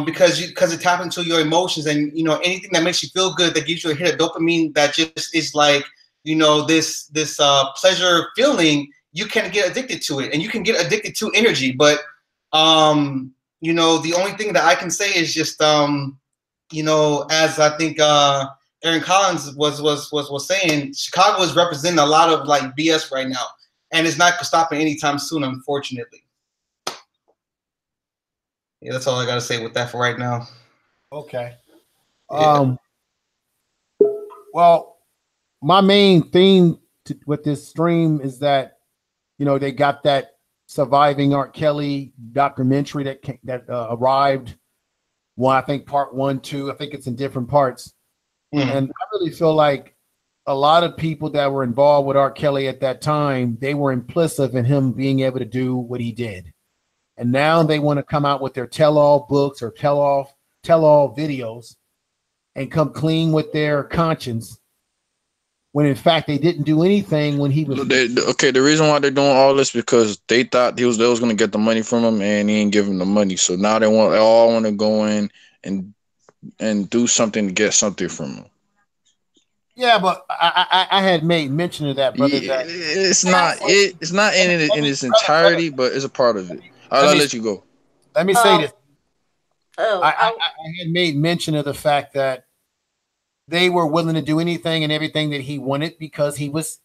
because it taps into your emotions, and you know, anything that makes you feel good, that gives you a hit of dopamine, that just is like, you know, this pleasure feeling, you can get addicted to it, and you can get addicted to energy. But you know, the only thing that I can say is just you know, as I think Aaron Collins was saying, Chicago is representing a lot of like BS right now, and it's not stopping anytime soon, unfortunately. Yeah, that's all I gotta say with that for right now. Okay. Yeah. Well, my main theme with this stream is that, you know, they got that Surviving R. Kelly documentary that arrived. Well, I think part 1, 2. I think it's in different parts. And I really feel like a lot of people that were involved with R. Kelly at that time, they were implicit in him being able to do what he did. And now they want to come out with their tell-all books or tell-all videos and come clean with their conscience, when in fact they didn't do anything when he was. Okay, the reason why they're doing all this because they thought they was going to get the money from him, and he didn't give him the money. So now they all want to go in and do something to get something from him. Yeah, but I had made mention of that, brother. Yeah, that it's not in its entirety, but it's a part of it. I'll let you go. Let me say this. I had made mention of the fact that they were willing to do anything and everything that he wanted because he was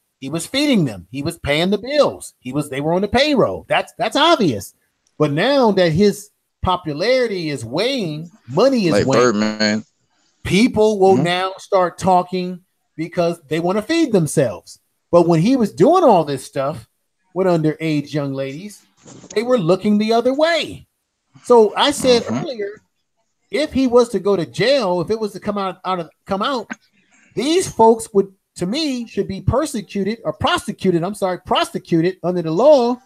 feeding them. He was paying the bills. They were on the payroll. That's obvious. But now that his popularity is weighing, money is like weighing. Birdman. People will now start talking because they want to feed themselves. But when he was doing all this stuff with underage young ladies, they were looking the other way. So I said earlier, if he was to go to jail, if it was to come out, these folks would, to me, should be prosecuted under the law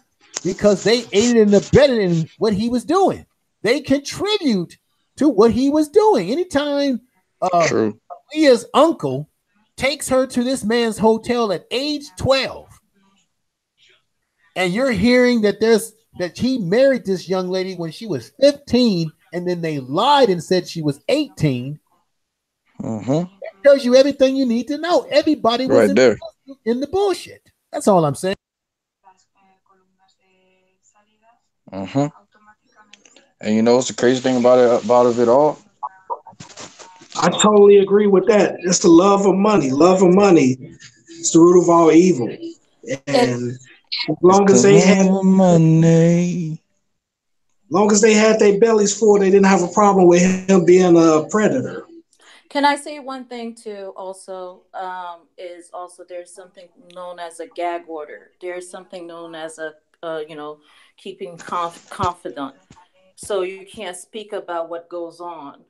because they aided and abetted in what he was doing. They contribute to what he was doing. Anytime Leah's uncle takes her to this man's hotel at age 12, and you're hearing that he married this young lady when she was 15, and then they lied and said she was 18. That tells you everything you need to know. Everybody was right in the bullshit. That's all I'm saying. And you know what's the crazy thing about it all? I totally agree with that. It's the love of money. Love of money is the root of all evil. And as long as they had money, long as they had their bellies full, they didn't have a problem with him being a predator. Can I say one thing too? Also, there's something known as a gag order. There's something known as a keeping confidant. So you can't speak about what goes on,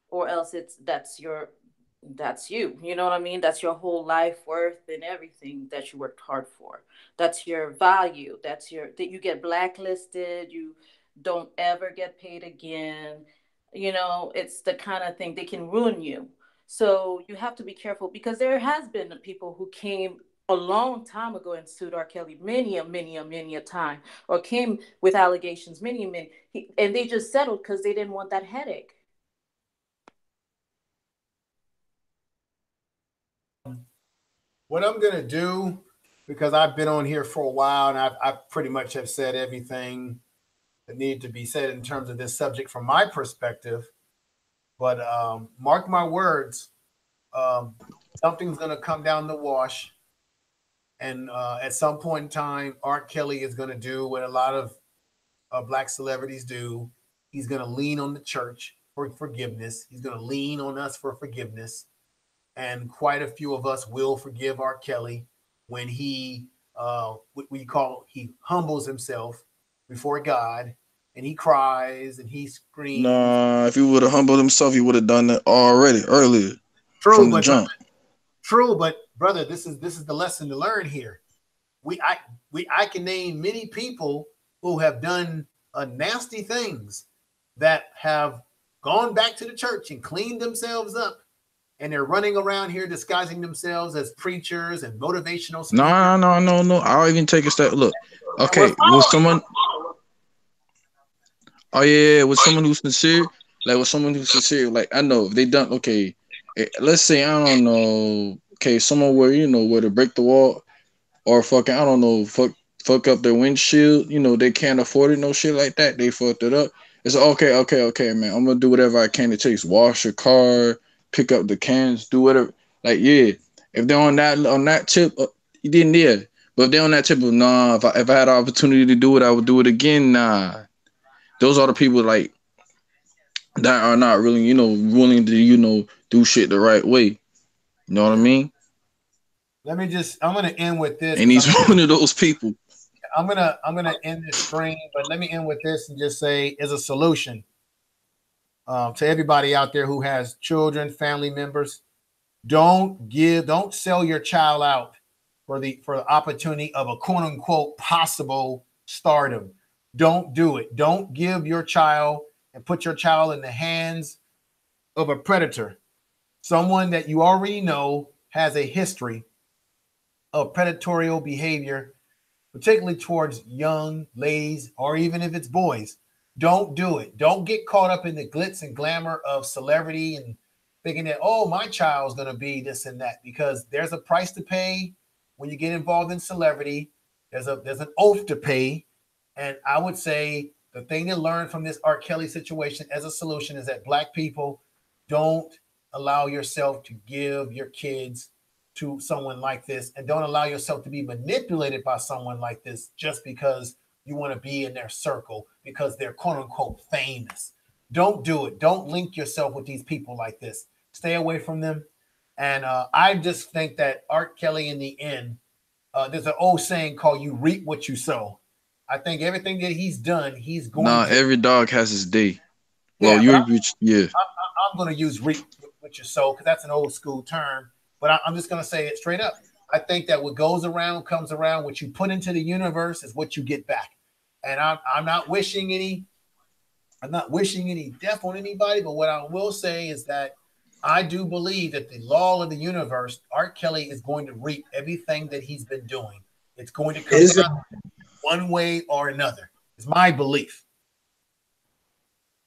or else that's you. You know what I mean? That's your whole life worth and everything that you worked hard for. That's your value. That you get blacklisted. You don't ever get paid again. You know, it's the kind of thing they can ruin you. So you have to be careful, because there has been people who came a long time ago and sued R. Kelly many a time, or came with allegations many, and they just settled because they didn't want that headache. What I'm gonna do, because I've been on here for a while and I pretty much have said everything that needed to be said in terms of this subject from my perspective. But mark my words, something's gonna come down the wash. And at some point in time, R. Kelly is going to do what a lot of Black celebrities do. He's going to lean on the church for forgiveness. He's going to lean on us for forgiveness. And quite a few of us will forgive R. Kelly when he, he humbles himself before God, and he cries and he screams. Nah, if he would have humbled himself, he would have done that already, earlier. True, from the jump. True, but brother, this is the lesson to learn here. I can name many people who have done nasty things that have gone back to the church and cleaned themselves up, and they're running around here disguising themselves as preachers and motivational speakers. No. I'll even take a step. Look, okay, with someone. Oh yeah, with someone who's sincere, like I know if they done okay. Let's say, I don't know, okay, someone where to break the wall, or fucking, I don't know, fuck up their windshield, they can't afford it, no shit like that, they fucked it up. It's okay, man, I'm gonna do whatever I can. It takes wash your car, pick up the cans, do whatever. Like, yeah, if they're on that tip, you didn't there. But if they're on that tip of, nah, if I had an opportunity to do it, I would do it again. Nah, those are the people like that are not really, willing to, do shit the right way. You know what I mean? I'm going to end with this. And he's one of those people. I'm going to end this stream, but let me end with this and just say, as a solution to everybody out there who has children, family members, don't sell your child out for the opportunity of a quote unquote possible stardom. Don't do it. Don't give your child and put your child in the hands of a predator, someone that you already know has a history of predatory behavior, particularly towards young ladies, or even if it's boys. Don't do it. Don't get caught up in the glitz and glamour of celebrity and thinking that, oh, my child's going to be this and that, because there's a price to pay when you get involved in celebrity. There's an oath to pay. And I would say the thing to learn from this R. Kelly situation as a solution is that Black people, don't allow yourself to give your kids to someone like this, and don't allow yourself to be manipulated by someone like this just because you want to be in their circle because they're quote unquote famous. Don't do it. Don't link yourself with these people like this. Stay away from them. And I just think that R. Kelly, in the end, there's an old saying called "you reap what you sow." I think everything that he's done, he's going. Every dog has his day. Yeah, well, I'm going to use "reap what you sow" because that's an old school term. But I'm just going to say it straight up. I think that what goes around comes around. What you put into the universe is what you get back. And I'm not wishing any death on anybody. But what I will say is that I do believe that the law of the universe, R. Kelly is going to reap everything that he's been doing. It's going to come down one way or another. It's my belief.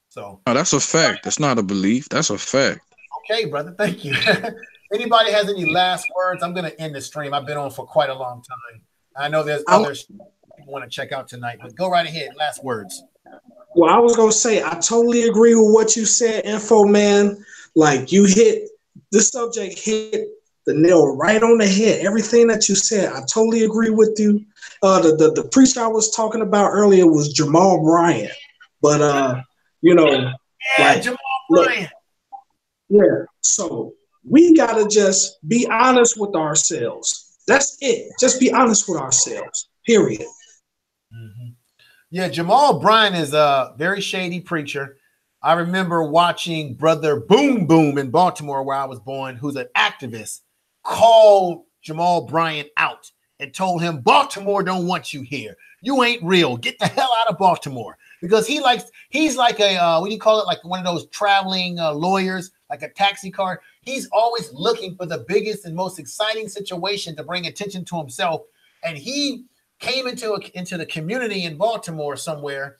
So that's a fact. That's not a belief. That's a fact. Okay, brother. Thank you. Anybody has any last words? I'm going to end the stream. I've been on for quite a long time. I know there's others people want to check out tonight, but go right ahead. Last words. Well, I was going to say, I totally agree with what you said, Info Man. Like, you hit the subject, hit the nail right on the head. Everything that you said, I totally agree with you. The preacher I was talking about earlier was Jamal Bryant. But, Jamal Bryant. Yeah, so we got to just be honest with ourselves. That's it. Just be honest with ourselves, period. Mm-hmm. Yeah, Jamal Bryant is a very shady preacher. I remember watching Brother Boom Boom in Baltimore, where I was born, who's an activist, called Jamal Bryant out and told him, Baltimore don't want you here. You ain't real. Get the hell out of Baltimore. Because he's like a, what do you call it? Like one of those traveling lawyers, like a taxi car. He's always looking for the biggest and most exciting situation to bring attention to himself. And he came into the community in Baltimore somewhere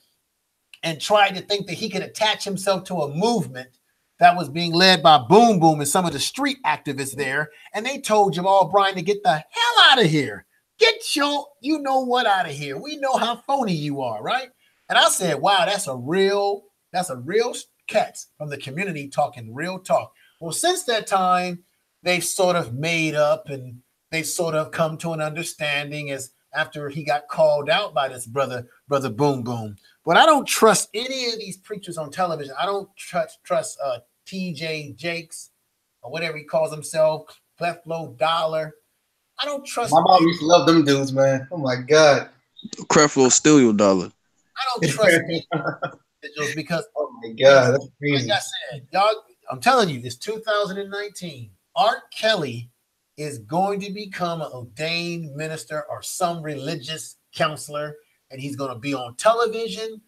and tried to think that he could attach himself to a movement that was being led by Boom Boom and some of the street activists there. And they told Jamal Bryant to get the hell out of here. Get your, you know what, out of here. We know how phony you are, right? And I said, wow, that's a real cat from the community talking real talk. Well, since that time, they've sort of made up and they've sort of come to an understanding as after he got called out by this brother Boom Boom. But I don't trust any of these preachers on television. I don't trust TJ Jakes or whatever he calls himself, Cleflo Dollar. I don't trust. My mom used to love them dudes, man. Oh my God. Creflo steal your dollar. I don't trust individuals because, oh my God, that's crazy. Like I said, y'all, I'm telling you, this 2019, Art Kelly is going to become an ordained minister or some religious counselor, and he's going to be on television,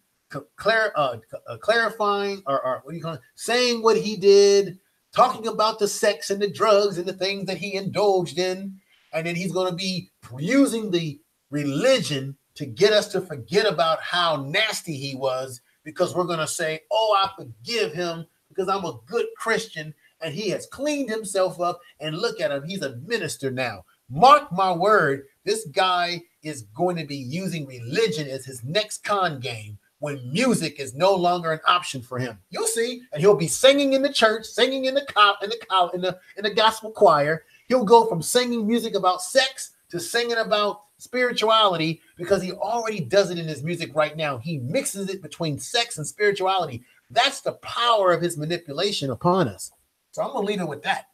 clarifying or what do you call it, saying what he did, talking about the sex and the drugs and the things that he indulged in, and then he's going to be using the religion to get us to forget about how nasty he was, because we're going to say, oh, I forgive him because I'm a good Christian and he has cleaned himself up, and look at him. He's a minister now. Mark my word, this guy is going to be using religion as his next con game when music is no longer an option for him. You'll see, and he'll be singing in the church, singing in the gospel choir. He'll go from singing music about sex to singing about spirituality because he already does it in his music right now. He mixes it between sex and spirituality. That's the power of his manipulation upon us. So I'm going to leave it with that.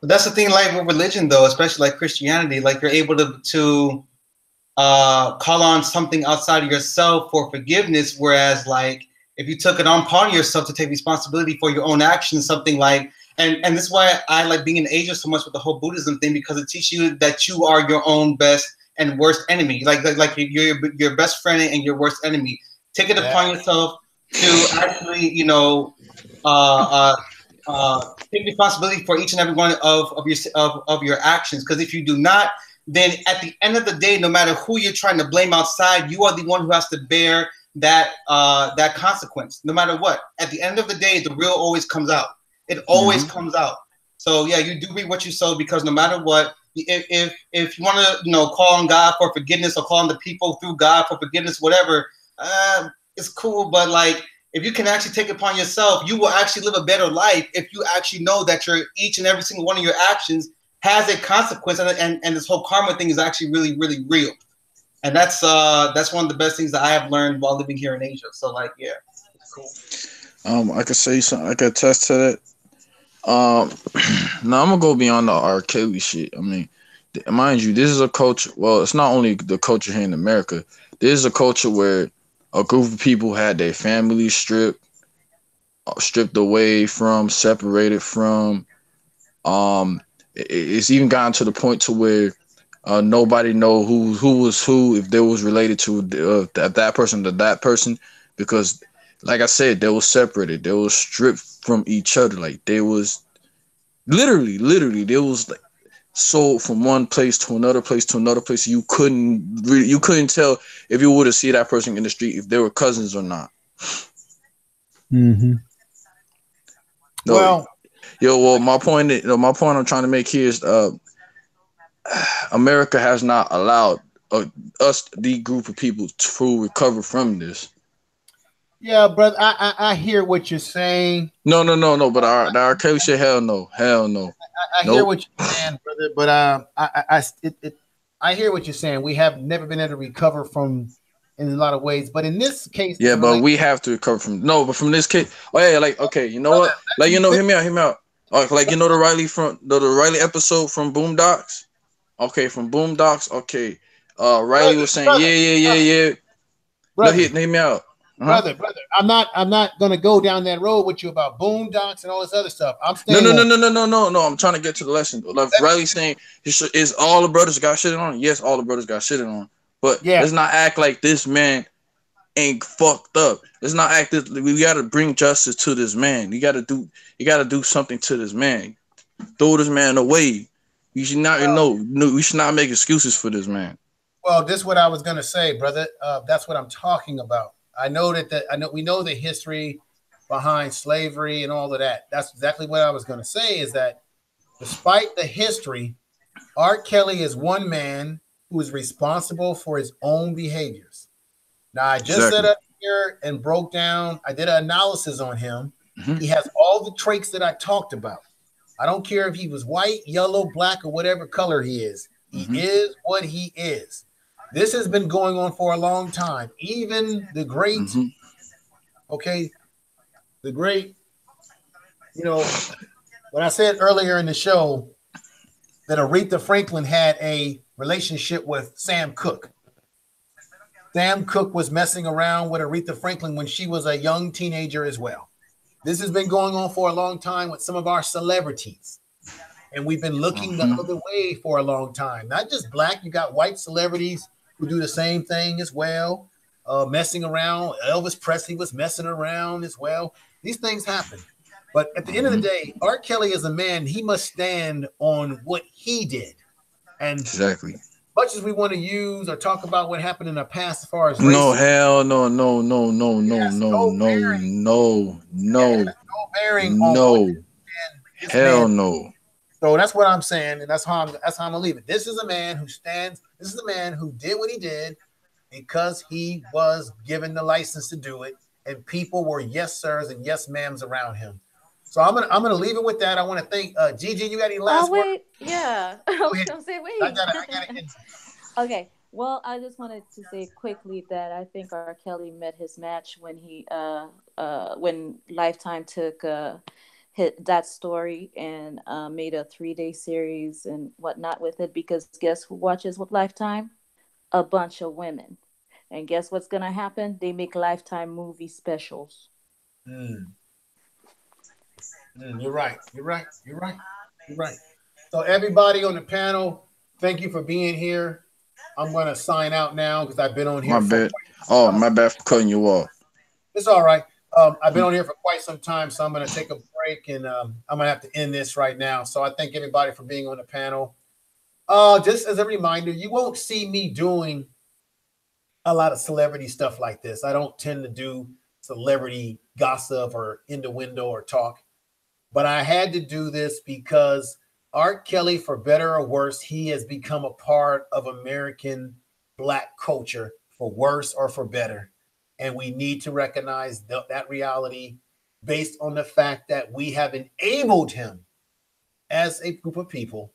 But that's the thing, like with religion, though, especially like Christianity, like you're able to call on something outside of yourself for forgiveness. Whereas like if you took it upon yourself to take responsibility for your own actions, something like, and this is why I like being in Asia so much with the whole Buddhism thing, because it teaches you that you are your own best and worst enemy. Like you're your best friend and your worst enemy. Take it upon yourself to actually, you know, take responsibility for each and every one of your actions. Because if you do not, then at the end of the day, no matter who you're trying to blame outside, you are the one who has to bear that consequence. No matter what, at the end of the day, the real always comes out. It always comes out. So yeah, you do reap what you sow, because no matter what, if you want to, you know, call on God for forgiveness or call on the people through God for forgiveness, whatever, it's cool. But like, if you can actually take it upon yourself, you will actually live a better life if you actually know that each and every single one of your actions has a consequence, and this whole karma thing is actually really, really real. And that's one of the best things that I have learned while living here in Asia. So like, yeah, it's cool. I could say something. I could attest to that. Now I'm gonna go beyond the R. Kelly shit. I mean, mind you, this is a culture. Well, it's not only the culture here in America. This is a culture where a group of people had their families stripped away from, separated from. It's even gotten to the point to where nobody know who was who, if they was related to that person to that person, because like I said, they was separated. They was stripped from each other. Like they was literally, they was like sold from one place to another place to another place. You couldn't tell if you would have seen that person in the street if they were cousins or not. Mm-hmm. No, well, my point I'm trying to make here is America has not allowed us, the group of people, to recover from this. Yeah, brother, I hear what you're saying. No. But our Kelly said, hell no. I hear what you're saying, brother. But I hear what you're saying. We have never been able to recover from in a lot of ways, but in this case, yeah, but we have to recover from. No, but from this case, oh yeah, like okay, you know what? Like hear me out. Like the Riley episode from Boondocks. Okay, from Boondocks. Okay, Riley was saying, yeah. brother, Hear me out. brother. I'm not gonna go down that road with you about boondocks and all this other stuff. I'm No. staying. I'm trying to get to the lesson. Like Riley saying, is all the brothers got shitted on? Yes, all the brothers got shitted on. But let's not act like this man ain't fucked up. Let's not act this. We gotta bring justice to this man. You gotta do something to this man. Throw this man away. You should not we should not make excuses for this man. Well, this is what I was gonna say, brother. That's what I'm talking about. I know we know the history behind slavery and all of that. That's exactly what I was gonna say, is that despite the history, R. Kelly is one man who is responsible for his own behaviors. Now, I just set up here and broke down, I did an analysis on him. He has all the traits that I talked about. I don't care if he was white, yellow, black, or whatever color he is. He is what he is. This has been going on for a long time. Even the great, the great, when I said earlier in the show that Aretha Franklin had a relationship with Sam Cooke. Sam Cooke was messing around with Aretha Franklin when she was a young teenager as well. This has been going on for a long time with some of our celebrities. And we've been looking the other way for a long time. Not just black, you got white celebrities who do the same thing as well, messing around. Elvis Presley was messing around as well. These things happen. But at the end of the day, R. Kelly is a man, he must stand on what he did. And much as we want to use or talk about what happened in the past as far as racism, no, hell no. Hell no. So that's what I'm saying, and that's how I'm gonna leave it. This is a man who stands, this is a man who did what he did because he was given the license to do it, and people were yes sirs and yes ma'ams around him. So I'm gonna leave it with that. I want to thank Gigi. You got any last words? Yeah. I was gonna say wait. I gotta Okay. Well, I just wanted to say quickly that I think R. Kelly met his match when when Lifetime took hit that story and made a 3-day series and whatnot with it, because guess who watches with Lifetime? A bunch of women. And guess what's gonna happen? They make Lifetime movie specials. You're right. So everybody on the panel, thank you for being here. I'm going to sign out now because I've been on here. My bad for cutting you off. It's all right. I've been on here for quite some time, so I'm going to take a break and I'm going to have to end this right now. So I thank everybody for being on the panel. Just as a reminder, you won't see me doing a lot of celebrity stuff like this. I don't tend to do celebrity gossip or innuendo or talk. But I had to do this because R. Kelly, for better or worse, he has become a part of American Black culture, for worse or for better. And we need to recognize that reality based on the fact that we have enabled him as a group of people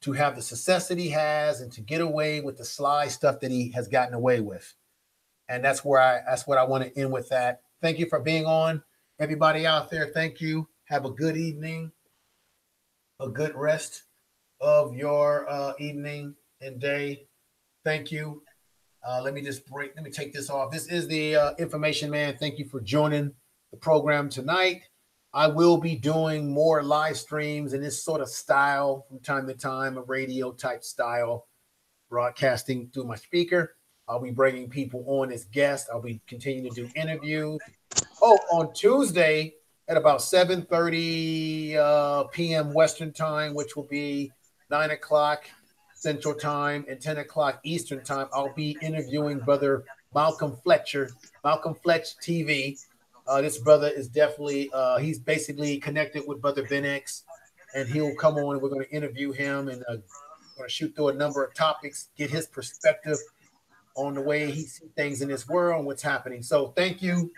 to have the success that he has and to get away with the sly stuff that he has gotten away with. And that's what I want to end with that. Thank you for being on. Everybody out there, thank you. Have a good evening, a good rest of your evening and day. Thank you. Let me take this off. This is the Information Man. Thank you for joining the program tonight. I will be doing more live streams in this sort of style from time to time, a radio type style, broadcasting through my speaker. I'll be bringing people on as guests. I'll be continuing to do interviews. Oh, on Tuesday, at about 7:30 p.m. Western time, which will be 9 o'clock Central Time and 10 o'clock Eastern Time, I'll be interviewing Brother Malcolm Fletcher, Malcolm Fletch TV. This brother is definitely, he's basically connected with Brother Ben X, and he'll come on and we're going to interview him and going to shoot through a number of topics, get his perspective on the way he sees things in this world and what's happening. So thank you,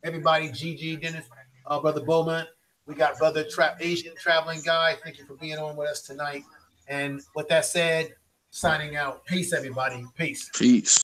everybody. Gigi, Dennis, Brother Beaumont. We got Brother Asian Traveling Guy. Thank you for being on with us tonight. And with that said, signing out. Peace, everybody. Peace. Peace.